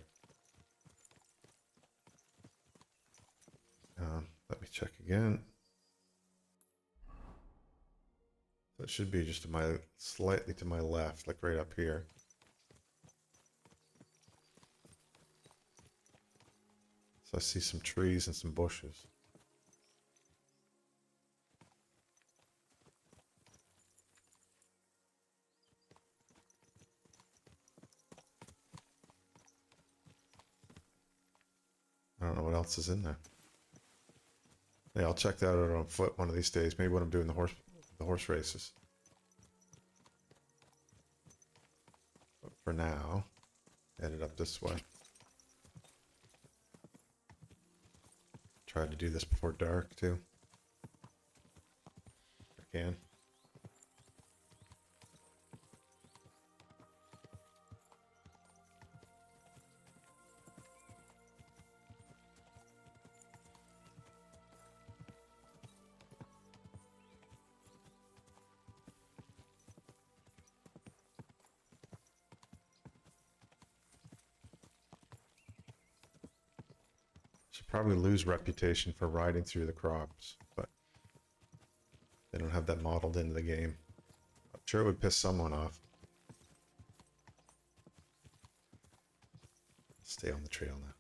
S1: Let me check again. So it should be just slightly to my left, like right up here. So I see some trees and some bushes. I don't know what else is in there. Yeah, I'll check that out on foot one of these days. Maybe when I'm doing the horse races. But for now, headed up this way. Tried to do this before dark too. If I can. Should probably lose reputation for riding through the crops, but they don't have that modeled into the game. I'm sure it would piss someone off. Stay on the trail now.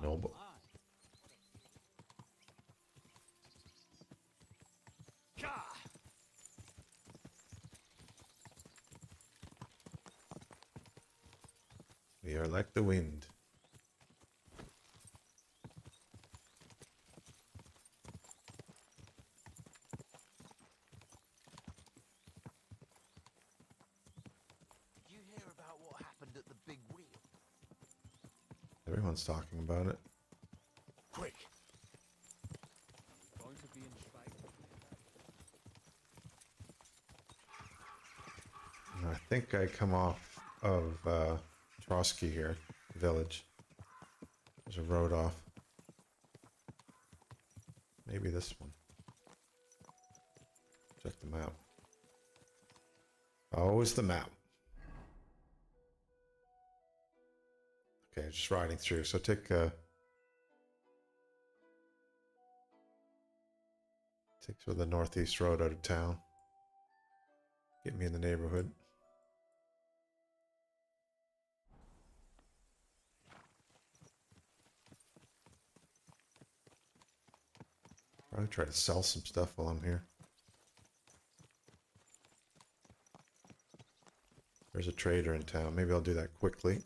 S1: No, but we are like the wind.
S12: Did you hear about what happened at the big wheel?
S1: Everyone's talking about it.
S12: Quick!
S8: Going to be in
S1: I think I come off of Trotsky here, village. There's a road off. Maybe this one. Check the map. Always the map. Okay, just riding through. So take sort of the northeast road out of town. Get me in the neighborhood. Probably try to sell some stuff while I'm here. There's a trader in town. Maybe I'll do that quickly.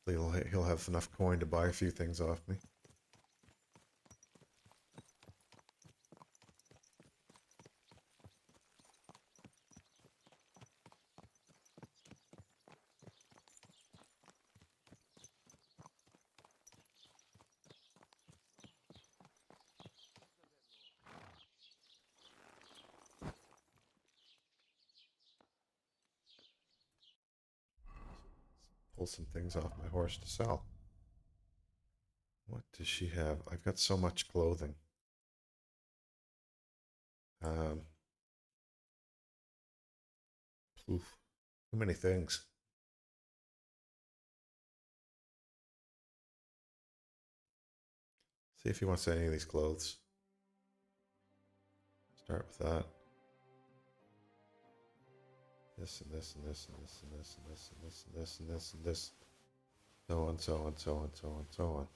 S1: He'll have enough coin to buy a few things off me. Pull some things off my horse to sell. What does she have? I've got so much clothing. Oof, too many things. See if he wants any of these clothes. Start with that. This and this and this and this and this and this and this and this and this and this. So on, so on, so on, so on, so on.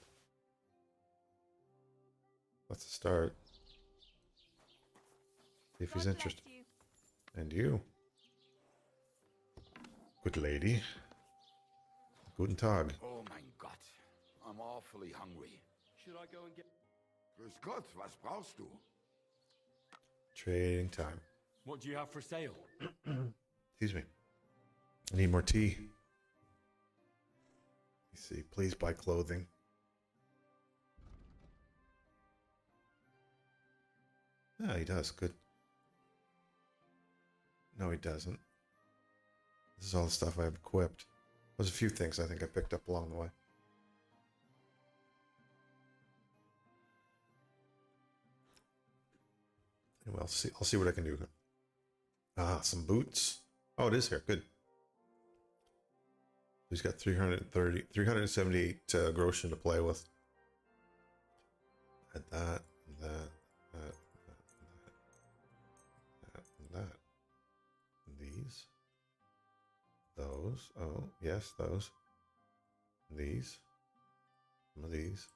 S1: That's a start. See if he's interested. And you. Good lady. Guten Tag.
S14: Oh mein Gott, I'm awfully hungry.
S12: Should I go and get...
S14: Grüß Gott, was brauchst du?
S1: Trading time.
S11: What do you have for sale?
S1: Excuse me. I need more tea. You see, please buy clothing. Yeah, he does. Good. No, he doesn't. This is all the stuff I have equipped. There's a few things I think I picked up along the way. Anyway, I'll see what I can do. Ah, some boots. Oh, it is here. Good. He's got 378 groschen to play with. Add that, and that, that, and that. And these. Those. Oh, yes, those. And these. Some of these.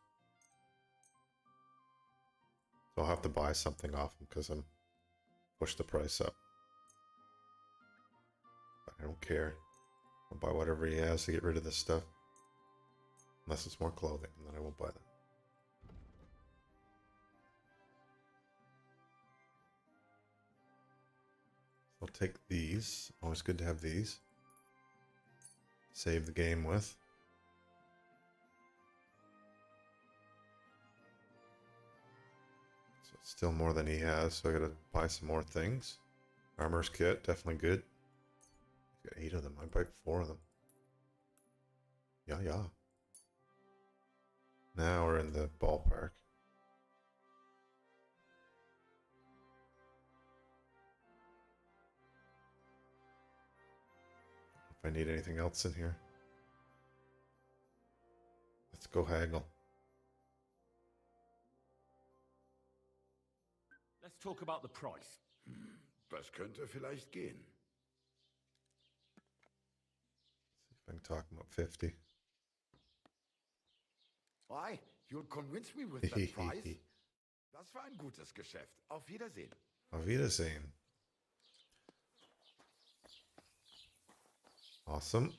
S1: So I'll have to buy something off him because I'm push the price up. But I don't care. I'll buy whatever he has to get rid of this stuff. Unless it's more clothing, and then I won't buy that. So I'll take these. Always good to have these. Save the game with. So it's still more than he has, so I gotta buy some more things. Armor's kit, definitely good. He's got 8 of them. I buy 4 of them. Yeah. Now we're in the ballpark. If I need anything else in here. Let's go haggle.
S11: Let's talk about the price.
S14: Das könnte vielleicht gehen.
S1: See if I can talk about 50.
S14: Why? You'll convince me with that price? Das war ein gutes Geschäft. Auf Wiedersehen.
S1: Auf Wiedersehen. Awesome.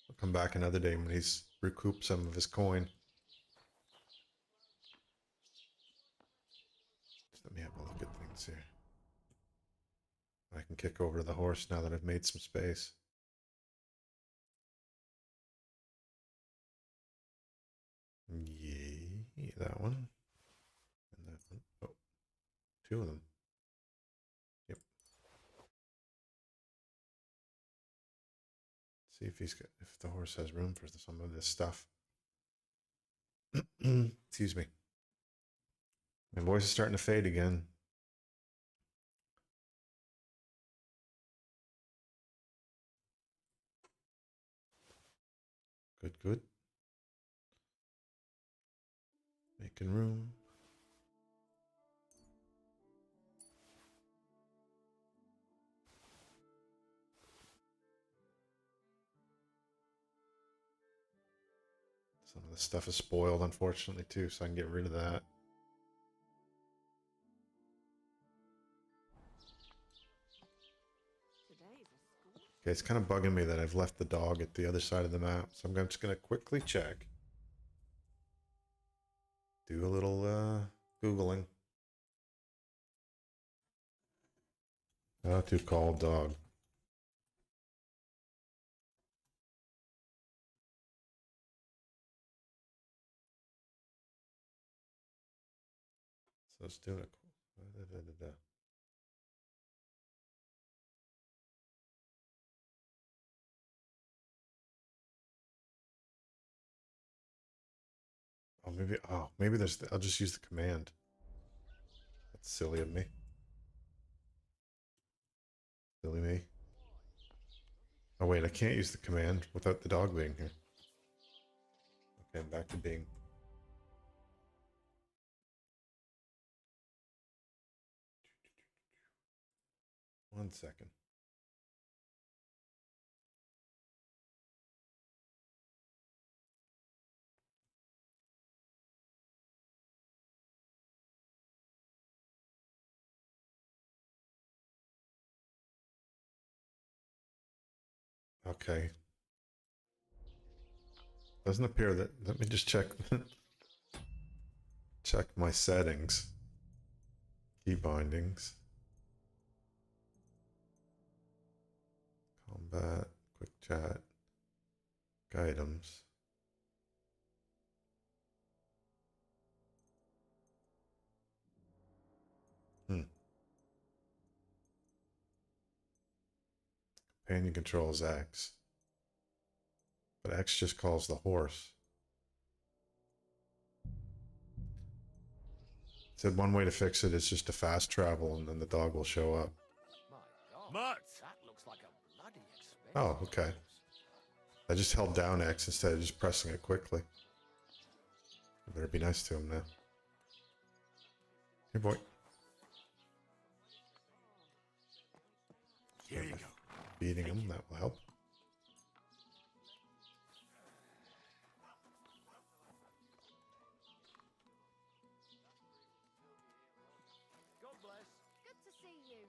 S1: I'll come back another day when he's recouped some of his coin. Just let me have a look at things here. I can kick over to the horse now that I've made some space. Yeah, that one. And that one. Oh, 2 of them. Yep. See if if the horse has room for some of this stuff. Excuse me. My voice is starting to fade again. Good. Making room. Some of the stuff is spoiled, unfortunately, too, so I can get rid of that. Okay, it's kind of bugging me that I've left the dog at the other side of the map, so I'm just going to quickly check. Do a little Googling. How to call dog. So let's do it. Maybe there's I'll just use the command. That's silly of me. Silly me. Oh wait, I can't use the command without the dog being here. Okay, back to being. One second. Okay. Doesn't appear that. Let me just check. Check my settings. Key bindings. Combat. Quick chat. Items. Companion controls X. But X just calls the horse. Said one way to fix it is just to fast travel and then the dog will show up.
S6: Mutt!
S13: That looks like a bloody expensive.
S1: Oh, okay. I just held down X instead of just pressing it quickly. I better be nice to him now. Hey, boy.
S6: Here you go.
S1: Beating him, that will help.
S13: God bless.
S4: Good to see you.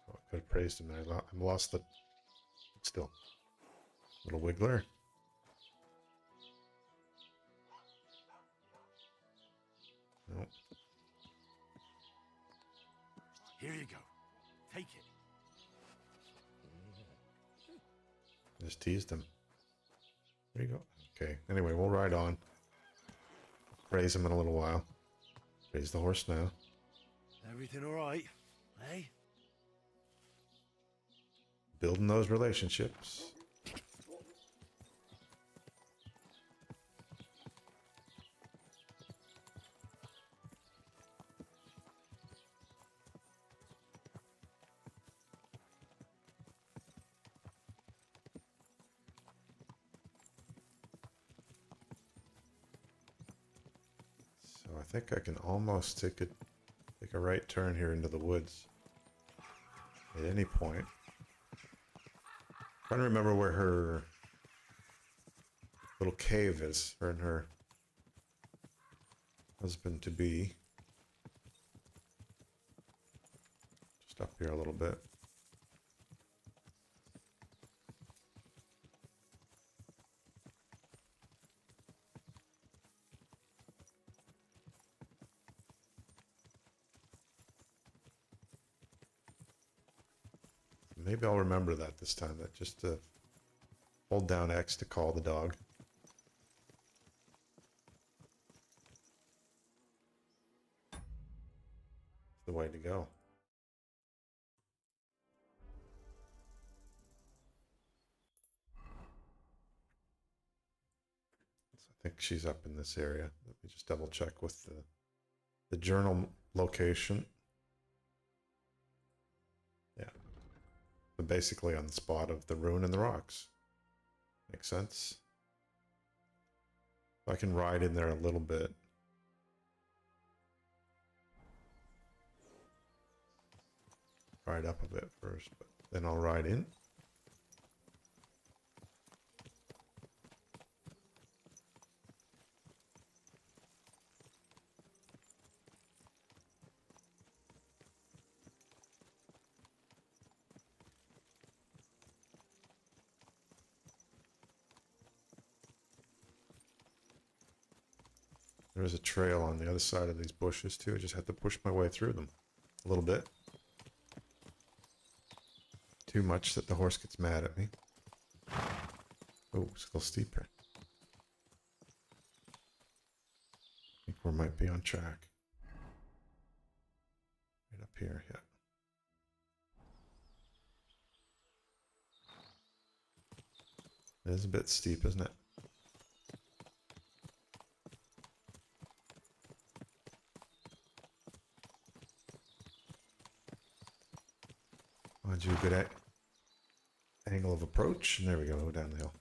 S1: Oh, I could have praised him there. I lost the... Still. Little wiggler. Nope.
S6: Here you go. Take it.
S1: Just teased him. There you go. Okay. Anyway, we'll ride on. Praise him in a little while. Praise the horse now.
S6: Everything all right? Hey?
S1: Building those relationships. So I think I can almost take a right turn here into the woods at any point. Trying to remember where her little cave is, her and her husband to be. Just up here a little bit. Maybe I'll remember that this time, that just to hold down X to call the dog. It's the way to go. So I think she's up in this area. Let me just double check with the journal location. Yeah. But basically on the spot of the ruin and the rocks. Makes sense. I can ride in there a little bit. Ride up a bit first, but then I'll ride in. There's a trail on the other side of these bushes too. I just had to push my way through them a little bit. Too much that the horse gets mad at me. Oh, it's a little steeper. I think we might be on track. Right up here, yeah. It is a bit steep, isn't it? Aren't you good at? angle of approach, and there we go, down the hill.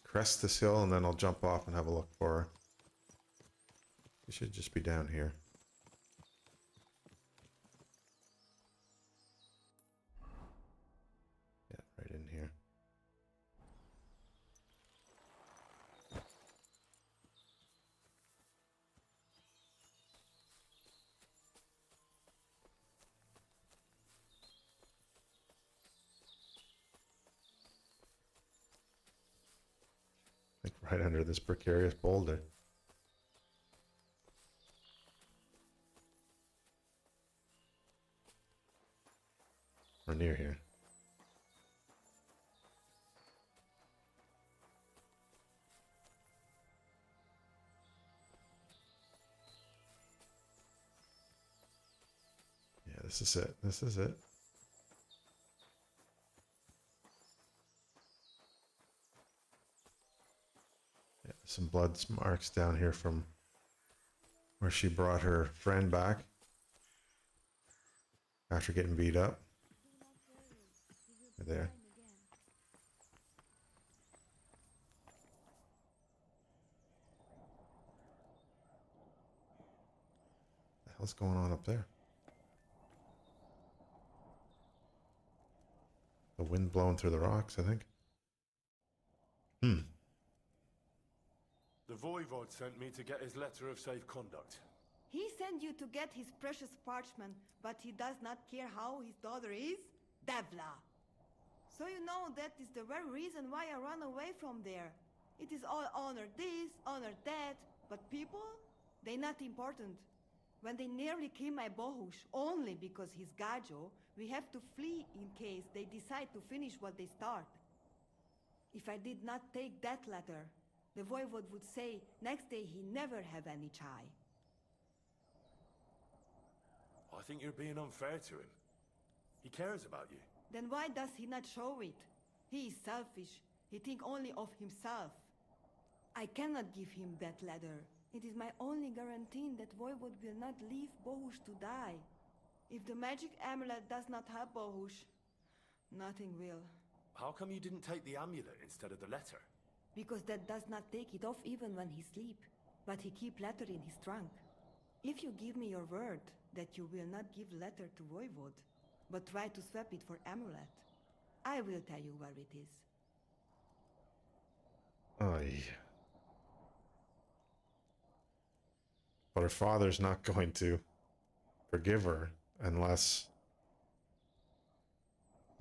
S1: Crest this hill, and then I'll jump off and have a look for her. She should just be down here. Yeah, right in here. Like right under this precarious boulder. Or near here. Yeah, this is it. This is it. Yeah, some blood marks down here from where she brought her friend back after getting beat up. There. The hell's going on up there? The wind blowing through the rocks, I think.
S2: The Voivod sent me to get his letter of safe conduct.
S15: He sent you to get his precious parchment, but he does not care how his daughter is? Devla! So you know that is the very reason why I run away from there. It is all honor this, honor that, but people, they not important. When they nearly kill my Bohush only because he's Gajo, we have to flee in case they decide to finish what they start. If I did not take that letter, the Voivod would say next day he never have any chai.
S2: I think you're being unfair to him. He cares about you.
S15: Then why does he not show it? He is selfish. He think only of himself. I cannot give him that letter. It is my only guarantee that Voivod will not leave Bohush to die. If the magic amulet does not help Bohush, nothing will.
S2: How come you didn't take the amulet instead of the letter?
S15: Because that does not take it off even when he sleep. But he keep letter in his trunk. If you give me your word that you will not give letter to Voivod, but try to swap it for amulet, I will tell you where it is.
S1: Oy. But her father's not going to forgive her unless...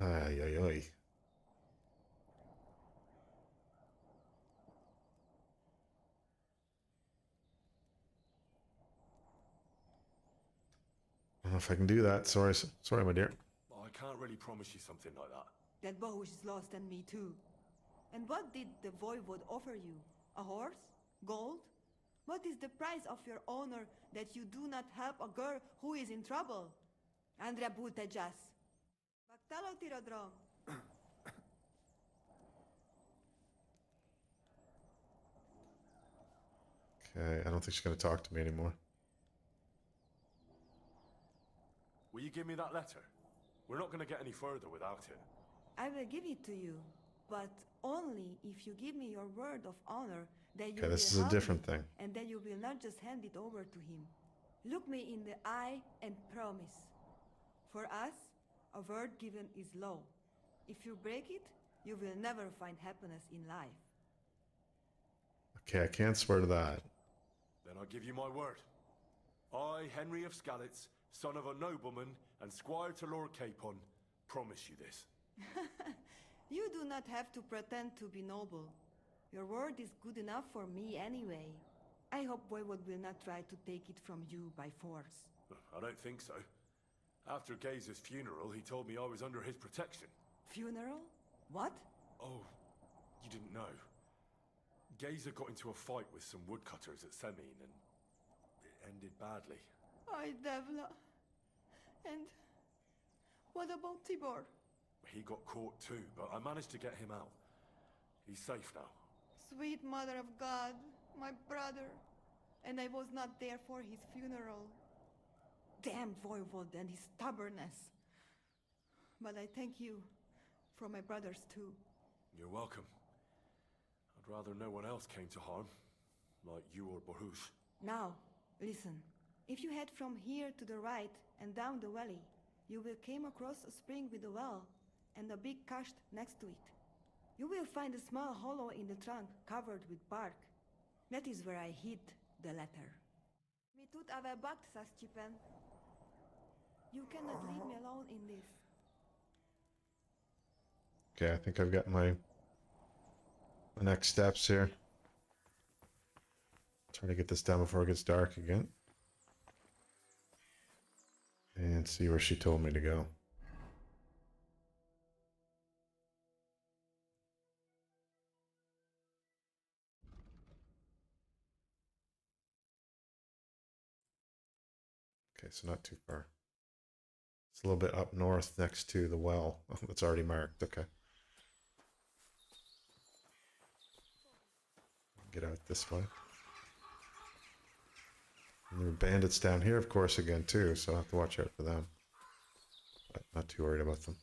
S1: Ay, ay, ay. I don't know if I can do that. Sorry, my dear.
S2: I can't really promise you something like that.
S15: That Bohush is lost and me too. And what did the Voivod offer you? A horse? Gold? What is the price of your honor that you do not help a girl who is in trouble? Andrea Butejas. Baktalo Tirodrom.
S1: Okay, I don't think she's going to talk to me anymore.
S2: Will you give me that letter? We're not going to get any further without it.
S15: I will give it to you, but only if you give me your word of honor that you
S1: Okay, this
S15: will
S1: is a
S15: help
S1: different
S15: me,
S1: thing.
S15: and that you will not just hand it over to him. Look me in the eye and promise. For us, a word given is law. If you break it, you will never find happiness in life.
S1: Okay, I can't swear to that.
S2: Then I give you my word. I, Henry of Skalitz, son of a nobleman and squire to Lord Capon, promise you this.
S15: You do not have to pretend to be noble. Your word is good enough for me anyway. I hope Voivod will not try to take it from you by force.
S2: I don't think so. After Gaze's funeral, he told me I was under his protection.
S15: Funeral? What?
S2: Oh, you didn't know. Gazer got into a fight with some woodcutters at Semin, and it ended badly.
S15: Ay, Devla. And what about Tibor?
S2: He got caught too, but I managed to get him out. He's safe now.
S15: Sweet Mother of God, my brother. And I was not there for his funeral. Damn Voivod and his stubbornness. But I thank you for my brothers too.
S2: You're welcome. I'd rather no one else came to harm, like you or Baruch.
S15: Now, listen. If you head from here to the right and down the valley, you will come across a spring with a well and a big cache next to it. You will find a small hollow in the trunk covered with bark. That is where I hid the letter. Mi tut ave bakt, Saschipen. You cannot leave me alone in this.
S1: Okay, I think I've got my next steps here. Try to get this done before it gets dark again. And see where she told me to go. Okay, so not too far. It's a little bit up north next to the well. Oh, it's already marked. Okay. Get out this way. And there are bandits down here, of course, again, too, so I'll have to watch out for them. But not too worried about them.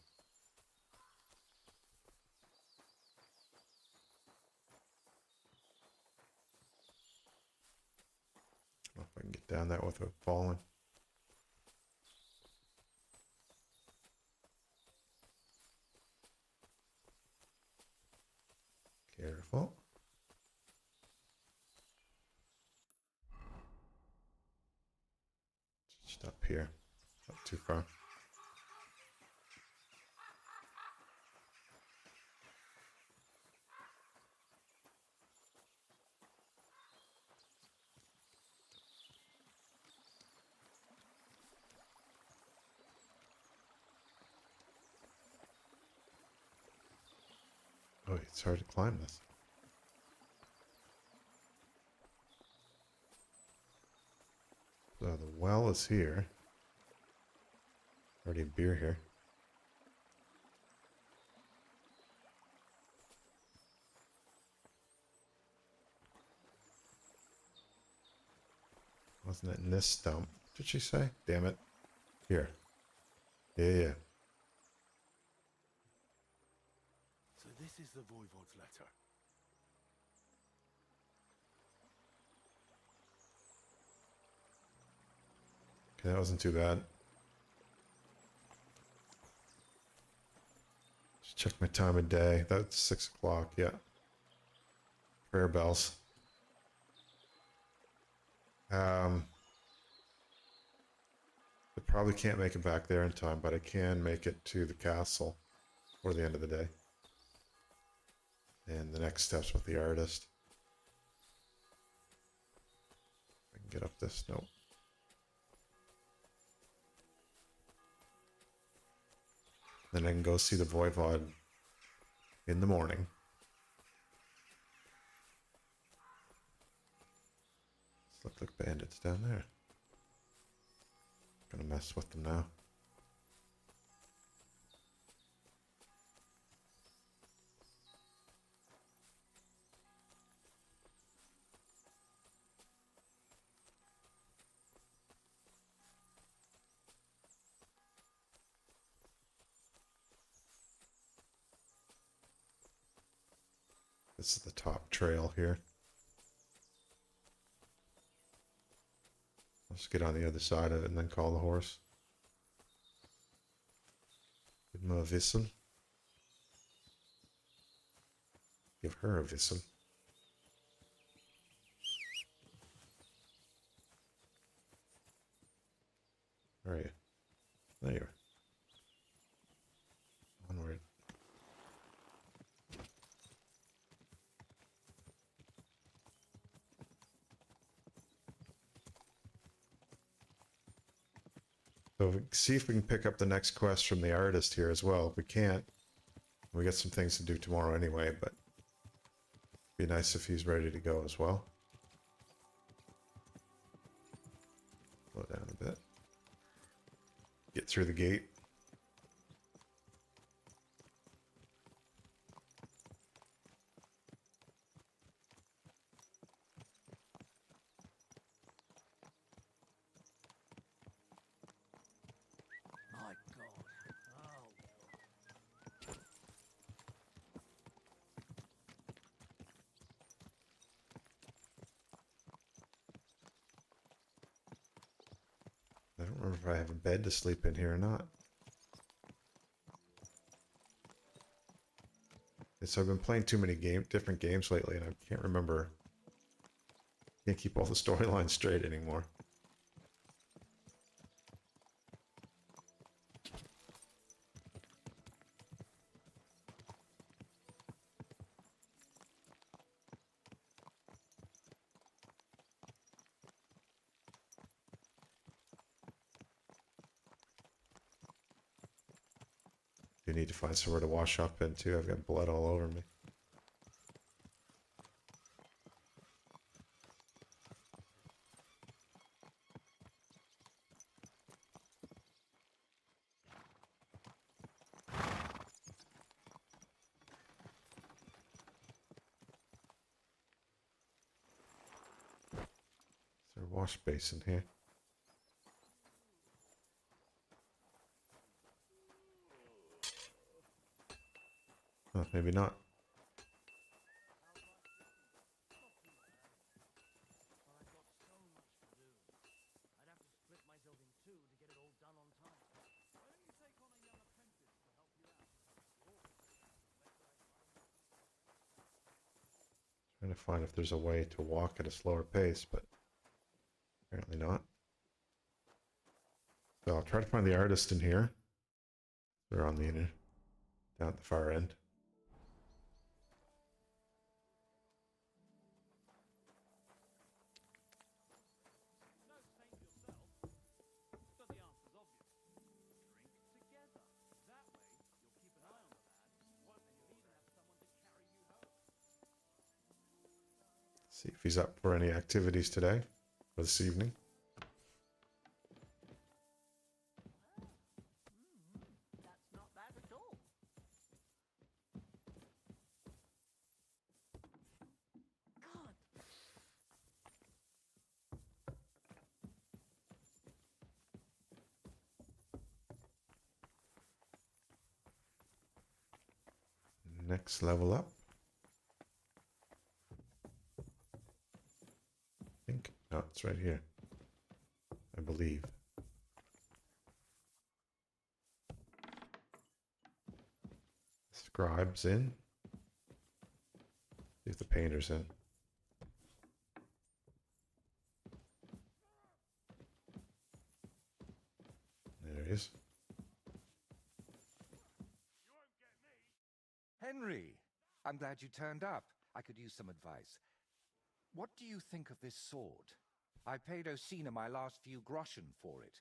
S1: I don't know if I can get down that without falling. Careful. Just up here. Not too far. Oh, it's hard to climb this. So the well is here. Already a beer here. Wasn't it in this stump? Did she say? Damn it. Here. Yeah.
S2: So this is the Voivod's letter.
S1: Okay, that wasn't too bad. Just check my time of day. That's 6 o'clock, yeah. Prayer bells. I probably can't make it back there in time, but I can make it to the castle before the end of the day. And the next steps with the artist. I can get up this. Nope. Then I can go see the Voivod in the morning. Look like bandits down there. Gonna mess with them now. This is the top trail here. Let's get on the other side of it and then call the horse. Give him a whistle. Give her a whistle. Where are you? There you are. Onward. So see if we can pick up the next quest from the artist here as well. If we can't, we got some things to do tomorrow anyway, but it'd be nice if he's ready to go as well. Slow down a bit. Get through the gate. don't remember if I have a bed to sleep in here or not. So I've been playing too many different games lately, and I can't remember. Can't keep all the storylines straight anymore. You need to find somewhere to wash up in too. I've got blood all over me. Is there a wash basin here? Oh, maybe not. Trying to find if there's a way to walk at a slower pace, but apparently not. So I'll try to find the artist in here. They're on the inner, down at the far end. See if he's up for any activities today or this evening.
S13: That's not bad at all.
S10: God.
S1: Next level up. I think. No, it's right here. I believe. Scribe's in. See if the painter's in. There he is.
S16: Henry, I'm glad you turned up. I could use some advice. What do you think of this sword? I paid Osina my last few groschen for it,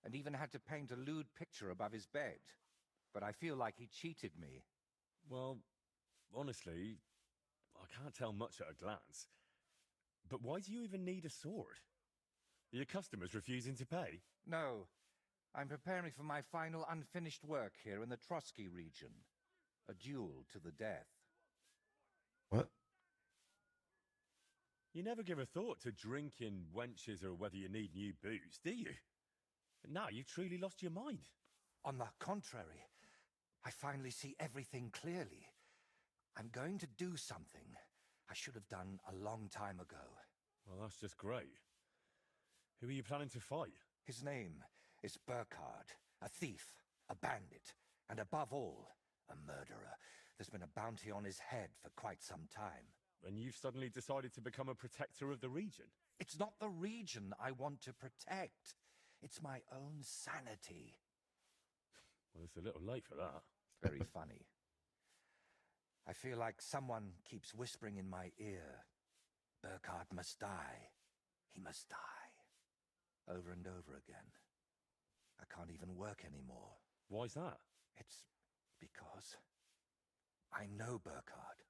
S16: and even had to paint a lewd picture above his bed. But I feel like he cheated me.
S11: Well, honestly, I can't tell much at a glance. But why do you even need a sword? Are your customers refusing to pay?
S16: No, I'm preparing for my final unfinished work here in the Trotsky region. A duel to the death.
S1: What?
S11: You never give a thought to drinking wenches or whether you need new booze, do you? But now you've truly lost your mind.
S16: On the contrary, I finally see everything clearly. I'm going to do something I should have done a long time ago.
S11: Well, that's just great. Who are you planning to fight?
S16: His name is Burkhard, a thief, a bandit, and above all, a murderer. There's been a bounty on his head for quite some time.
S11: And you've suddenly decided to become a protector of the region?
S16: It's not the region I want to protect. It's my own sanity.
S11: Well, it's a little late for that.
S16: Very funny. I feel like someone keeps whispering in my ear, Burkhard must die. He must die. Over and over again. I can't even work anymore.
S11: Why's that?
S16: It's because I know Burkhard.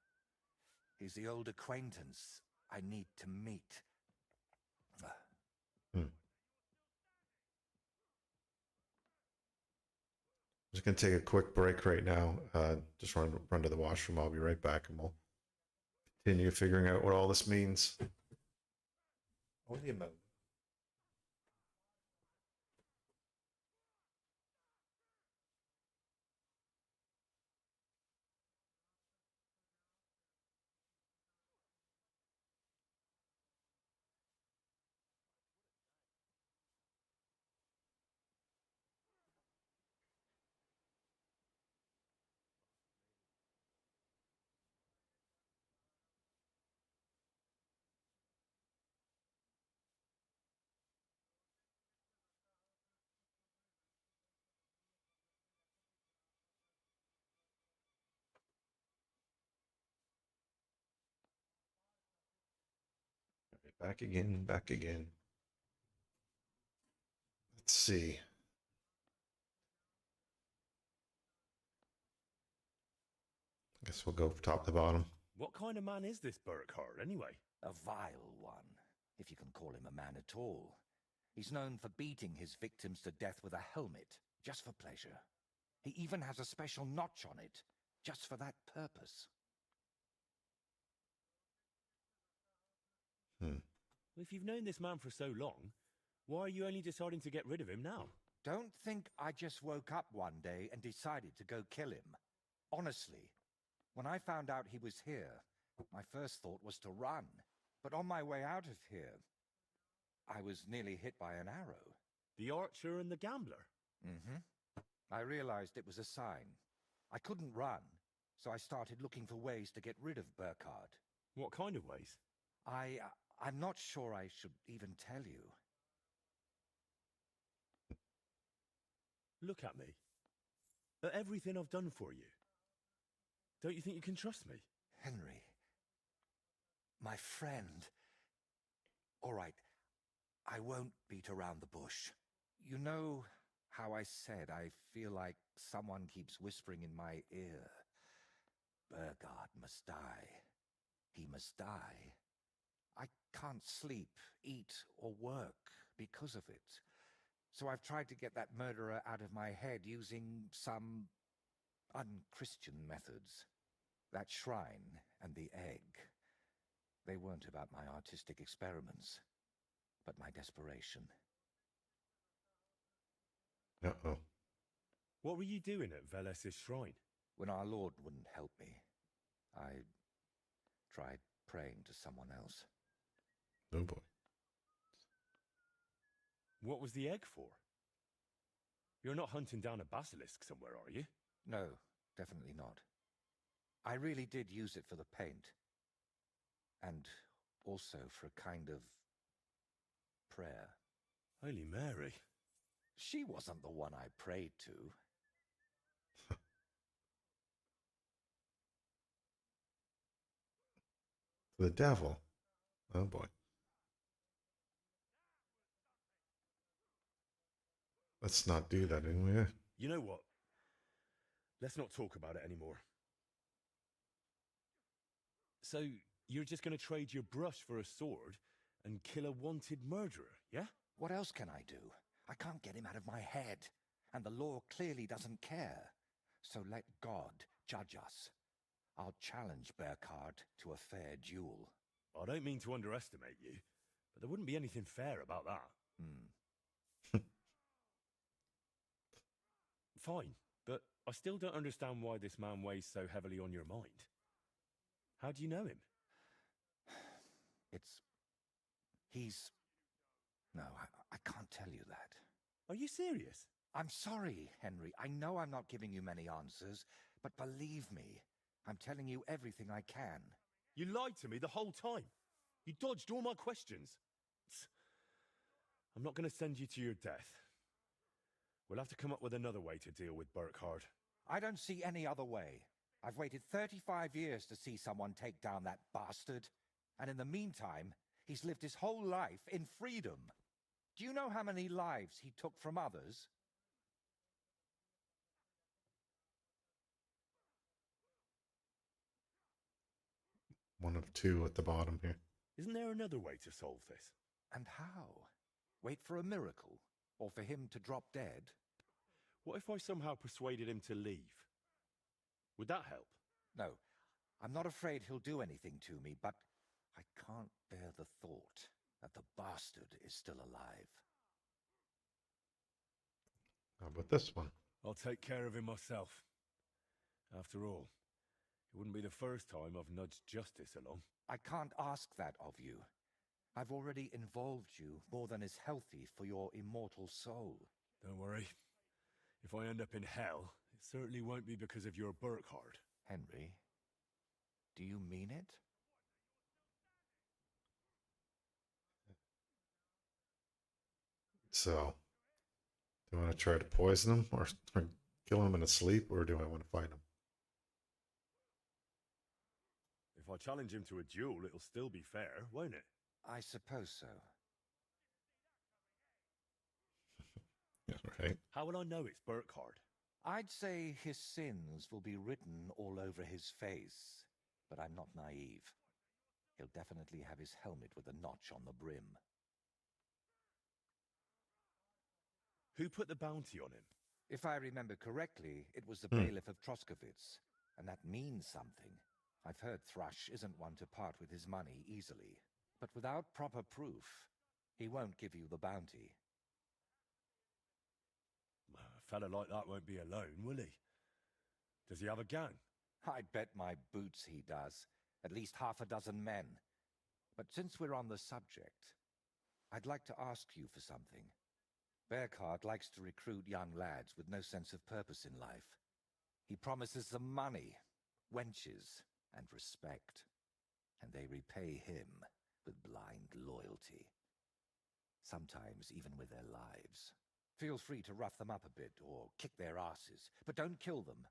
S16: He's the old acquaintance I need to meet.
S1: I'm just going to take a quick break right now. Just run to the washroom. I'll be right back and we'll continue figuring out what all this means. Only a moment. back again, back again. Let's see. I guess we'll go top to bottom.
S11: What kind of man is this Burkhard, anyway?
S16: A vile one, if you can call him a man at all. He's known for beating his victims to death with a helmet, just for pleasure. He even has a special notch on it, just for that purpose.
S11: If you've known this man for so long, why are you only deciding to get rid of him now?
S16: Don't think I just woke up one day and decided to go kill him. Honestly, when I found out he was here, my first thought was to run. But on my way out of here, I was nearly hit by an arrow.
S11: The archer and the gambler?
S16: Mm-hmm. I realized it was a sign. I couldn't run, so I started looking for ways to get rid of Burkhard.
S11: What kind of ways?
S16: I'm not sure I should even tell you.
S11: Look at me. At everything I've done for you. Don't you think you can trust me?
S16: Henry. My friend. All right. I won't beat around the bush. You know how I said I feel like someone keeps whispering in my ear. Burkhard must die. He must die. I can't sleep, eat, or work because of it. So I've tried to get that murderer out of my head using some unchristian methods. That shrine and the egg. They weren't about my artistic experiments, but my desperation.
S1: Uh-oh.
S11: What were you doing at Veles's shrine?
S16: When our Lord wouldn't help me, I tried praying to someone else.
S1: Oh boy.
S11: What was the egg for? You're not hunting down a basilisk somewhere, are you?
S16: No, definitely not. I really did use it for the paint. And also for a kind of prayer.
S11: Holy Mary.
S16: She wasn't the one I prayed to.
S1: The devil. Oh boy. Let's not do that anyway.
S11: You know what? Let's not talk about it anymore. So, you're just going to trade your brush for a sword and kill a wanted murderer, yeah?
S16: What else can I do? I can't get him out of my head. And the law clearly doesn't care. So let God judge us. I'll challenge Burkhard to a fair duel.
S11: I don't mean to underestimate you, but there wouldn't be anything fair about that. Fine, but I still don't understand why this man weighs so heavily on your mind. How do you know him?
S16: No, I can't tell you that.
S11: Are you serious?
S16: I'm sorry, Henry. I know I'm not giving you many answers, but believe me, I'm telling you everything I can.
S11: You lied to me the whole time. You dodged all my questions. I'm not going to send you to your death. We'll have to come up with another way to deal with Burkhard.
S16: I don't see any other way. I've waited 35 years to see someone take down that bastard. And in the meantime, he's lived his whole life in freedom. Do you know how many lives he took from others?
S1: One of two at the bottom here.
S11: Isn't there another way to solve this?
S16: And how? Wait for a miracle? Or for him to drop dead?
S11: What if I somehow persuaded him to leave? Would that help?
S16: No, I'm not afraid he'll do anything to me, but I can't bear the thought that the bastard is still alive.
S1: How about this one?
S11: I'll take care of him myself. After all, it wouldn't be the first time I've nudged justice along.
S16: I can't ask that of you. I've already involved you more than is healthy for your immortal soul.
S11: Don't worry. If I end up in hell, it certainly won't be because of your Burkhard.
S16: Henry, do you mean it?
S1: So, do I want to try to poison him or kill him in his sleep, or do I want to fight him?
S11: If I challenge him to a duel, it'll still be fair, won't it?
S16: I suppose so.
S1: Right.
S11: How will I know it's Burkhard?
S16: I'd say his sins will be written all over his face, but I'm not naive. He'll definitely have his helmet with a notch on the brim.
S11: Who put the bounty on him?
S16: If I remember correctly, it was the bailiff of Troskowitz, and that means something. I've heard Thrush isn't one to part with his money easily, but without proper proof, he won't give you the bounty.
S11: A fella like that won't be alone, will he? Does he have a gang?
S16: I bet my boots he does. At least half a dozen men. But since we're on the subject, I'd like to ask you for something. Burkhard likes to recruit young lads with no sense of purpose in life. He promises them money, wenches, and respect. And they repay him with blind loyalty. Sometimes even with their lives. Feel free to rough them up a bit or kick their asses, but don't kill them.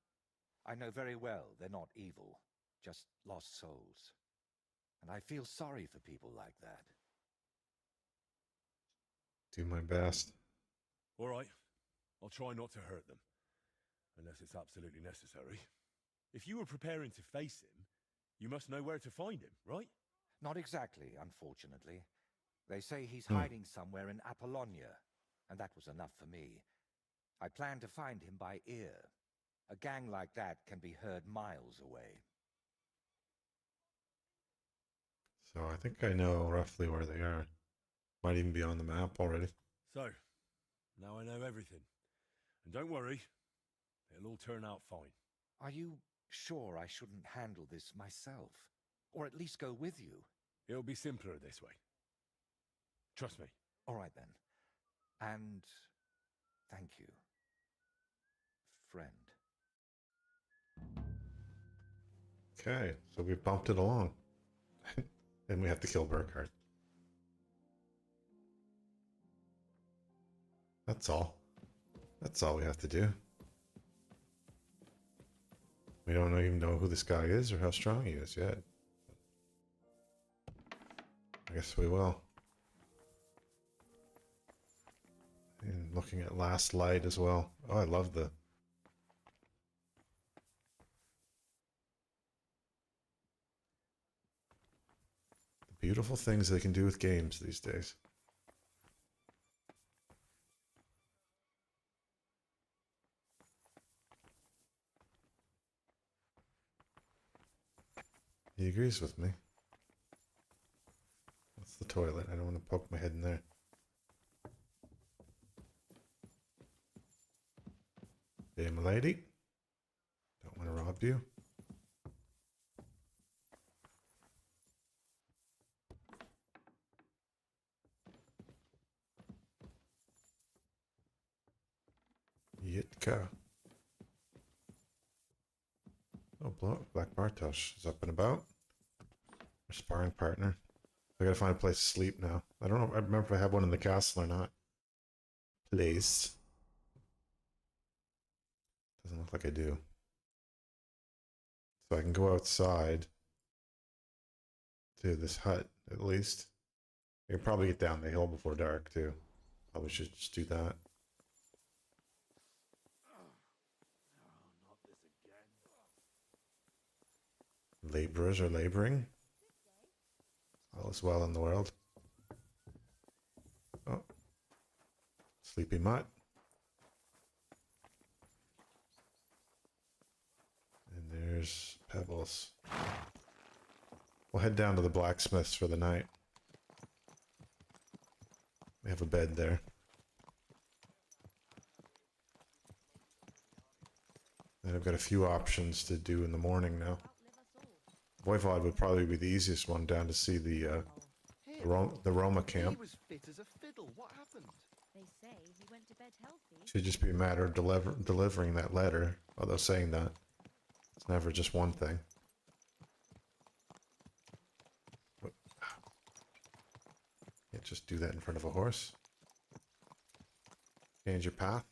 S16: I know very well they're not evil, just lost souls. And I feel sorry for people like that.
S1: Do my best.
S11: All right. I'll try not to hurt them. Unless it's absolutely necessary. If you were preparing to face him, you must know where to find him, right?
S16: Not exactly, unfortunately. They say he's hiding somewhere in Apollonia, and that was enough for me. I plan to find him by ear. A gang like that can be heard miles away.
S1: So I think I know roughly where they are. Might even be on the map already.
S11: So, now I know everything. And don't worry, it'll all turn out fine.
S16: Are you sure I shouldn't handle this myself? Or at least go with you?
S11: It'll be simpler this way. Trust me.
S16: All right then. And thank you, friend.
S1: Okay, so we bumped it along. Then we have to kill Burkhard. That's all. That's all we have to do. We don't even know who this guy is or how strong he is yet. I guess we will. And looking at Last Light as well. Oh, I love the beautiful things they can do with games these days. He agrees with me. That's the toilet. I don't want to poke my head in there. Hey, my lady. Don't want to rob you. Yitka. Oh, Black Bartosz is up and about. Our sparring partner. I gotta find a place to sleep now. I don't know. I remember if I have one in the castle or not. Place. Doesn't look like I do. So I can go outside to this hut at least. I can probably get down the hill before dark too. Probably should just do that. Laborers are laboring. All is well in the world. Oh. Sleepy Mutt. And there's Pebbles. We'll head down to the blacksmith's for the night. We have a bed there. And I've got a few options to do in the morning now. Voivod would probably be the easiest one down to see the Roma camp.
S12: He was fit as a fiddle. What happened?
S4: They say he went to bed healthy.
S1: Should just be a matter of delivering that letter. Although saying that, it's never just one thing. Can't just do that in front of a horse. Change your path.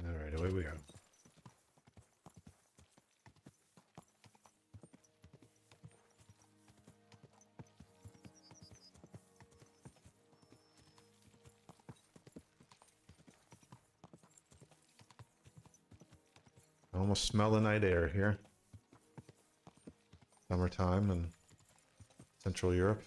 S1: Alright, away we go. I almost smell the night air here. Summertime in Central Europe.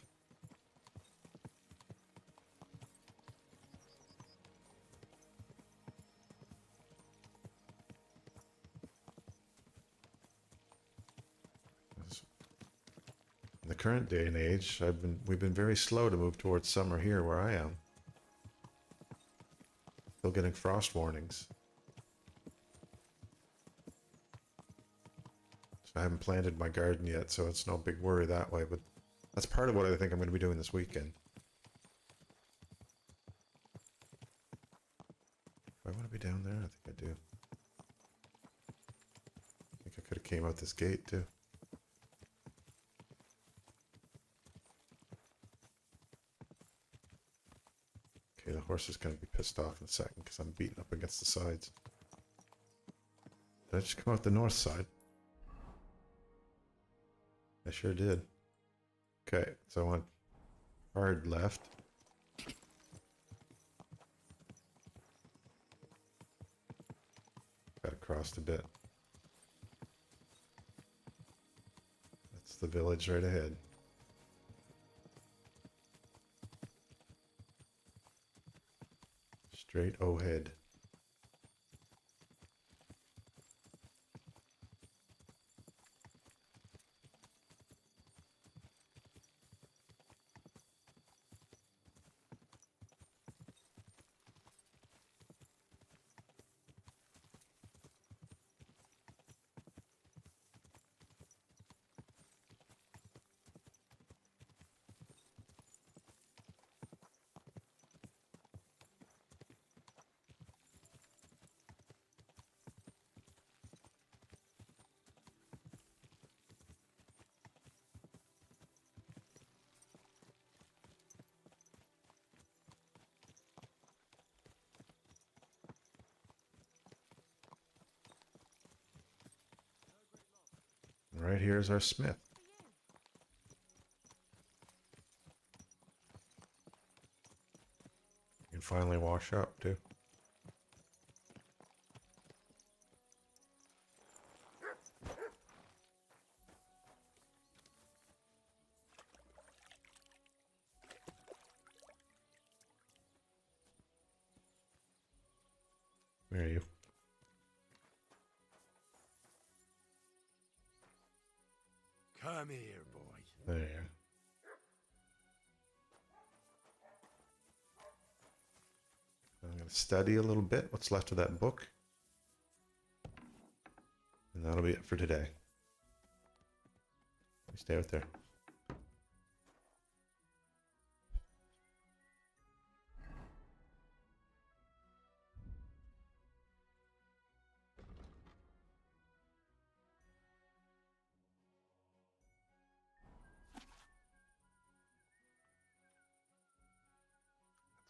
S1: In the current day and age, we've been very slow to move towards summer here where I am. Still getting frost warnings. So I haven't planted my garden yet, so it's no big worry that way, but that's part of what I think I'm going to be doing this weekend. Do I want to be down there? I think I do. I think I could have came out this gate too. Okay, the horse is going to be pissed off in a second because I'm beating up against the sides. Did I just come out the north side? I sure did. Okay, so I went hard left. Got across a bit. That's the village right ahead. Straight ahead. Right here is our smith. You can finally wash up too. Where are you?
S6: Come here, boy.
S1: There you are. I'm going to study a little bit what's left of that book. And that'll be it for today. Stay out there.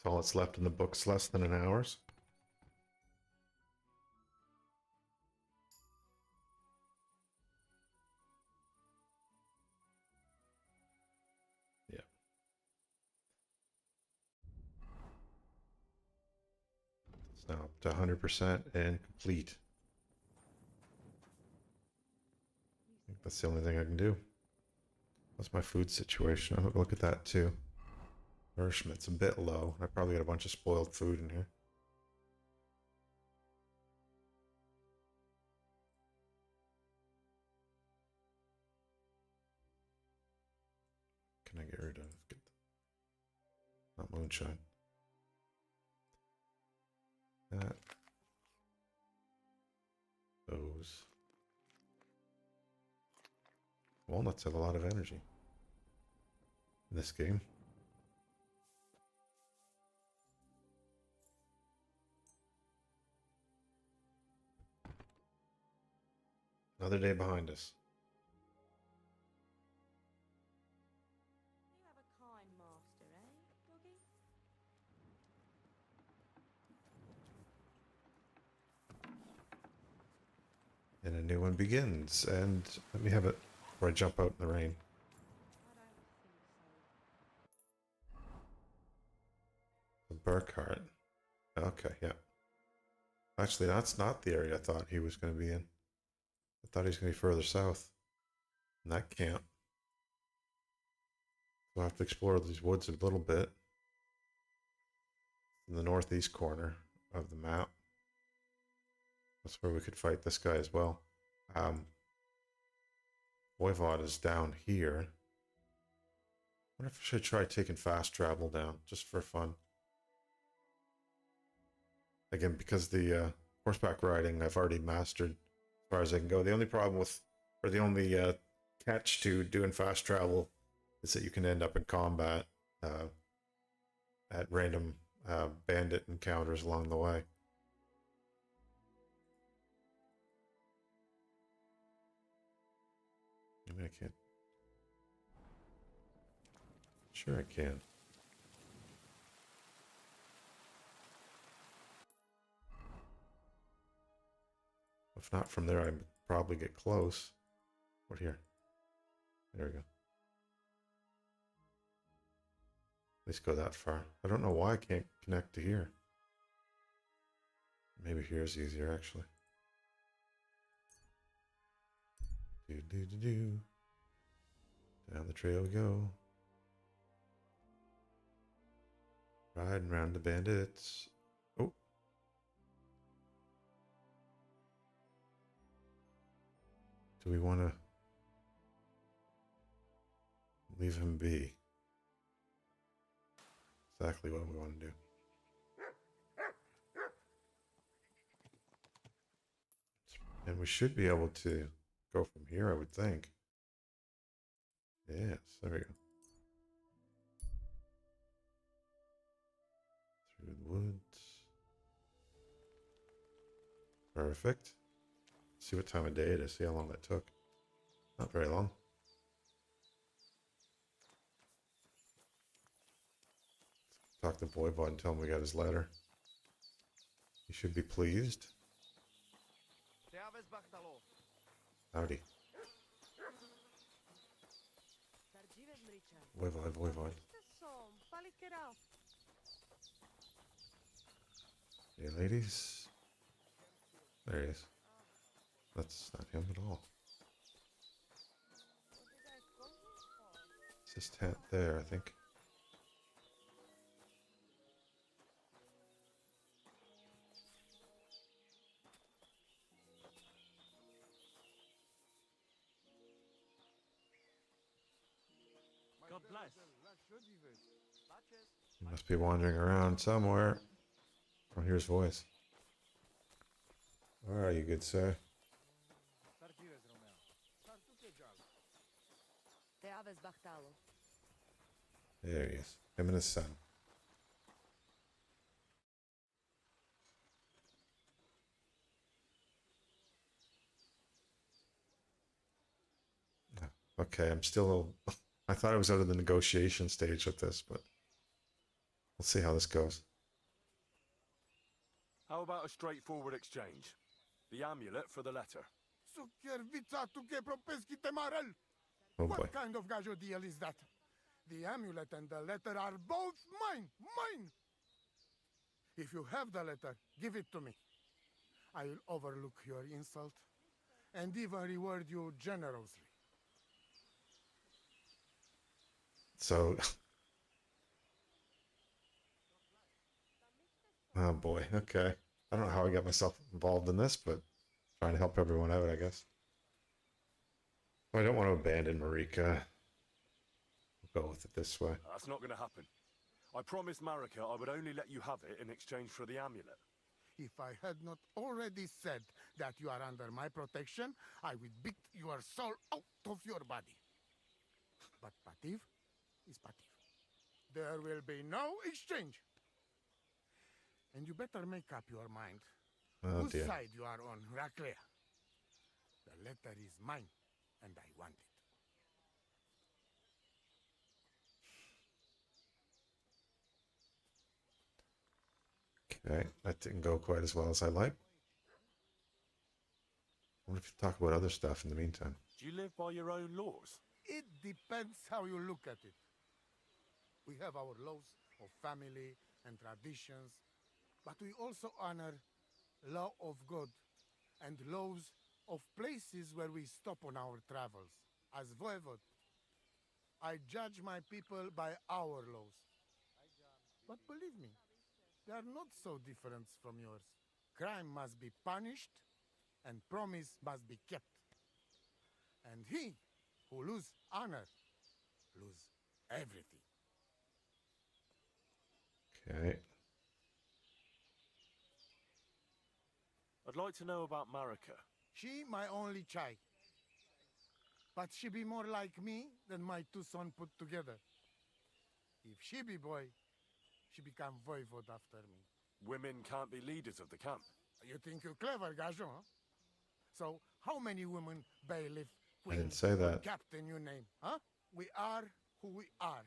S1: That's all that's left in the book's less than an hour's. Yeah. It's now up to 100% and complete. I think that's the only thing I can do. What's my food situation? I'll look at that too. Nourishment's a bit low. I probably got a bunch of spoiled food in here. Can I get rid of? Not moonshine. That. Those. Walnuts have a lot of energy in this game. Another day behind us.
S4: You have a kind master, eh, Doggy?
S1: And a new one begins. And let me have it before I jump out in the rain. The Burkhardt. Okay, yeah. Actually, that's not the area I thought he was going to be in. I thought he was going to be further south. In that camp. So I'll have to explore these woods a little bit. In the northeast corner of the map. That's where we could fight this guy as well. Voivod is down here. I wonder if I should try taking fast travel down, just for fun. Again, because the horseback riding I've already mastered as far as I can go. The only problem with, or the only catch to doing fast travel is that you can end up in combat at random bandit encounters along the way. I mean, I can't. Sure I can. If not from there, I'd probably get close. What here? There we go. At least go that far. I don't know why I can't connect to here. Maybe here's easier, actually. Do. Down the trail we go. Riding around the bandits. Oh. Do we want to leave him be? Exactly what we want to do. And we should be able to go from here, I would think. Yes, there we go. Through the woods. Perfect. See what time of day it is, see how long that took. Not very long. Talk to Voivod and tell him we got his letter. He should be pleased. Howdy. Voivod. Hey, ladies. There he is. That's not him at all. It's his tent there, I think.
S2: God bless.
S1: He must be wandering around somewhere. Oh, here's voice. Where are you, good sir? There he is. Him and his son. Okay, I'm still... I thought I was out of the negotiation stage with this, but... We'll see how this goes.
S2: How about a straightforward exchange? The amulet for the letter.
S1: Oh boy.
S9: What kind of gajo deal is that? The amulet and the letter are both mine! Mine! If you have the letter, give it to me. I will overlook your insult and even reward you generously.
S1: So... Oh boy, okay. I don't know how I got myself involved in this, but trying to help everyone out, I guess. I don't want to abandon Marika. We'll go with it this way.
S2: That's not going to happen. I promised Marika I would only let you have it in exchange for the amulet.
S9: If I had not already said that you are under my protection, I would beat your soul out of your body. But Pativ is Pativ. There will be no exchange. And you better make up your mind.
S1: Oh,
S9: Whose
S1: dear.
S9: side you are on, Raclea? The letter is mine, and I want it.
S1: Okay, that didn't go quite as well as I like. What if you talk about other stuff in the meantime?
S2: Do you live by your own laws?
S9: It depends how you look at it. We have our laws of family and traditions, but we also honor law of God and laws of places where we stop on our travels. As voivod, I judge my people by our laws. But believe me, they are not so different from yours. Crime must be punished, and promise must be kept. And he who lose honor, lose everything.
S1: Okay.
S2: I'd like to know about Marika.
S9: She my only child. But she be more like me than my two sons put together. If she be boy, she become voivod after me.
S2: Women can't be leaders of the camp.
S9: You think you're clever, Gajon, huh? So, how many women, bailiff,
S1: I
S9: queen,
S1: didn't say that.
S9: captain you name, huh? We are who we are.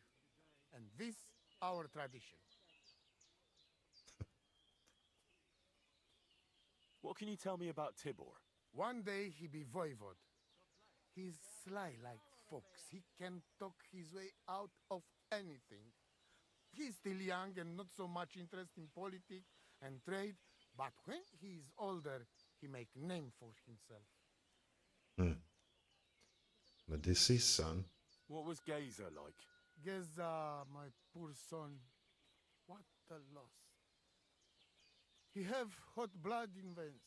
S9: And this our tradition.
S2: What can you tell me about Tibor?
S9: One day he be voivod. He's sly like fox. He can talk his way out of anything. He's still young and not so much interested in politics and trade, but when he is older, he make name for himself.
S1: The deceased son.
S2: What was Gazer like?
S9: Geza, my poor son, what a loss. He have hot blood in veins.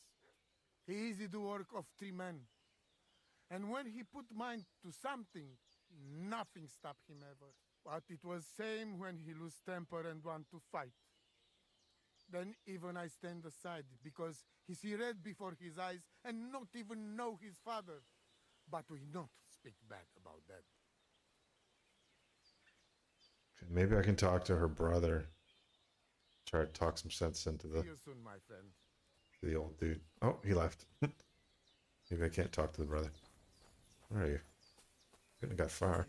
S9: He easy to work of 3 men. And when he put mind to something, nothing stop him ever. But it was same when he lose temper and want to fight. Then even I stand aside because he see red before his eyes and not even know his father. But we not speak bad about that.
S1: Okay, maybe I can talk to her brother. Try to talk some sense into the
S9: See you soon, my friend.
S1: old dude. Oh, he left. Maybe I can't talk to the brother. Where are you? Couldn't have got far.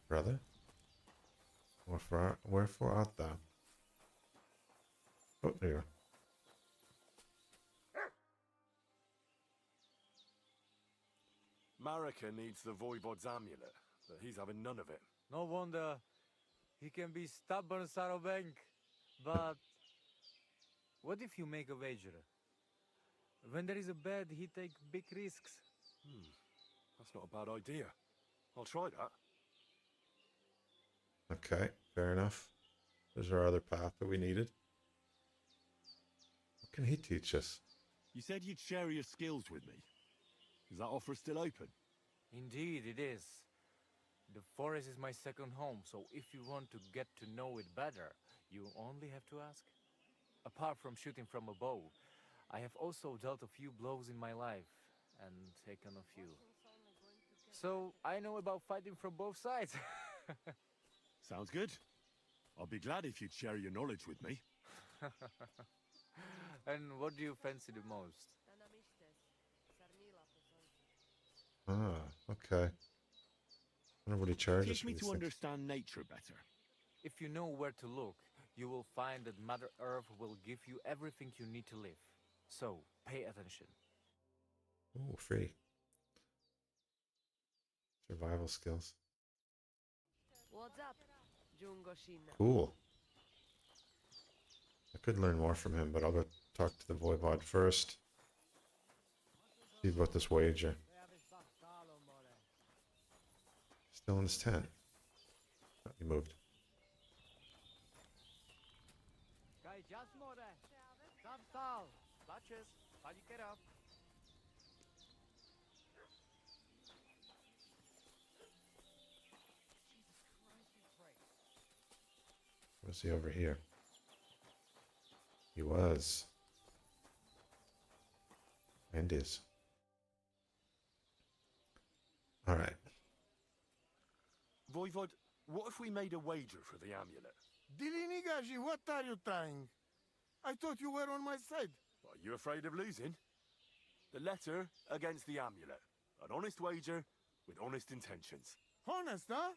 S1: Brother? Wherefore art thou? Oh, there you are.
S2: Marika needs the Voivod's amulet, but he's having none of it.
S8: No wonder. He can be stubborn, Sarobank. But what if you make a wager? When there is a bet, he take big risks.
S2: That's not a bad idea. I'll try that.
S1: Okay, fair enough. There's our other path that we needed. What can he teach us?
S2: You said you'd share your skills with me. Is that offer still open?
S8: Indeed, it is. The forest is my second home, so if you want to get to know it better, you only have to ask. Apart from shooting from a bow, I have also dealt a few blows in my life, and taken a few. So, I know about fighting from both sides.
S2: Sounds good. I'll be glad if you'd share your knowledge with me.
S8: And what do you fancy the most?
S1: Ah, okay. I wonder what he charges
S2: Teach me
S1: for
S2: to
S1: these things.
S2: understand nature better.
S8: If you know where to look, you will find that Mother Earth will give you everything you need to live. So, pay attention.
S1: Oh, free. Survival skills.
S10: What's up, Jungoshina?
S1: Cool. I could learn more from him, but I'll go talk to the Voivod first. See about this wager. Still in his tent. Oh, he moved. Was he over here? He was. And is. Alright.
S2: Voivod, what if we made a wager for the amulet?
S9: Dilinigaji, what are you trying? I thought you were on my side.
S2: Are you afraid of losing? The letter against the amulet. An honest wager with honest intentions.
S9: Honest, huh?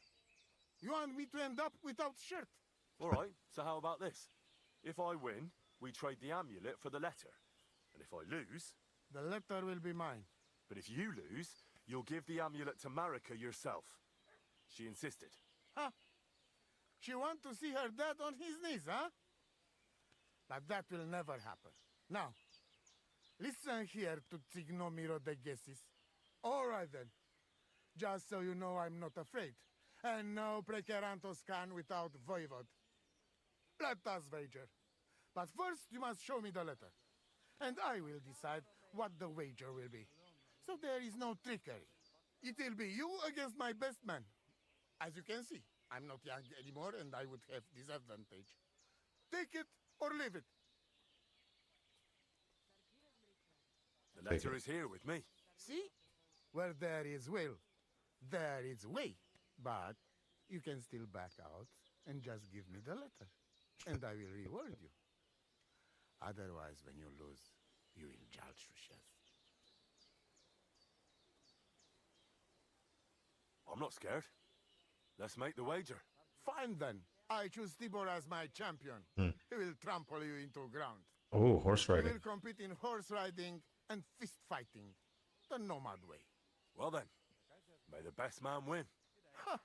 S9: You want me to end up without shirt?
S2: All right, so how about this?
S11: If I win, we trade the amulet for the letter. And if I lose...
S9: The letter will be mine.
S11: But if you lose, you'll give the amulet to Marika yourself. She insisted.
S9: Huh? She want to see her dad on his knees, huh? But that will never happen. Now, listen here to Tignomiro de Gessis. All right then. Just so you know I'm not afraid. And no Prekerantos can without Voivod. Let us wager. But first you must show me the letter. And I will decide what the wager will be. So there is no trickery. It will be you against my best man. As you can see, I'm not young anymore and I would have disadvantage. Take it or leave it.
S11: The letter is here with me.
S9: See? Where there is will, there is way. But you can still back out and just give me the letter. And I will reward you. Otherwise, when you lose, you will judge Rushes.
S11: I'm not scared. Let's make the wager.
S9: Fine then. I choose Tibor as my champion. He will trample you into ground.
S1: Oh, horse
S9: He
S1: riding.
S9: will compete in horse riding and fist fighting. The nomad way.
S11: Well then, may the best man win.
S9: Ha!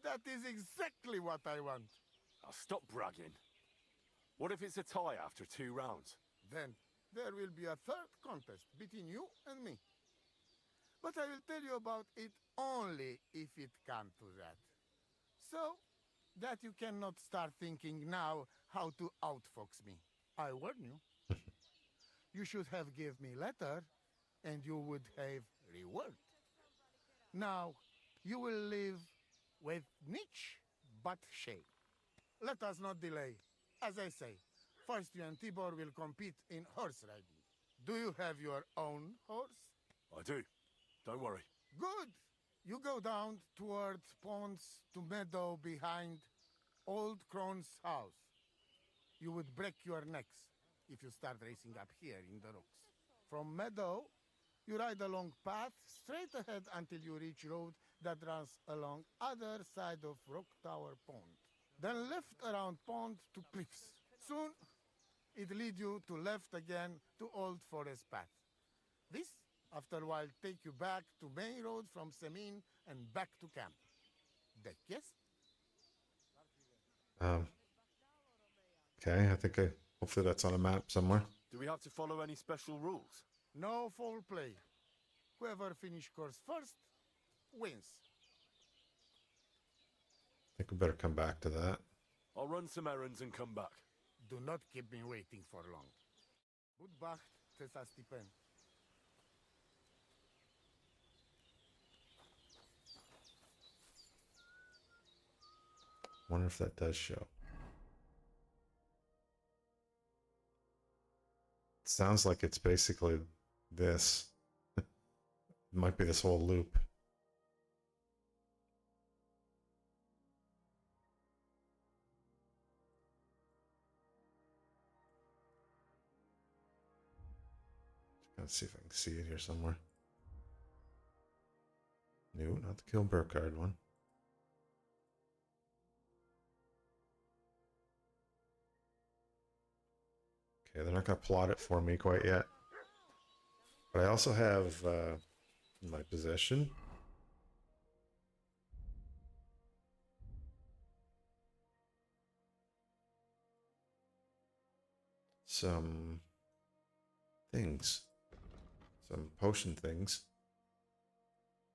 S9: That is exactly what I want.
S11: I'll stop bragging. What if it's a tie after 2 rounds?
S9: Then there will be a third contest between you and me. But I will tell you about it only if it comes to that. So that you cannot start thinking now how to outfox me. I warn you. You should have give me letter and you would have reward. Now you will live with niche but shame. Let us not delay. As I say, first you and Tibor will compete in horse riding. Do you have your own horse?
S11: I do. Don't worry.
S9: Good. You go down towards ponds to meadow behind Old Crone's house. You would break your necks if you start racing up here in the rocks. From meadow, you ride along path straight ahead until you reach road that runs along other side of Rock Tower Pond. Then left around pond to cliffs. Soon, it lead you to left again to Old Forest Path. This, after a while, take you back to main road from Semin and back to camp. Deck, yes?
S1: Okay, I think hopefully that's on a map somewhere.
S11: Do we have to follow any special rules?
S9: No foul play. Whoever finish course first, wins.
S1: I think we better come back to that.
S11: I'll run some errands and come back.
S9: Do not keep me waiting for long. Budbacht, Tessa Stipen.
S1: Wonder if that does show. It sounds like it's basically this. It might be this whole loop. Let's see if I can see it here somewhere. No, not the Kill Burkhardt one. Okay, they're not going to plot it for me quite yet. But I also have in my possession some things. Some potion things.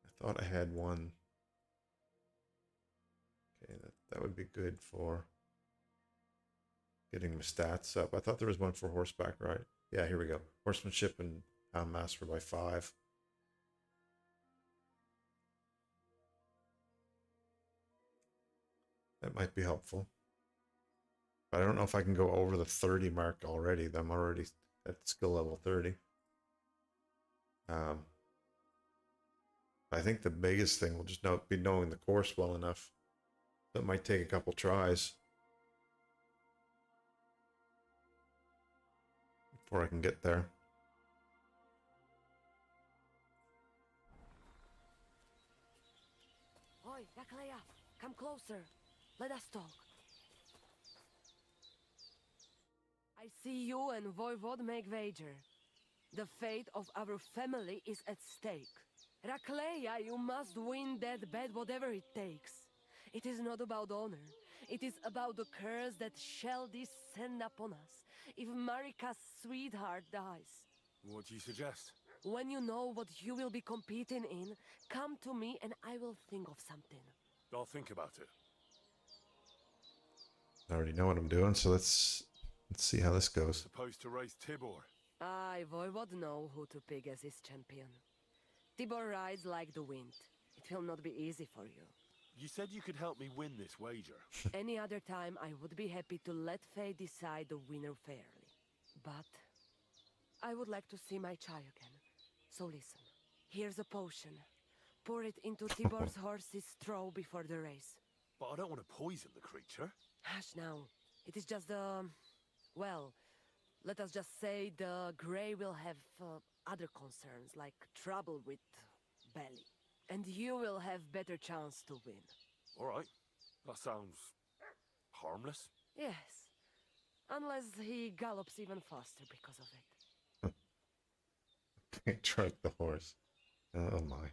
S1: I thought I had one. Okay, that would be good for getting my stats up. I thought there was one for horseback, right? Yeah, here we go. Horsemanship and master by 5. That might be helpful. But I don't know if I can go over the 30 mark already. I'm already at skill level 30. I think the biggest thing will just be knowing the course well enough. That might take a couple tries before I can get there.
S10: Oi, Yakleya, come closer. Let us talk. I see you and Voivod make wager. The fate of our family is at stake. Rakleia, you must win that bet whatever it takes. It is not about honor. It is about the curse that shall descend upon us if Marika's sweetheart dies.
S2: What do you suggest?
S10: When you know what you will be competing in, come to me and I will think of something.
S2: I'll think about it.
S1: I already know what I'm doing, so let's see how this goes.
S2: Supposed to race Tibor.
S10: I, Voivod, know who to pick as his champion. Tibor rides like the wind. It will not be easy for you.
S2: You said you could help me win this wager.
S10: Any other time, I would be happy to let fate decide the winner fairly. But I would like to see my Chai again. So listen, here's a potion. Pour it into Tibor's horse's trough before the race.
S2: But I don't want to poison the creature.
S10: Hush now. It is just well, let us just say the Grey will have other concerns, like trouble with belly. And you will have better chance to win.
S2: All right. That sounds harmless.
S10: Yes. Unless he gallops even faster because of it.
S1: Truck the horse. Oh my.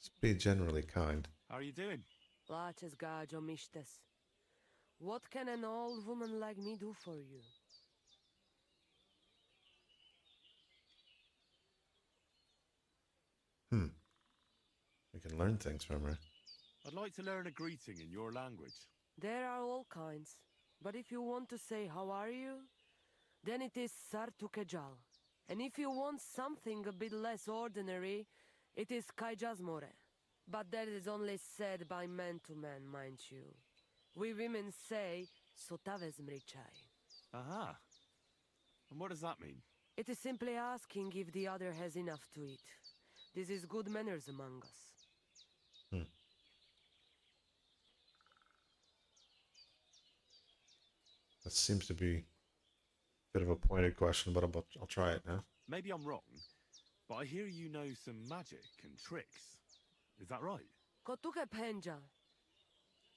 S1: Just be generally kind.
S2: How are you doing?
S10: Laches gajo mishtes. What can an old woman like me do for you?
S1: We can learn things from her.
S2: I'd like to learn a greeting in your language.
S10: There are all kinds. But if you want to say how are you, then it is Sartukejal. And if you want something a bit less ordinary, it is Kaijazmore. But that is only said by man to man, mind you. We women say Sotavez mrichai.
S2: Aha. And what does that mean?
S10: It is simply asking if the other has enough to eat. This is good manners among us.
S1: That seems to be a bit of a pointed question, but I'll try it now.
S2: Maybe I'm wrong, but I hear you know some magic and tricks. Is that right?
S10: Kotuke penja.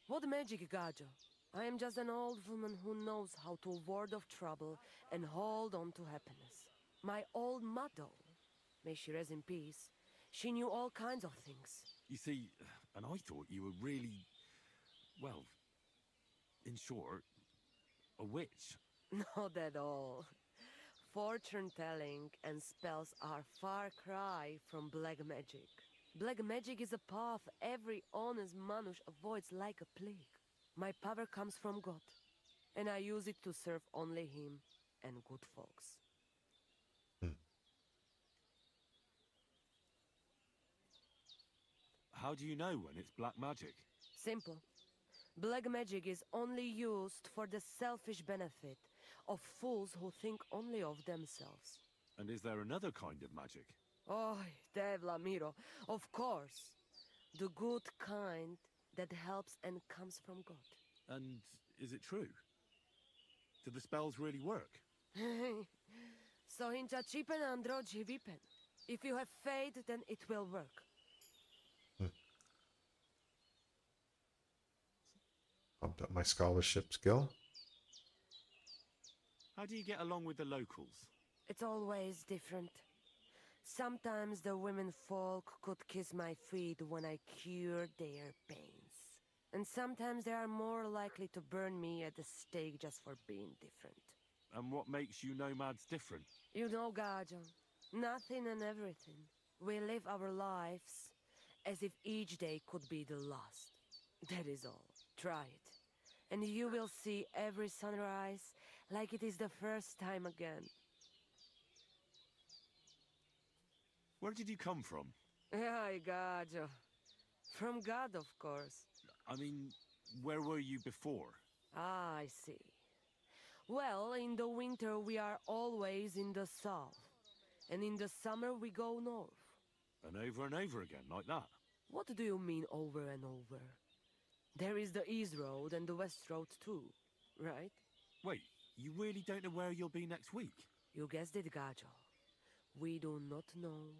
S10: What magic, Gajo? I am just an old woman who knows how to ward off trouble and hold on to happiness. My old mother, may she rest in peace, she knew all kinds of things.
S2: You see, and I thought you were really, well, in short, a witch.
S10: Not at all. Fortune-telling and spells are far cry from black magic. Black magic is a path every honest manush avoids like a plague. My power comes from God, and I use it to serve only Him and good folks.
S2: How do you know when it's black magic?
S10: Simple. Black magic is only used for the selfish benefit of fools who think only of themselves.
S2: And is there another kind of magic?
S10: Oh, Devla Miro, of course. The good kind that helps and comes from God.
S2: And is it true? Do the spells really work?
S10: So hincha chipen androji vipen. If you have faith, then it will work.
S1: Pumped up my scholarship skill.
S2: How do you get along with the locals?
S10: It's always different. Sometimes the women folk could kiss my feet when I cured their pains. And sometimes they are more likely to burn me at the stake just for being different.
S2: And what makes you nomads different?
S10: You know, Gajo, nothing and everything. We live our lives as if each day could be the last. That is all. Try it. And you will see every sunrise like it is the first time again.
S2: Where did you come from?
S10: Ay, Gajo. From God, of course.
S2: I mean, where were you before?
S10: Ah, I see. Well, in the winter we are always in the south. And in the summer we go north.
S2: And over again, like that?
S10: What do you mean over and over? There is the East Road and the West Road too, right?
S2: Wait, you really don't know where you'll be next week?
S10: You guessed it, Gajo. We do not know,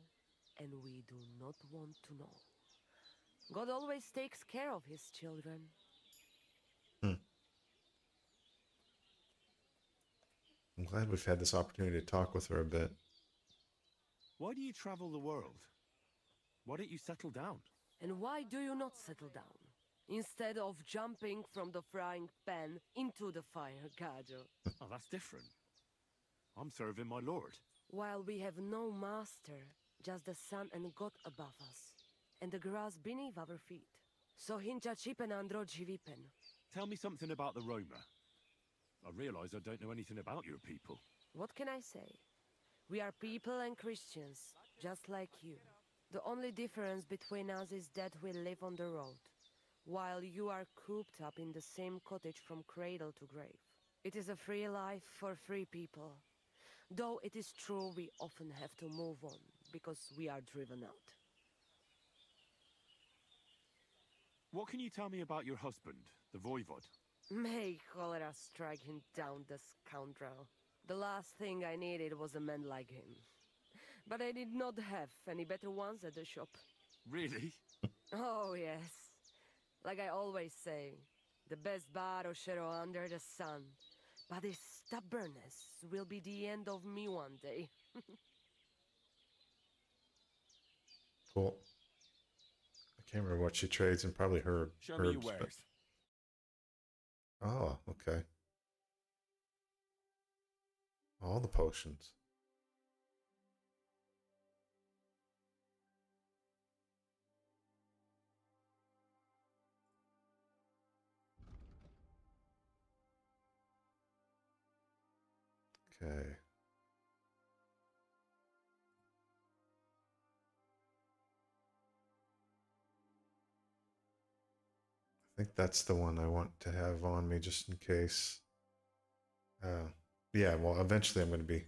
S10: and we do not want to know. God always takes care of his children.
S1: I'm glad we've had this opportunity to talk with her a bit.
S2: Why do you travel the world? Why don't you settle down?
S10: And why do you not settle down? Instead of jumping from the frying pan into the fire, Gajo.
S2: Oh, that's different. I'm serving my lord.
S10: While we have no master, just the sun and God above us, and the grass beneath our feet. So hincha chipen andro jivipen.
S2: Tell me something about the Roma. I realize I don't know anything about your people.
S10: What can I say? We are people and Christians, just like you. The only difference between us is that we live on the road, while you are cooped up in the same cottage from cradle to grave. It is a free life for free people. Though it is true we often have to move on, because we are driven out.
S2: What can you tell me about your husband, the Voivod?
S10: May cholera strike him down, the scoundrel. The last thing I needed was a man like him. But I did not have any better ones at the shop.
S2: Really?
S10: Oh, yes. Like I always say, the best Baroshero under the sun. But his stubbornness will be the end of me one day.
S1: Cool. I can't remember what she trades and probably her
S2: Show me your
S1: herbs.
S2: wares.
S1: Oh, okay. All the potions. Okay. I think that's the one I want to have on me just in case. Yeah, well, eventually I'm going to be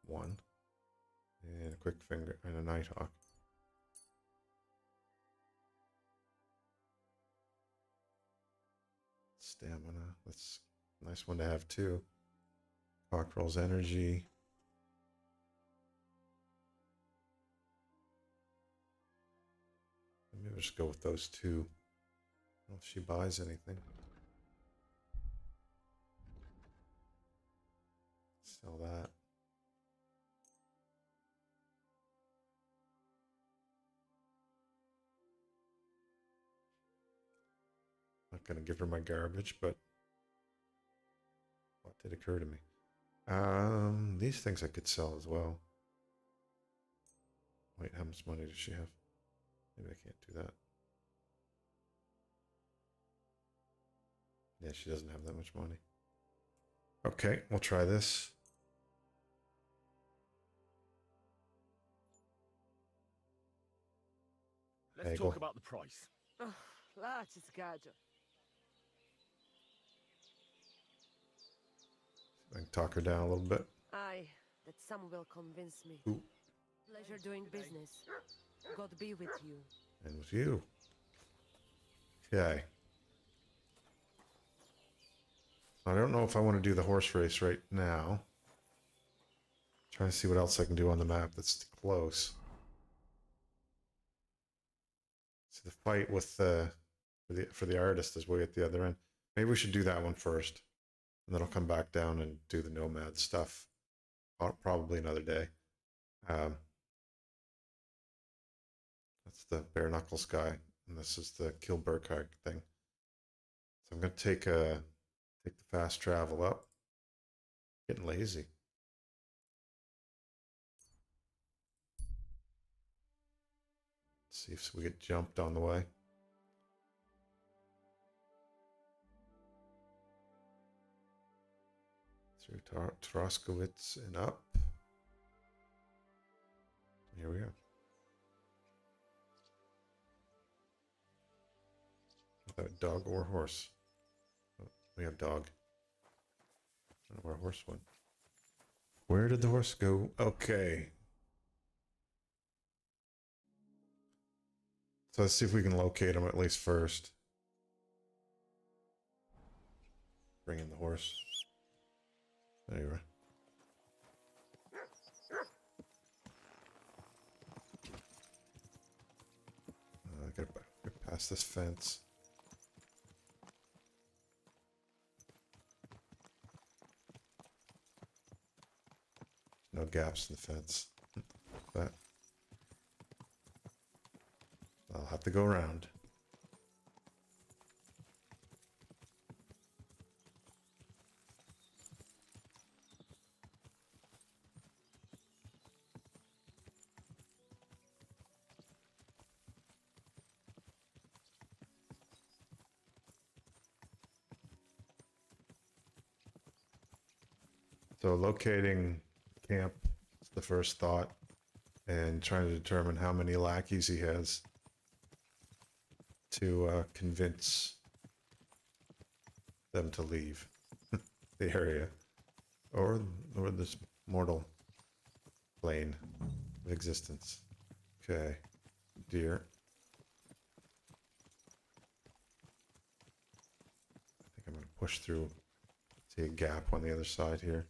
S1: one. And a quick finger and a Nighthawk. Stamina. That's a nice one to have too. Cockerel's energy. Maybe we'll just go with those two. I don't know if she buys anything. Sell that. Not gonna give her my garbage, but what did occur to me? These things I could sell as well. Wait, how much money does she have? Maybe I can't do that. Yeah, she doesn't have that much money. Okay, we'll try this.
S2: Let's
S1: Haggle.
S2: talk about the price.
S10: Oh, laches, Gajo.
S1: I can talk her down a little bit.
S10: Aye, that some will convince me.
S1: Ooh.
S10: Pleasure doing business. God be with you.
S1: And with you. Okay. I don't know if I want to do the horse race right now. Trying to see what else I can do on the map that's close. See, the fight with for the artist is way at the other end. Maybe we should do that one first, and then I'll come back down and do the nomad stuff. Probably another day. That's the bare knuckles guy, and this is the Kill Burkhard thing. So I'm gonna take the fast travel up. Getting lazy. See if we get jumped on the way. Through Troskowitz and up. Here we go. Without dog or horse. Oh, we have dog. I don't know where horse went. Where did the horse go? Okay. So let's see if we can locate him at least first. Bring in the horse. There you are. I gotta get past this fence. gaps in the fence. But I'll have to go around. So locating camp is the first thought, and trying to determine how many lackeys he has to convince them to leave the area or this mortal plane of existence. Okay, deer. I think I'm gonna push through. See a gap on the other side here.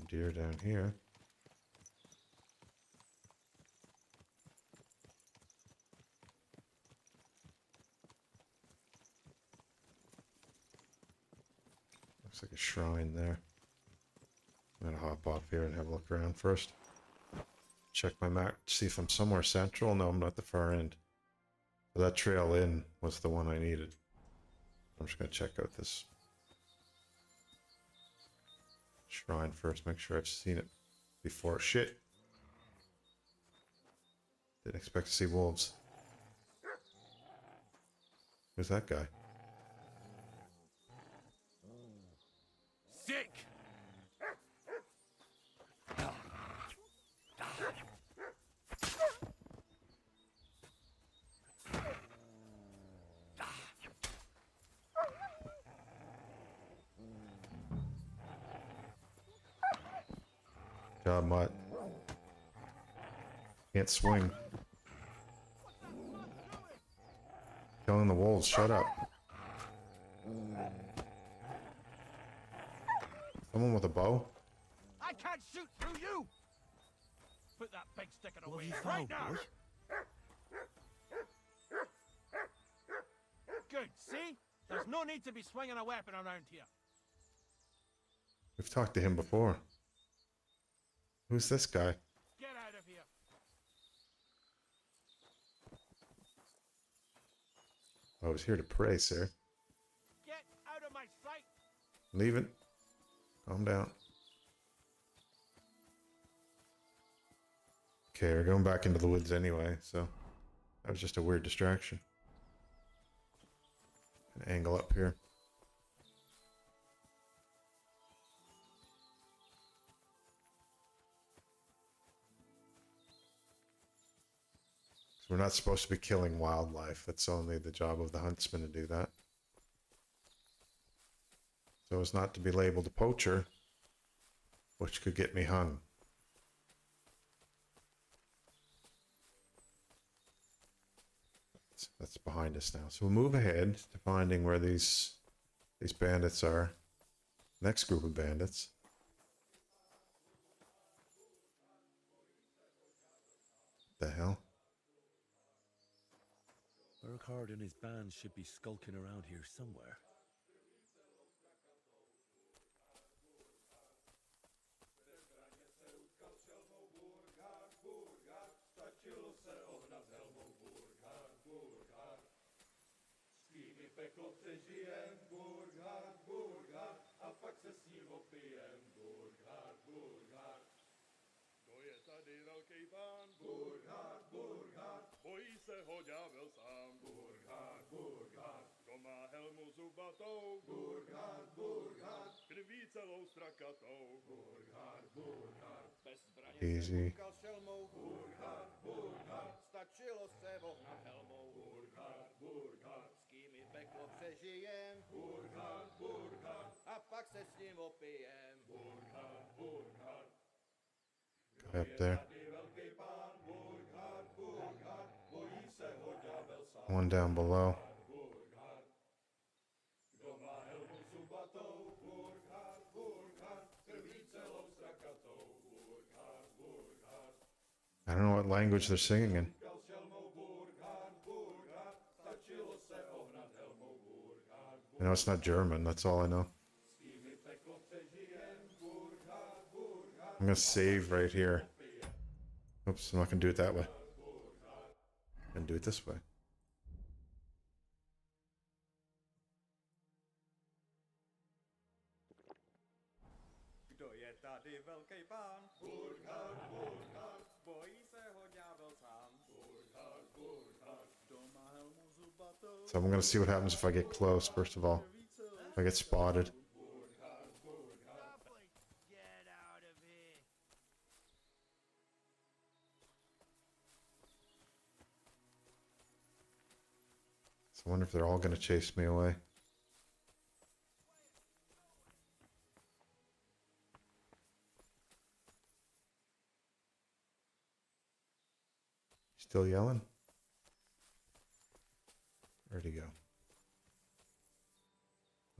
S1: Deer down here. Looks like a shrine there. I'm gonna hop off here and have a look around first. Check my map, see if I'm somewhere central. No, I'm not at the far end. But that trail in was the one I needed. I'm just gonna check out this shrine first, make sure I've seen it before. Shit. Didn't expect to see wolves. Who's that guy?
S13: Sick!
S1: God, Mutt. Can't swing. Killing the wolves, shut up. Someone with a bow?
S3: I can't shoot through you! Put that big sticker away
S2: you
S3: right
S2: found,
S3: now!
S2: boy?
S3: Good, see? There's no need to be swinging a weapon around here.
S1: We've talked to him before. Who's this guy?
S3: Get out of here!
S1: I was here to pray, sir.
S3: Get out of my sight!
S1: Leaving. Calm down. Okay, we're going back into the woods anyway, so that was just a weird distraction. An angle up here. So we're not supposed to be killing wildlife. That's only the job of the huntsman to do that. So as not to be labeled a poacher, which could get me hung. That's behind us now. So we'll move ahead to finding where these bandits are. Next group of bandits. What the hell?
S11: Burkhard and his band should be skulking around here somewhere.
S17: Bojí se ho ďábel sám. Burkhard, Burkhard, kdo má helmu zubatou. Burkhard, Burkhard, krví celou strakatou. Burkhard, Burkhard, bez zbraně
S1: Easy.
S17: poukal šelmou. Burkhard, Burkhard, stačilo se vohnat helmou. Burkhard, Burkhard, s kým i peklo přežijem. Burkhard, Burkhard, a pak se s ním opijem. Burkhard, Burkhard,
S1: Up there. One down below. I don't know what language they're singing in. I know it's not German, that's all I know. I'm gonna save right here. Oops, I'm not gonna do it that way. I'm gonna do it this way. So I'm gonna see what happens if I get close, first of all. If I get spotted. So I wonder if they're all gonna chase me away. Still yelling? Where'd he go?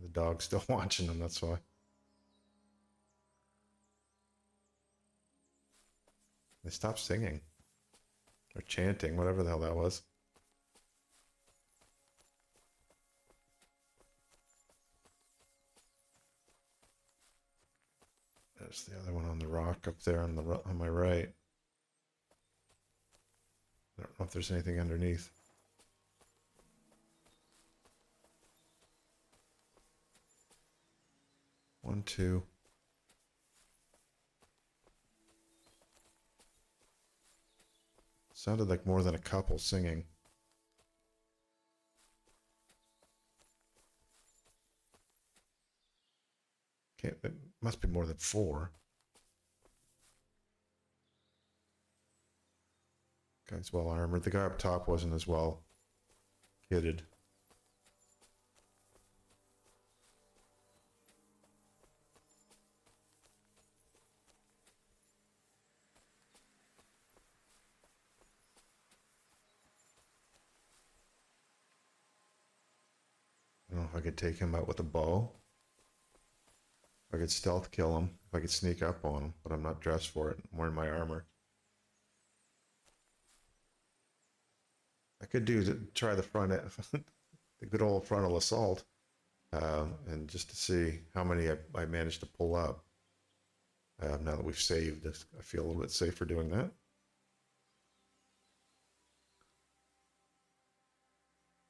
S1: The dog's still watching him, that's why. They stopped singing. Or chanting, whatever the hell that was. There's the other one on the rock up there on on my right. I don't know if there's anything underneath. One, two. Sounded like more than a couple singing. It must be more than 4. Guy's well armored. The guy up top wasn't as well kitted. I don't know if I could take him out with a bow. If I could stealth kill him. If I could sneak up on him. But I'm not dressed for it. I'm wearing my armor. I could try the front, the good old frontal assault. And just to see how many I managed to pull up. Now that we've saved, I feel a little bit safer doing that.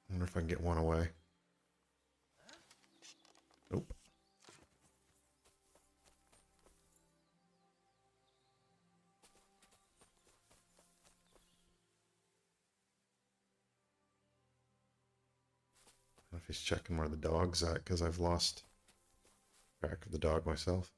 S1: I wonder if I can get one away. Nope. I don't know if he's checking where the dog's at, because I've lost track of the dog myself.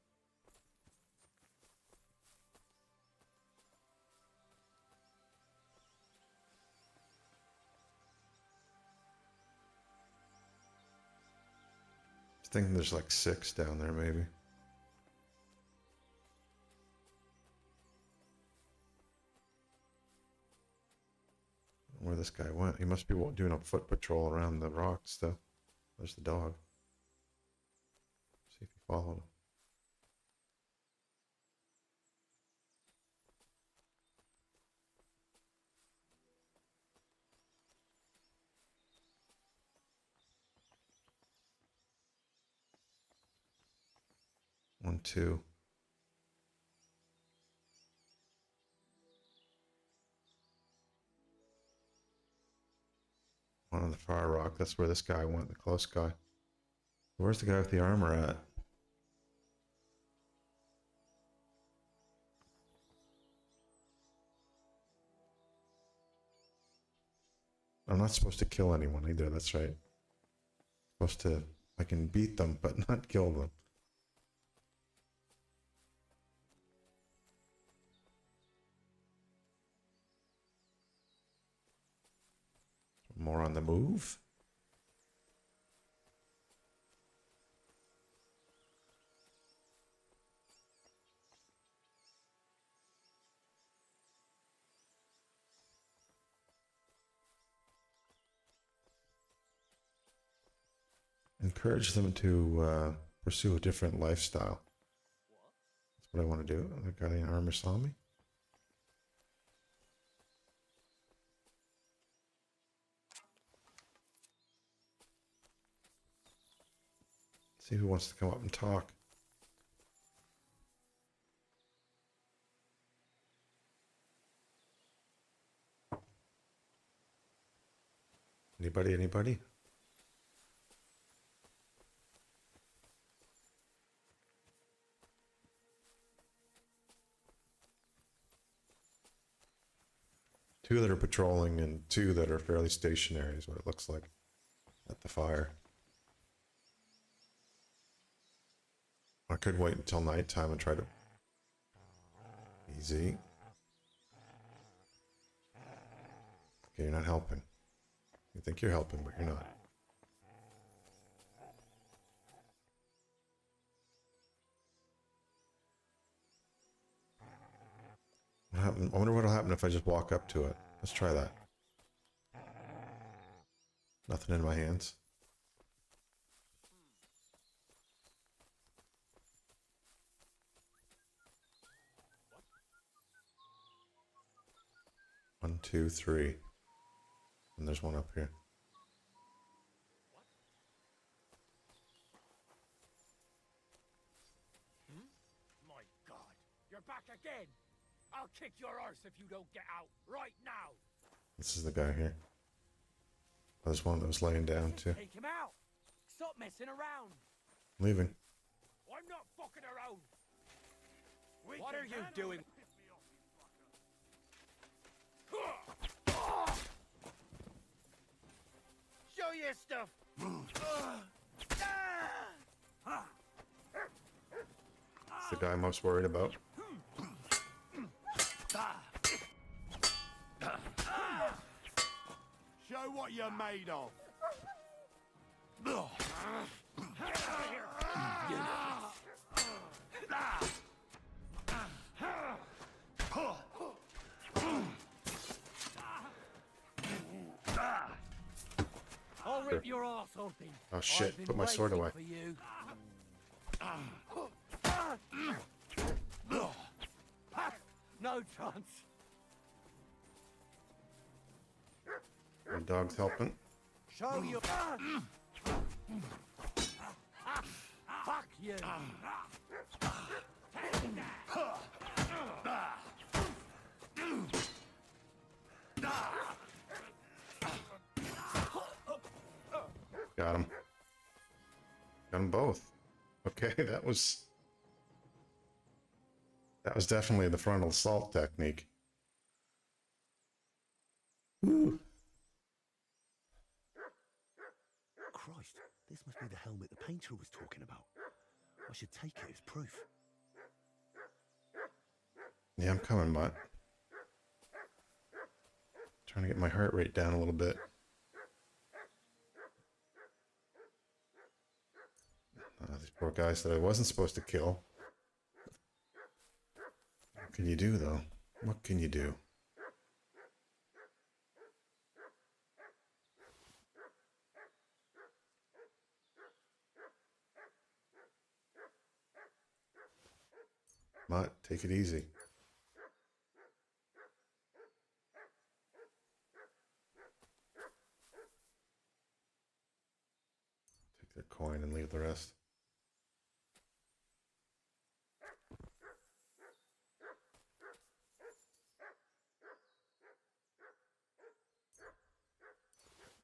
S1: I think there's like 6 down there, maybe. Where this guy went. He must be doing a foot patrol around the rocks, though. There's the dog. See if he followed him. One, two. One on the far rock. That's where this guy went, the close guy. Where's the guy with the armor at? I'm not supposed to kill anyone either, that's right. Supposed to, I can beat them, but not kill them. More on the move. Encourage them to pursue a different lifestyle. That's what I want to do. The guy in armor saw me. See who wants to come up and talk. Anybody? Anybody? Two that are patrolling and two that are fairly stationary is what it looks like at the fire. I could wait until nighttime and try to... Easy. Okay, you're not helping. You think you're helping, but you're not. What happened? I wonder what'll happen if I just walk up to it. Let's try that. Nothing in my hands. One, two, three. And there's one up here.
S13: My God, you're back again. I'll kick your arse if you don't get out right now.
S1: This is the guy here. There's one that was laying down too.
S13: Take him out. Stop messing around.
S1: Leaving.
S13: I'm not fucking around. What are you doing? Show your stuff.
S1: It's the guy I'm most worried about.
S3: Show what you're made of.
S13: I'll rip your ass open.
S1: Oh shit,
S13: I've been
S1: put my sword
S13: waiting
S1: away.
S13: for you. No chance.
S1: My dog's helping.
S13: Show you. Fuck you.
S1: Got him. Got them both. Okay, that was definitely the frontal assault technique. Woo.
S18: Christ, this must be the helmet the painter was talking about. I should take it as proof.
S1: Yeah, I'm coming, Mutt. Trying to get my heart rate down a little bit. These poor guys that I wasn't supposed to kill. What can you do, though? What can you do? Mutt, take it easy. Take their coin and leave the rest.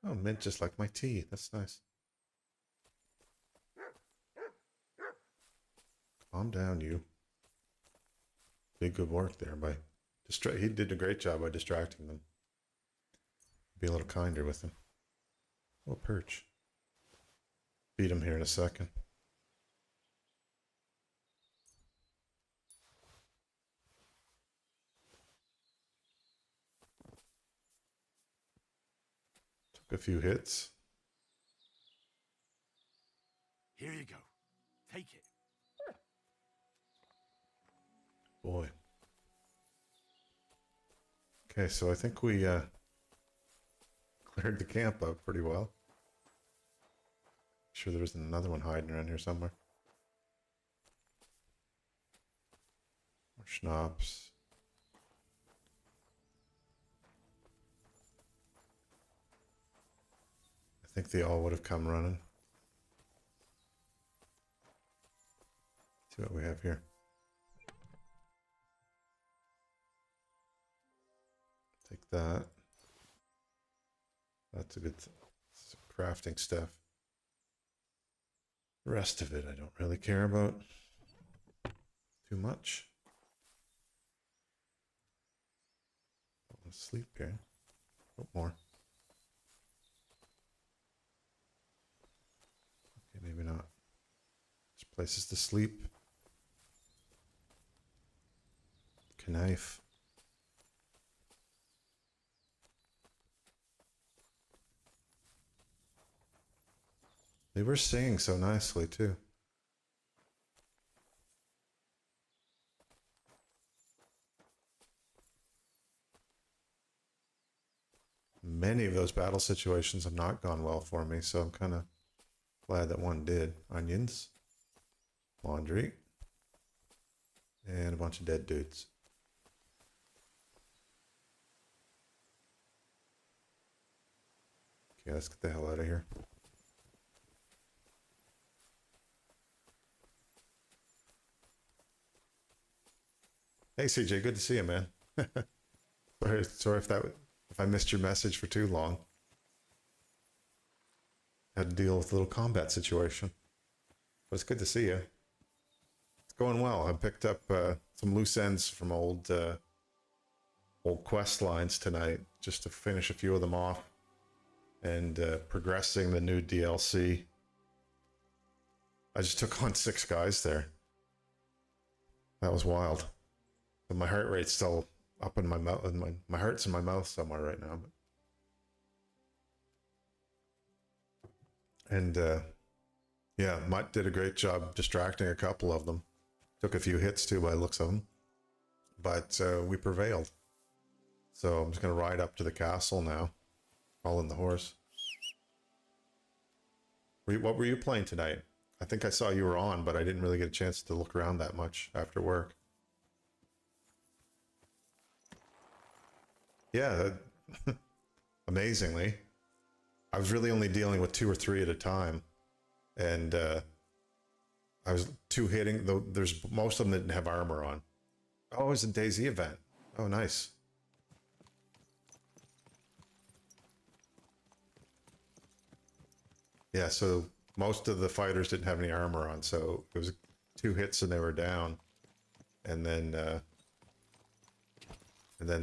S1: Oh, mint just like my tea. That's nice. Calm down, you. Did good work there by he did a great job by distracting them. Be a little kinder with them. Oh, perch. Beat him here in a second. Took a few hits.
S3: Here you go. Take it.
S1: Boy. Okay, so I think we cleared the camp up pretty well. Sure there isn't another one hiding around here somewhere. More schnapps. I think they all would have come running. See what we have here. Take that. That's a good crafting stuff. The rest of it I don't really care about too much. I'll sleep here. Oh, more. Okay, maybe not. There's places to sleep. Knife. They were singing so nicely too. Many of those battle situations have not gone well for me, so I'm kind of glad that one did. Onions, laundry, and a bunch of dead dudes. Okay, let's get the hell out of here. Hey CJ, good to see you, man. sorry if I missed your message for too long. Had to deal with a little combat situation. But it's good to see you. It's going well. I picked up some loose ends from old quest lines tonight, just to finish a few of them off, and progressing the new DLC. I just took on 6 guys there. That was wild. But my heart rate's still up in my mouth, and my heart's in my mouth somewhere right now. And yeah, Mutt did a great job distracting a couple of them. Took a few hits too by the looks of them. But we prevailed. So I'm just going to ride up to the castle now. All in the horse. What were you playing tonight? I think I saw you were on, but I didn't really get a chance to look around that much after work. Yeah, amazingly. I was really only dealing with 2 or 3 at a time. And I was 2 hitting, though there's most of them didn't have armor on. Oh, it was a DayZ event. Oh, nice. Yeah, so most of the fighters didn't have any armor on, so it was 2 hits and they were down. And then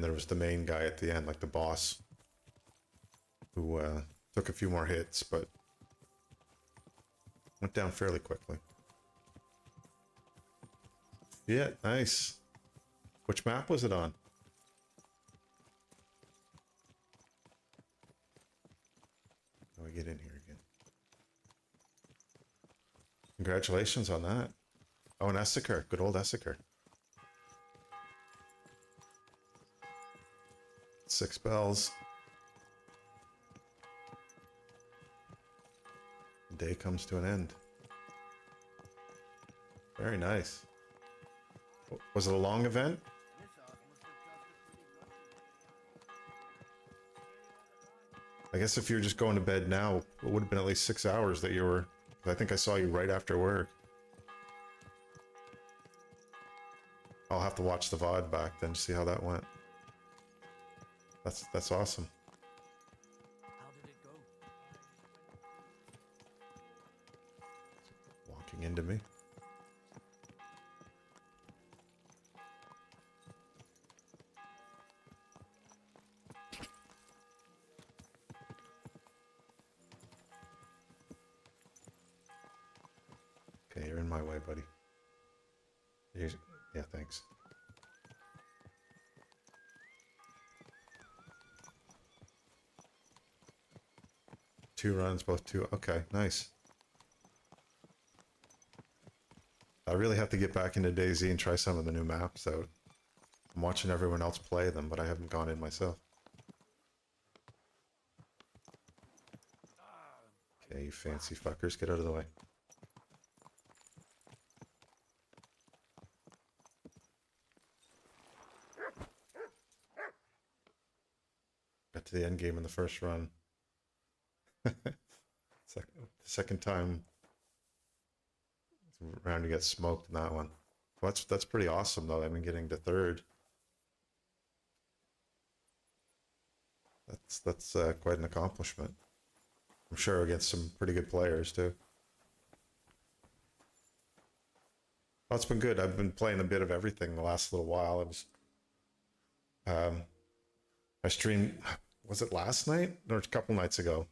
S1: there was the main guy at the end, like the boss, who took a few more hits, but went down fairly quickly. Yeah, nice. Which map was it on? How do I get in here again? Congratulations on that. Oh, an Essiker. Good old Essiker. 6 bells. The day comes to an end. Very nice. Was it a long event? I guess if you're just going to bed now, it would have been at least 6 hours that you were... I think I saw you right after work. I'll have to watch the VOD back then to see how that went. That's awesome.
S5: How did it go?
S1: Walking into me. Okay, you're in my way, buddy. Yeah, thanks. Two runs, both 2. Okay, nice. I really have to get back into DayZ and try some of the new maps out. I'm watching everyone else play them, but I haven't gone in myself. Okay, you fancy fuckers, get out of the way. Got to the end game in the first run. Second time round you get smoked in that one. Well, that's pretty awesome though. I mean, getting to third. That's quite an accomplishment. I'm sure against some pretty good players too. Well, it's been good. I've been playing a bit of everything the last little while. I streamed, was it last night or a couple nights ago?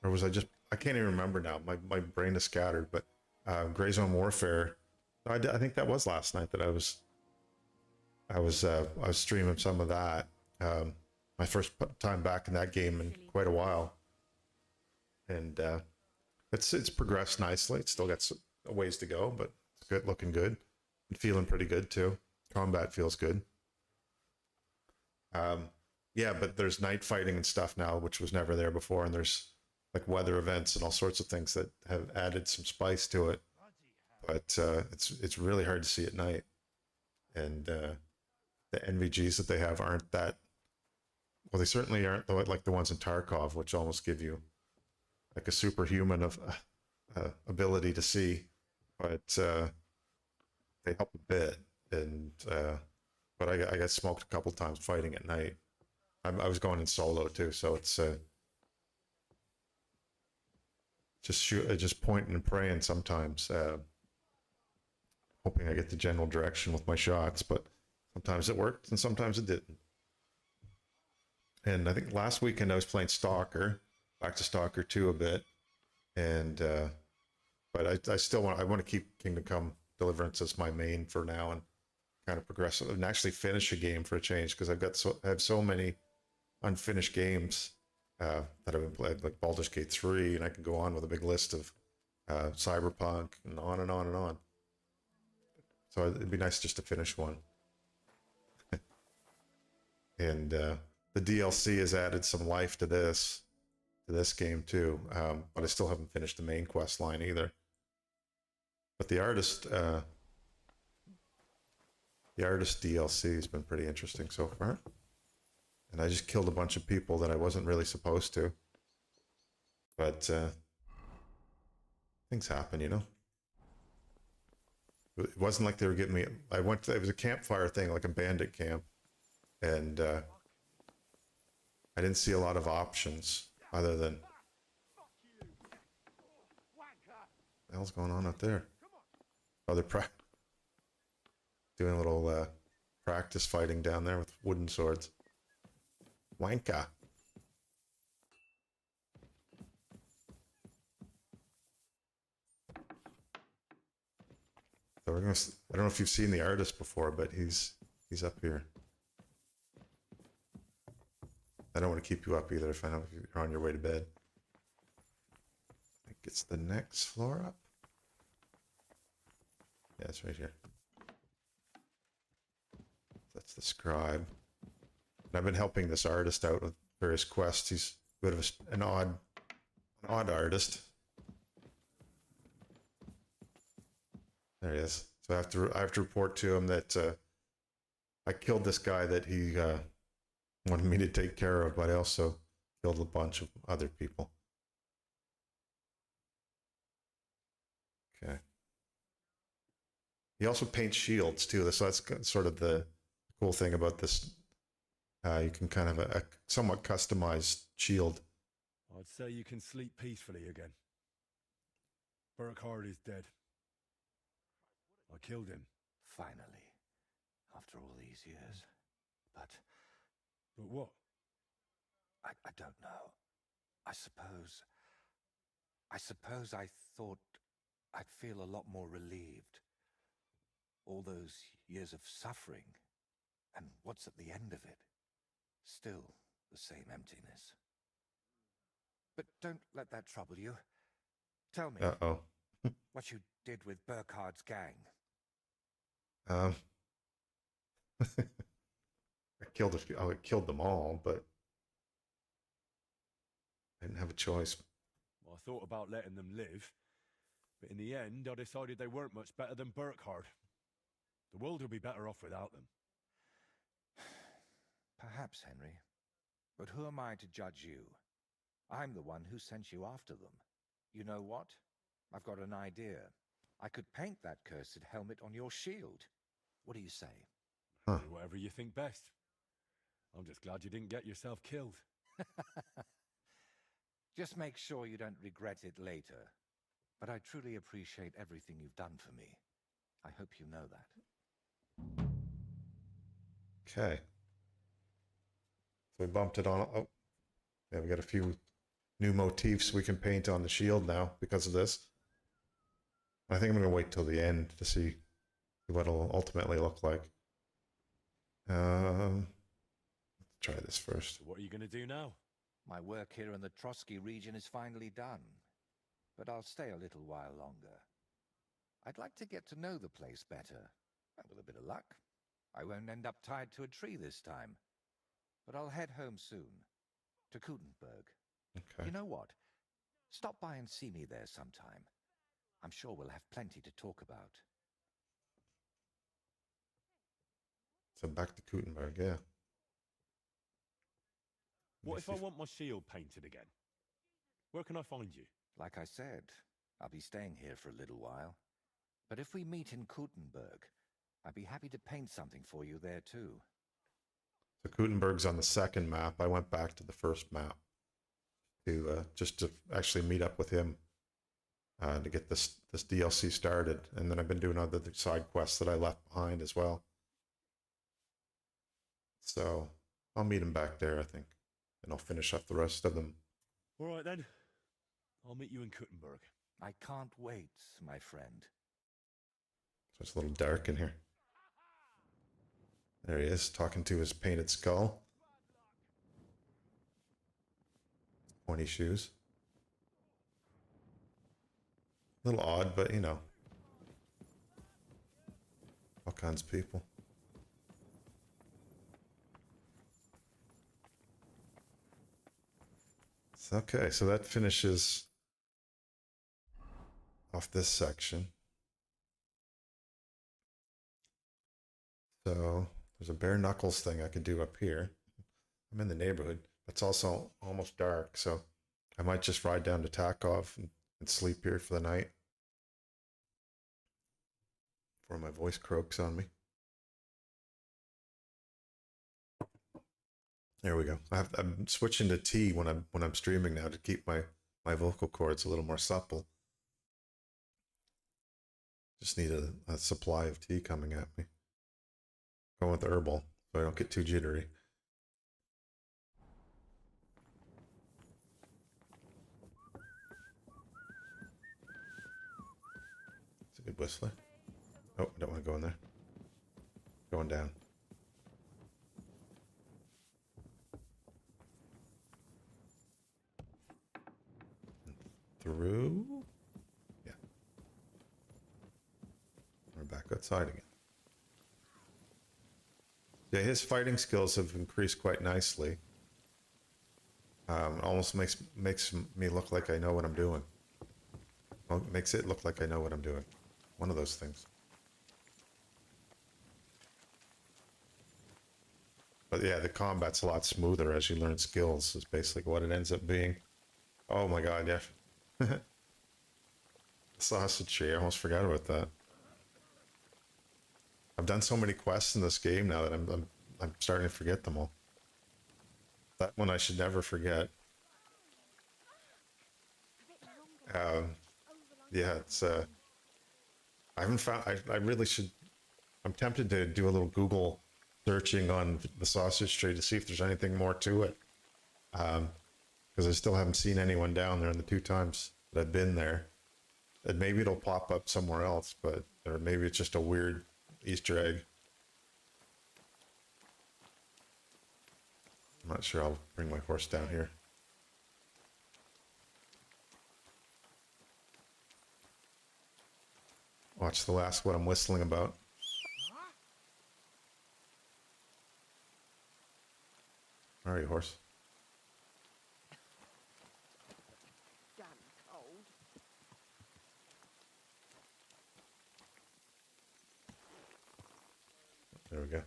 S1: Or was I can't even remember now. My brain is scattered, but Grey Zone Warfare, I think that was last night that I was streaming some of that. My first time back in that game in quite a while. And it's progressed nicely. It's still got a ways to go, but it's good, looking good. And feeling pretty good too. Combat feels good. Yeah, but there's night fighting and stuff now, which was never there before, and there's like weather events and all sorts of things that have added some spice to it. But it's really hard to see at night, and the NVGs that they have aren't that. Well, they certainly aren't like the ones in Tarkov, which almost give you like a superhuman of ability to see, but they help a bit. And but I got smoked a couple times fighting at night. I was going in solo too, so it's just pointing and praying sometimes, hoping I get the general direction with my shots. But sometimes it worked and sometimes it didn't. And I think last weekend I was playing Stalker, back to Stalker 2 a bit, and but I still want to keep Kingdom Come Deliverance as my main for now and kind of progress and actually finish a game for a change, because I have so many unfinished games that I've been playing, like Baldur's Gate 3, and I can go on with a big list of Cyberpunk and on and on and on. So it'd be nice just to finish one. And the DLC has added some life to this game too, but I still haven't finished the main quest line either. But the artist DLC has been pretty interesting so far, and I just killed a bunch of people that I wasn't really supposed to. But things happen, you know. It wasn't like they were getting me. It was a campfire thing, like a bandit camp, and I didn't see a lot of options other than. What the hell's going on up there? Oh, they're doing a little practice fighting down there with wooden swords. Wanka. So we're gonna. I don't know if you've seen the artist before, but he's up here. I don't want to keep you up either if I know if you're on your way to bed. I think it's the next floor up. Yeah, it's right here. That's the scribe. And I've been helping this artist out with various quests. He's a bit of an odd artist. There he is. So I have to report to him that I killed this guy that he wanted me to take care of, but I also killed a bunch of other people. Okay. He also paints shields too, so that's sort of the cool thing about this. You can kind of a somewhat customized shield.
S2: I'd say you can sleep peacefully again. Burkhard is dead. I killed him.
S16: Finally, after all these years. But
S2: what?
S16: I don't know. I suppose I thought I'd feel a lot more relieved. All those years of suffering, and what's at the end of it? Still the same emptiness. But don't let that trouble you. Tell me what you did with Burkhard's gang.
S1: I killed a few. I killed them all, but I didn't have a choice.
S2: Well, I thought about letting them live, but in the end, I decided they weren't much better than Burkhard. The world will be better off without them.
S16: Perhaps, Henry. But who am I to judge you? I'm the one who sent you after them. You know what? I've got an idea. I could paint that cursed helmet on your shield. What do you say?
S1: Huh.
S11: Do whatever you think best. I'm just glad you didn't get yourself killed.
S16: Just make sure you don't regret it later. But I truly appreciate everything you've done for me. I hope you know that.
S1: Okay. So we bumped it on. Oh, yeah, we got a few new motifs we can paint on the shield now because of this. I think I'm going to wait till the end to see what it'll ultimately look like. Let's try this first.
S11: So what are you going to do now?
S16: My work here in the Trotsky region is finally done. But I'll stay a little while longer. I'd like to get to know the place better. And with a bit of luck, I won't end up tied to a tree this time. But I'll head home soon. To Kutenberg.
S1: Okay.
S16: You know what? Stop by and see me there sometime. I'm sure we'll have plenty to talk about.
S1: So back to Kutenberg, yeah.
S11: What if I want my shield painted again? Where can I find you?
S16: Like I said, I'll be staying here for a little while. But if we meet in Kutenberg, I'd be happy to paint something for you there too.
S1: So Kutenberg's on the second map. I went back to the first map to just to actually meet up with him to get this DLC started. And then I've been doing other side quests that I left behind as well. So I'll meet him back there, I think, and I'll finish up the rest of them.
S11: All right then. I'll meet you in Kutenberg.
S16: I can't wait, my friend.
S1: So it's a little dark in here. There he is, talking to his painted skull. Pointy shoes. A little odd, but you know. All kinds of people. Okay, so that finishes off this section. So there's a bare knuckles thing I can do up here. I'm in the neighborhood, but it's also almost dark, so I might just ride down to Takov and sleep here for the night before my voice croaks on me. There we go. I'm switching to tea when I'm streaming now to keep my vocal cords a little more supple. Just need a supply of tea coming at me. Going with herbal so I don't get too jittery. It's a good whistler. Oh, I don't want to go in there. Going down. Through. Yeah. We're back outside again. Yeah, his fighting skills have increased quite nicely. Almost makes me look like I know what I'm doing. Well, makes it look like I know what I'm doing. One of those things. But yeah, the combat's a lot smoother as you learn skills, is basically what it ends up being. Oh my god, yeah. Sausage tree, I almost forgot about that. I've done so many quests in this game now that I'm starting to forget them all. That one I should never forget. Yeah, it's I haven't found. I really should. I'm tempted to do a little Google searching on the sausage tree to see if there's anything more to it. Because I still haven't seen anyone down there in the 2 times that I've been there. And maybe it'll pop up somewhere else, but or maybe it's just a weird Easter egg. I'm not sure. I'll bring my horse down here. Watch the last what I'm whistling about. All right, horse.
S4: Damn cold.
S1: There we go.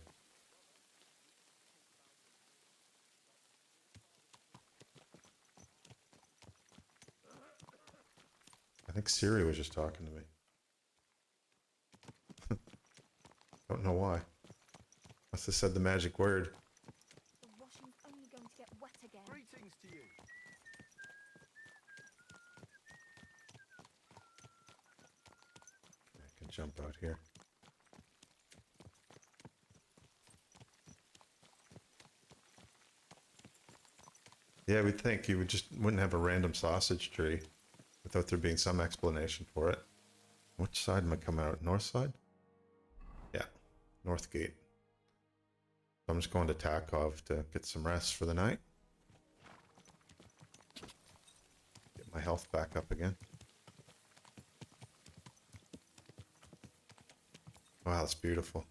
S1: I think Siri was just talking to me. Don't know why. Must have said the magic word.
S19: The washing's only going to get wet again.
S17: Greetings to you.
S1: I can jump out here. Yeah, we'd think you wouldn't have a random sausage tree without there being some explanation for it. Which side am I coming out? North side? Yeah, north gate. So I'm just going to Takov to get some rest for the night. Get my health back up again. Wow, that's beautiful.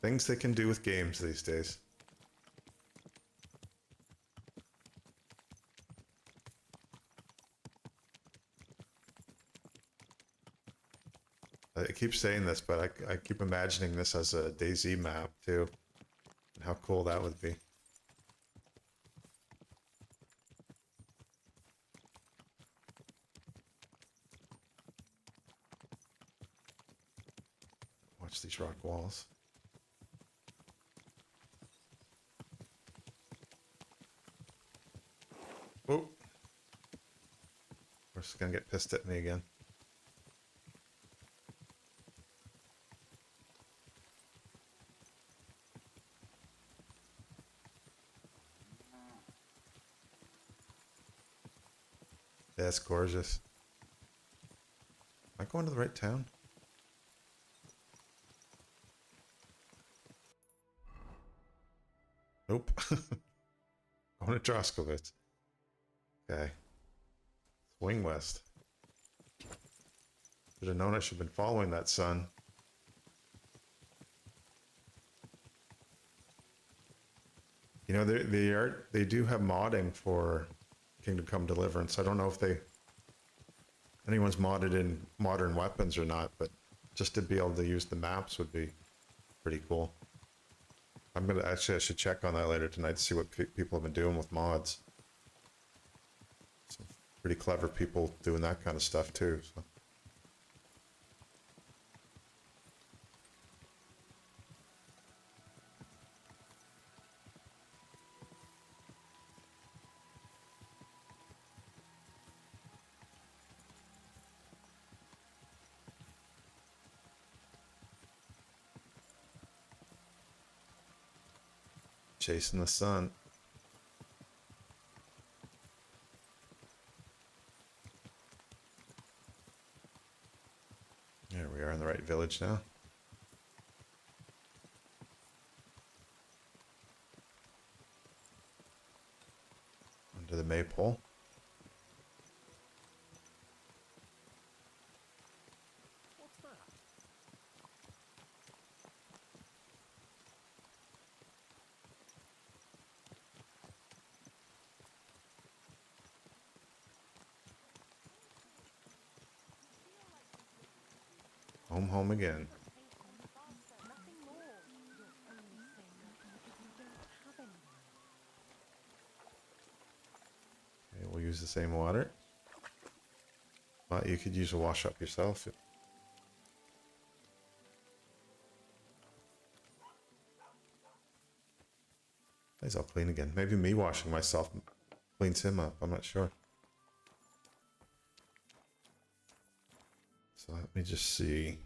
S1: Things they can do with games these days. I keep saying this, but I keep imagining this as a DayZ map too, and how cool that would be. Watch these rock walls. Oh, we're just gonna get pissed at me again. That's gorgeous. Am I going to the right town? Nope. Going to Droskowitz. Okay. Swing west. Should have known I should have been following that sun. You know, they do have modding for Kingdom Come Deliverance. I don't know if anyone's modded in modern weapons or not, but just to be able to use the maps would be pretty cool. I should check on that later tonight to see what people have been doing with mods. Some pretty clever people doing that kind of stuff too. So. Chasing the sun. There we are in the right village now. Under the maypole.
S5: What's that?
S1: Home again.
S19: Nothing more. You're only saying nothing because you don't have any.
S1: Okay, we'll use the same water. But you could use a wash up yourself. He's all clean again. Maybe me washing myself cleans him up. I'm not sure. So let me just see.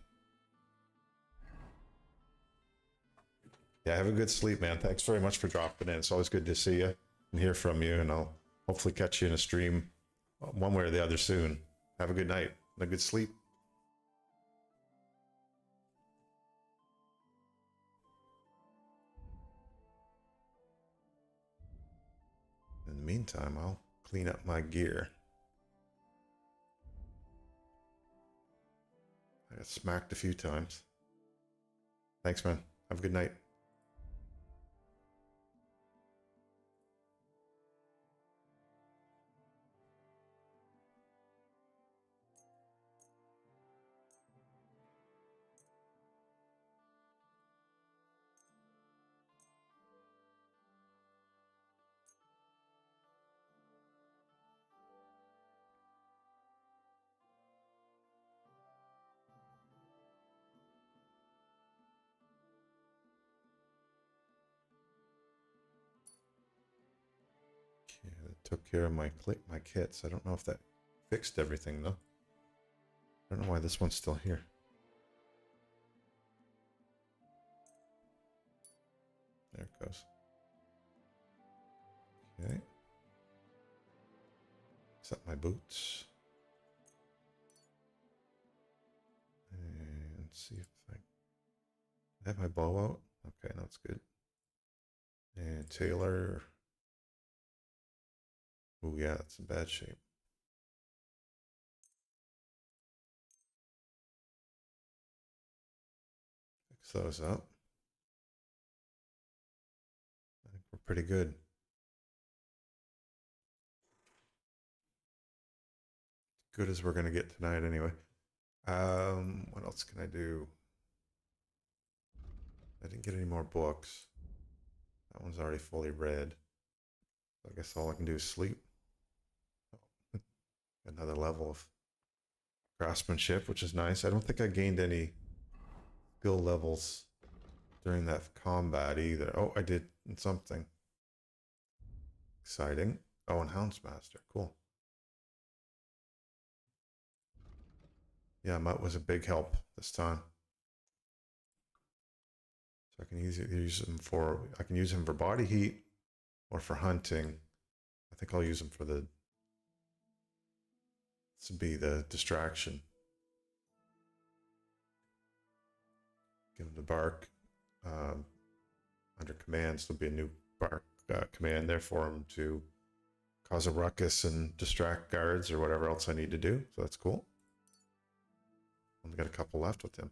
S1: Yeah, have a good sleep, man. Thanks very much for dropping in. It's always good to see you and hear from you, and I'll hopefully catch you in a stream one way or the other soon. Have a good night and a good sleep. In the meantime, I'll clean up my gear. I got smacked a few times. Thanks, man. Have a good night. took care of my kits. I don't know if that fixed everything though. I don't know why this one's still here. There it goes. Okay. Set my boots. And see if I have my bow out. Okay, that's good. And Taylor. Oh yeah, that's in bad shape. Fix those up. I think we're pretty good. Good as we're gonna get tonight anyway. What else can I do? I didn't get any more books. That one's already fully read. I guess all I can do is sleep. Another level of craftsmanship, which is nice. I don't think I gained any skill levels during that combat either. Oh, I did something exciting. Oh, and Houndsmaster. Cool. Yeah, Mutt was a big help this time. So I can use him for, I can use him for body heat or for hunting. I think I'll use him for the, this would be the distraction. Give him the bark. Under commands, there'll be a new bark command there for him to cause a ruckus and distract guards or whatever else I need to do. So that's cool. Only got a couple left with him.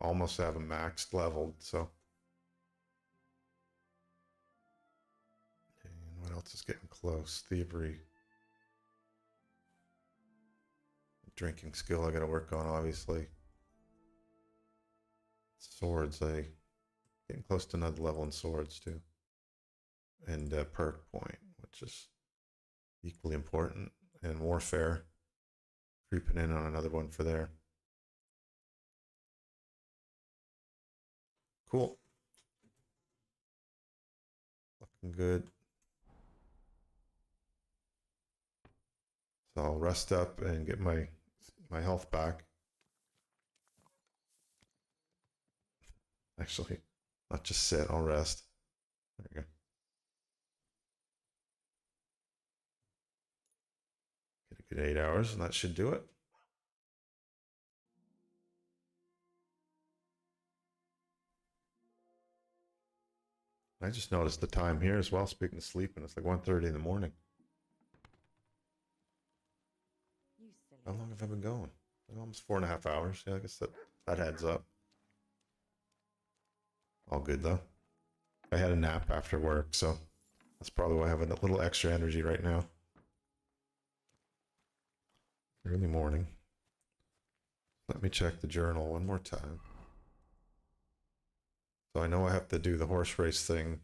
S1: Almost have him maxed leveled, so. And what else is getting close? Thievery. Drinking skill I gotta work on, obviously. Swords, getting close to another level in swords too. And perk point, which is equally important. And warfare. Creeping in on another one for there. Cool. Looking good. So I'll rest up and get my health back. Actually, not just sit, I'll rest. There we go. Get a good 8 hours and that should do it. I just noticed the time here as well, speaking of sleeping, it's like 1:30 in the morning. How long have I been going? Almost 4.5 hours. Yeah, I guess that adds up. All good though. I had a nap after work, so that's probably why I have a little extra energy right now. Early morning. Let me check the journal one more time. So I know I have to do the horse race thing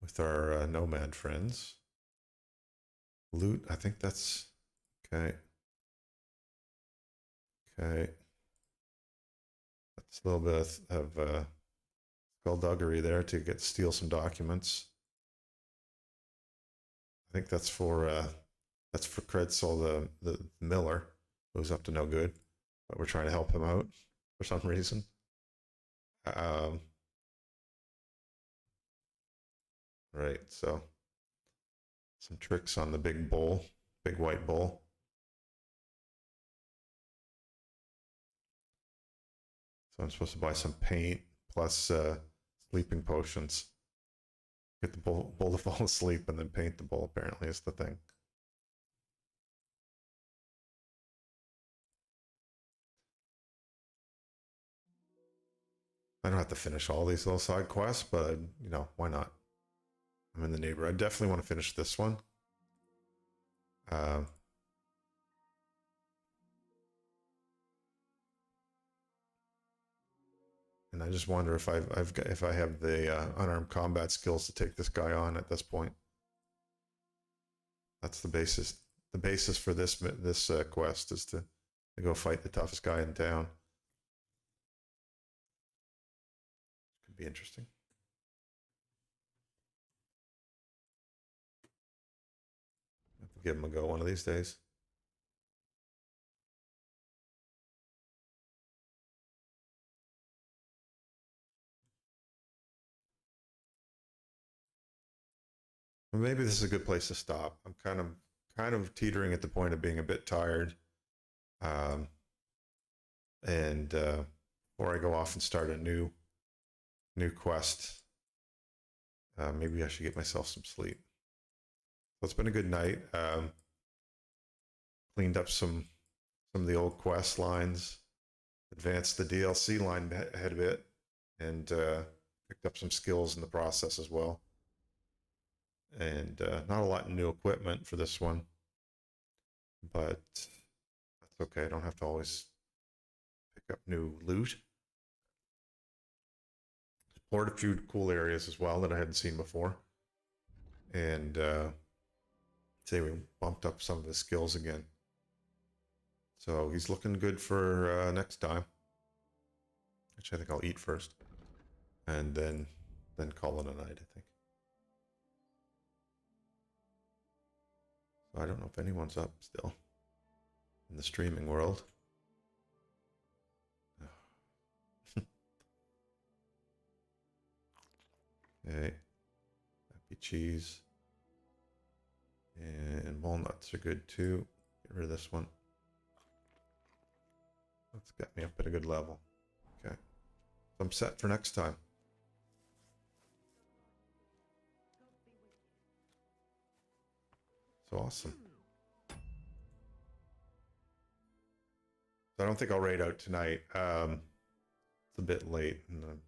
S1: with our nomad friends. Loot, I think that's okay. Okay. That's a little bit of skullduggery there to steal some documents. I think that's for Kredsel, the miller, who's up to no good, but we're trying to help him out for some reason. Right, so some tricks on the big bull, big white bull. So I'm supposed to buy some paint plus sleeping potions. Get the bull to fall asleep and then paint the bull, apparently, is the thing. I don't have to finish all these little side quests, but, you know, why not? I'm in the neighborhood. I definitely want to finish this one. And I just wonder if if I have the unarmed combat skills to take this guy on at this point. That's the basis. The basis for this quest is to go fight the toughest guy in town. Could be interesting. give them a go one of these days. Well, maybe this is a good place to stop. I'm kind of teetering at the point of being a bit tired. And before I go off and start a new quest, maybe I should get myself some sleep. So it's been a good night. Cleaned up some of the old quest lines, advanced the DLC line ahead a bit, and picked up some skills in the process as well. And not a lot of new equipment for this one, but that's okay. I don't have to always pick up new loot. Explored a few cool areas as well that I hadn't seen before, and say we bumped up some of his skills again. So he's looking good for next time. Actually, I think I'll eat first, and then call it a night, I think. So I don't know if anyone's up still in the streaming world. Okay, happy cheese and walnuts are good too. Get rid of this one. That's got me up at a good level. Okay, so I'm set for next time. So awesome. So I don't think I'll raid out tonight. It's a bit late, and I'm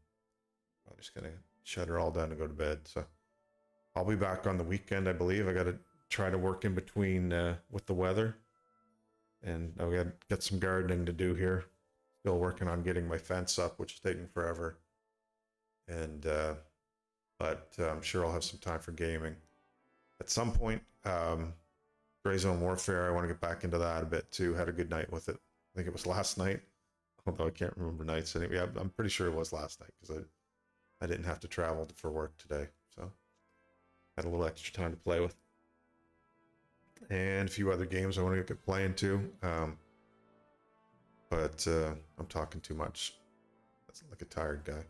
S1: probably just gonna shut her all down and go to bed. So I'll be back on the weekend, I believe. I got to try to work in between with the weather, and I've got to get some gardening to do here. Still working on getting my fence up, which is taking forever. And but I'm sure I'll have some time for gaming at some point. Gray Zone Warfare, I want to get back into that a bit too. Had a good night with it. I think it was last night, although I can't remember nights. Anyway, I'm pretty sure it was last night because I didn't have to travel for work today, so had a little extra time to play with. And a few other games I want to get playing too. But I'm talking too much. That's like a tired guy.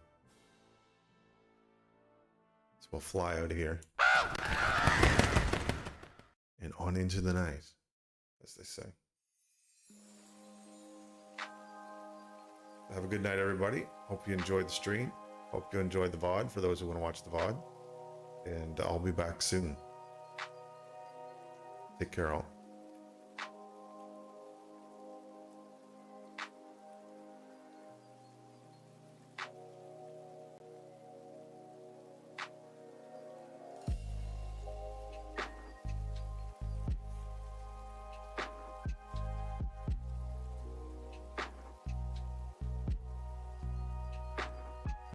S1: So we'll fly out of here. And on into the night, as they say. Have a good night, everybody. Hope you enjoyed the stream. Hope you enjoyed the VOD for those who want to watch the VOD. And I'll be back soon. Take care, all.